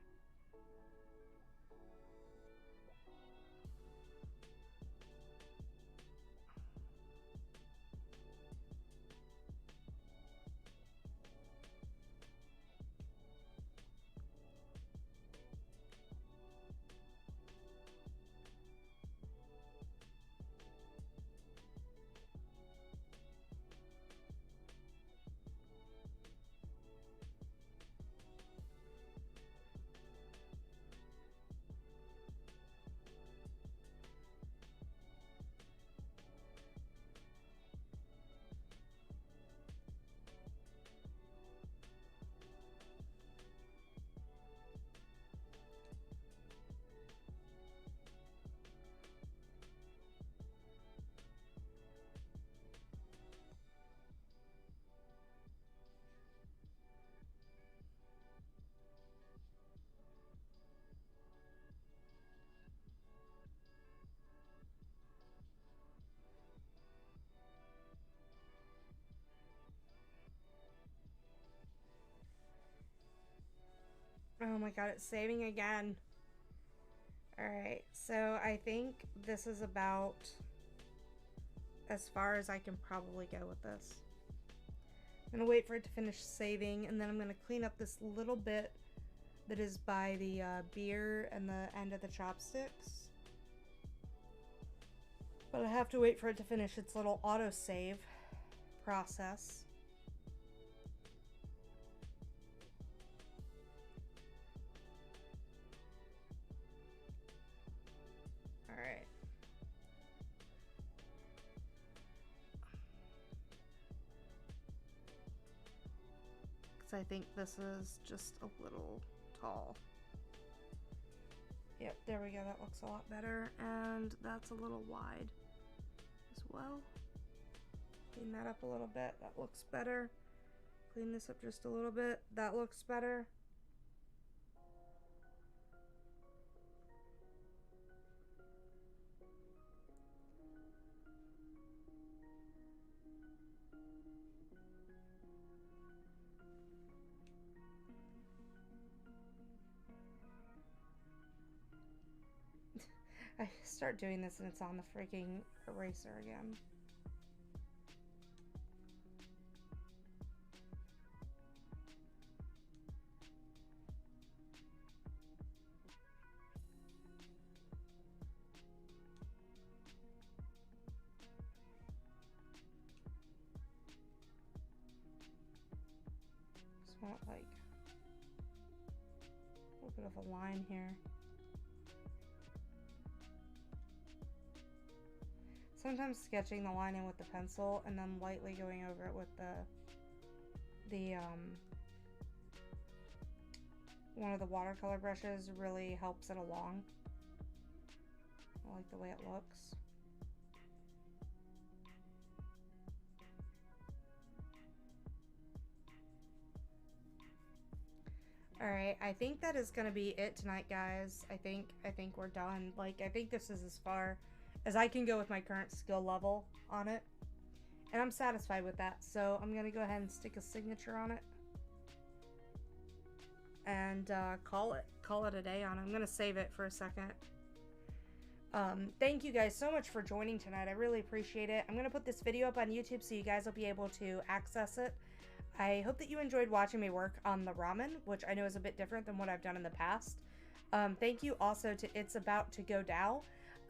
Oh my god, it's saving again. Alright, so I think this is about as far as I can probably go with this. I'm gonna wait for it to finish saving, and then I'm gonna clean up this little bit that is by the beer and the end of the chopsticks. But I have to wait for it to finish its little autosave process. Alright. Because I think this is just a little tall. Yep, there we go. That looks a lot better. And that's a little wide as well. Clean that up a little bit. That looks better. Clean this up just a little bit. That looks better. I start doing this and it's on the freaking eraser again. Just want like a little bit of a line here. Sometimes sketching the line in with the pencil and then lightly going over it with one of the watercolor brushes really helps it along. I like the way it looks. Alright, I think that is gonna be it tonight, guys. I think we're done. Like, I think this is as far as I can go with my current skill level on it. And I'm satisfied with that. So I'm gonna go ahead and stick a signature on it. And call it a day on it. I'm gonna save it for a second. Thank you guys so much for joining tonight. I really appreciate it. I'm gonna put this video up on YouTube so you guys will be able to access it. I hope that you enjoyed watching me work on the ramen, which I know is a bit different than what I've done in the past. Thank you also to It's About to Go Down.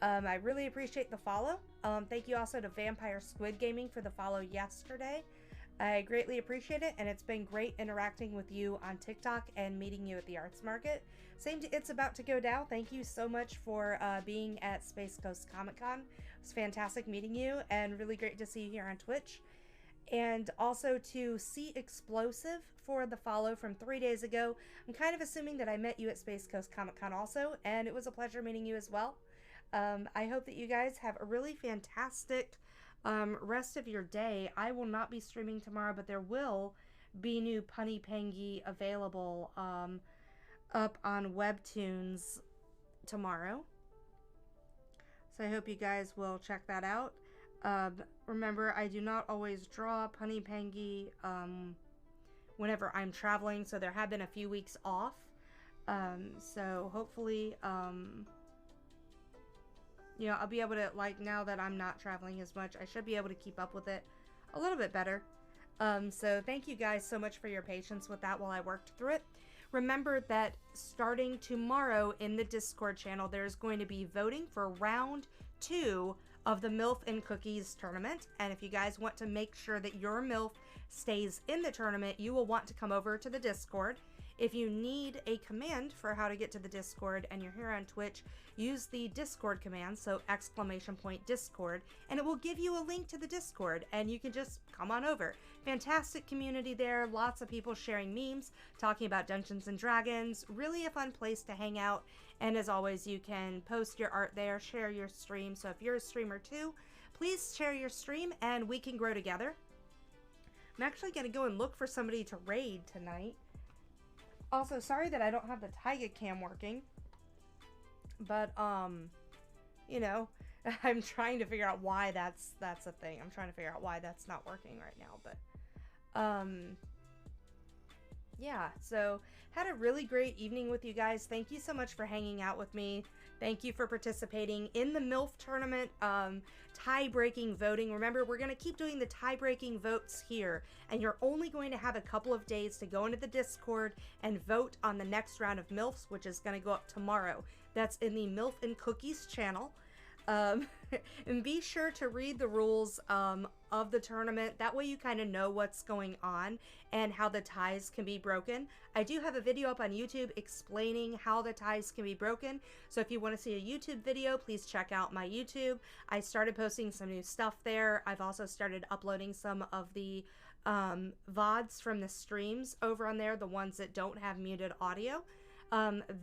I really appreciate the follow. Thank you also to Vampire Squid Gaming for the follow yesterday. I greatly appreciate it, and it's been great interacting with you on TikTok and meeting you at the arts market. Same to It's About to Go Down. Thank you so much for being at Space Coast Comic Con. It was fantastic meeting you, and really great to see you here on Twitch. And also to C Explosive for the follow from 3 days ago. I'm kind of assuming that I met you at Space Coast Comic Con also, and it was a pleasure meeting you as well. I hope that you guys have a really fantastic rest of your day. I will not be streaming tomorrow, but there will be new Punny Pengy available up on Webtoons tomorrow. So I hope you guys will check that out. Remember, I do not always draw Punny Pengy whenever I'm traveling, so there have been a few weeks off. So hopefully, you know, I'll be able to, like, now that I'm not traveling as much, I should be able to keep up with it a little bit better. So thank you guys so much for your patience with that while I worked through it. Remember that starting tomorrow in the Discord channel, there's going to be voting for round 2 of the MILF and Cookies tournament. And if you guys want to make sure that your MILF stays in the tournament, you will want to come over to the Discord. If you need a command for how to get to the Discord and you're here on Twitch, use the Discord command, so !Discord, and it will give you a link to the Discord, and you can just come on over. Fantastic community there, lots of people sharing memes, talking about Dungeons and Dragons, really a fun place to hang out, and as always, you can post your art there, share your stream, so if you're a streamer too, please share your stream, and we can grow together. I'm actually going to go and look for somebody to raid tonight. Also, sorry that I don't have the Taiga cam working, but, you know, I'm trying to figure out why that's a thing. I'm trying to figure out why that's not working right now, but, yeah, so had a really great evening with you guys. Thank you so much for hanging out with me. Thank you for participating in the MILF tournament tie-breaking voting. Remember, we're going to keep doing the tie-breaking votes here, and you're only going to have a couple of days to go into the Discord and vote on the next round of MILFs, which is going to go up tomorrow. That's in the MILF and Cookies channel. And be sure to read the rules of the tournament. That way you kind of know what's going on and how the ties can be broken. I do have a video up on YouTube explaining how the ties can be broken. So if you want to see a YouTube video, please check out my YouTube. I started posting some new stuff there. I've also started uploading some of the VODs from the streams over on there, the ones that don't have muted audio.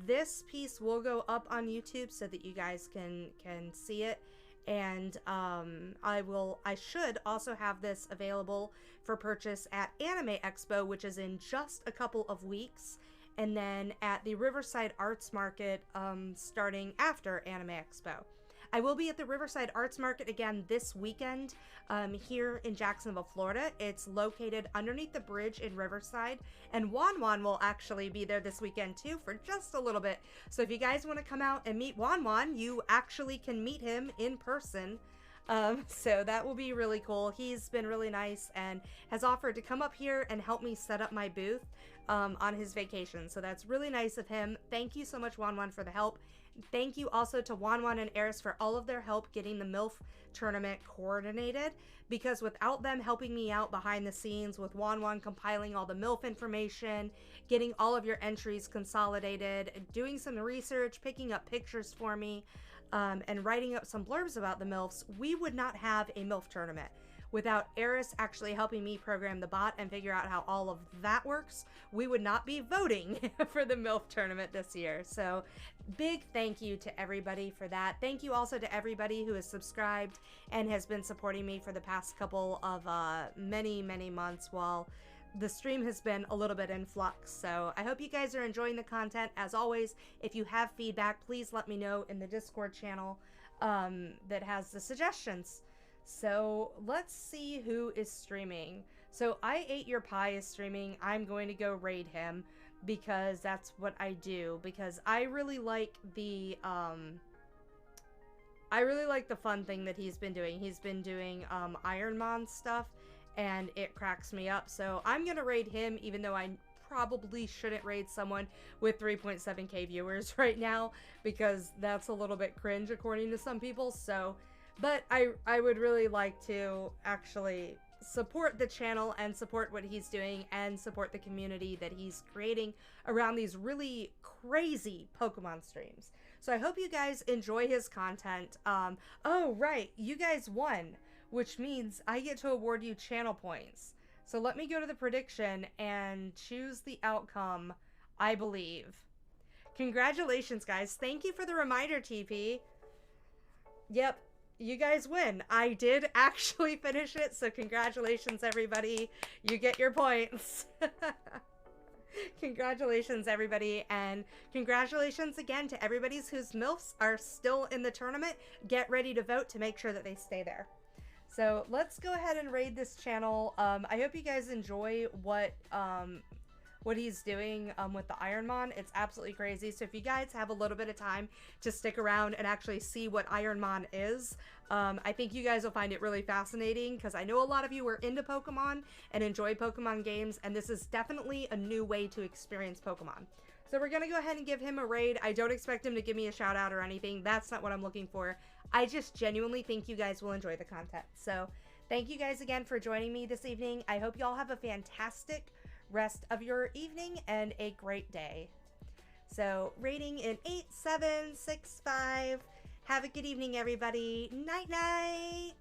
This piece will go up on YouTube so that you guys can see it, and I should also have this available for purchase at Anime Expo, which is in just a couple of weeks, and then at the Riverside Arts Market starting after Anime Expo. I will be at the Riverside Arts Market again this weekend here in Jacksonville, Florida. It's located underneath the bridge in Riverside, and Wan Wan will actually be there this weekend too for just a little bit. So if you guys want to come out and meet Wan Wan, you actually can meet him in person. So that will be really cool. He's been really nice and has offered to come up here and help me set up my booth on his vacation. So that's really nice of him. Thank you so much, Wan Wan, for the help. Thank you also to Wan Wan and Eris for all of their help getting the MILF tournament coordinated, because without them helping me out behind the scenes with Wan Wan compiling all the MILF information, getting all of your entries consolidated, doing some research, picking up pictures for me, and writing up some blurbs about the MILFs, we would not have a MILF tournament. Without Eris actually helping me program the bot and figure out how all of that works, we would not be voting for the MILF tournament this year. So big thank you to everybody for that. Thank you also to everybody who has subscribed and has been supporting me for the past couple of many months while the stream has been a little bit in flux. So I hope you guys are enjoying the content. As always, if you have feedback, please let me know in the Discord channel that has the suggestions. So let's see who is streaming. So I Ate Your Pie is streaming. I'm going to go raid him because that's what I do, because I really like the fun thing that he's been doing. He's been doing Ironman stuff and it cracks me up. So I'm gonna raid him, even though I probably shouldn't raid someone with 3.7k viewers right now, because that's a little bit cringe according to some people. So but I would really like to actually support the channel and support what he's doing and support the community that he's creating around these really crazy Pokemon streams. So I hope you guys enjoy his content. Oh, right, you guys won, which means I get to award you channel points. So let me go to the prediction and choose the outcome, I believe. Congratulations, guys. Thank you for the reminder, TP. Yep. You guys win. I did actually finish it, so congratulations, everybody. You get your points. Congratulations, everybody, and congratulations again to everybody whose MILFs are still in the tournament. Get ready to vote to make sure that they stay there. So let's go ahead and raid this channel. I hope you guys enjoy what he's doing with the Ironman. It's absolutely crazy. So if you guys have a little bit of time to stick around and actually see what Ironman is, I think you guys will find it really fascinating, because I know a lot of you are into Pokemon and enjoy Pokemon games, and this is definitely a new way to experience Pokemon. So we're gonna go ahead and give him a raid. I don't expect him to give me a shout out or anything. That's not what I'm looking for. I just genuinely think you guys will enjoy the content. So thank you guys again for joining me this evening. I hope you all have a fantastic rest of your evening and a great day. So rating in 8, 7, 6, 5. Have a good evening, everybody. Night night.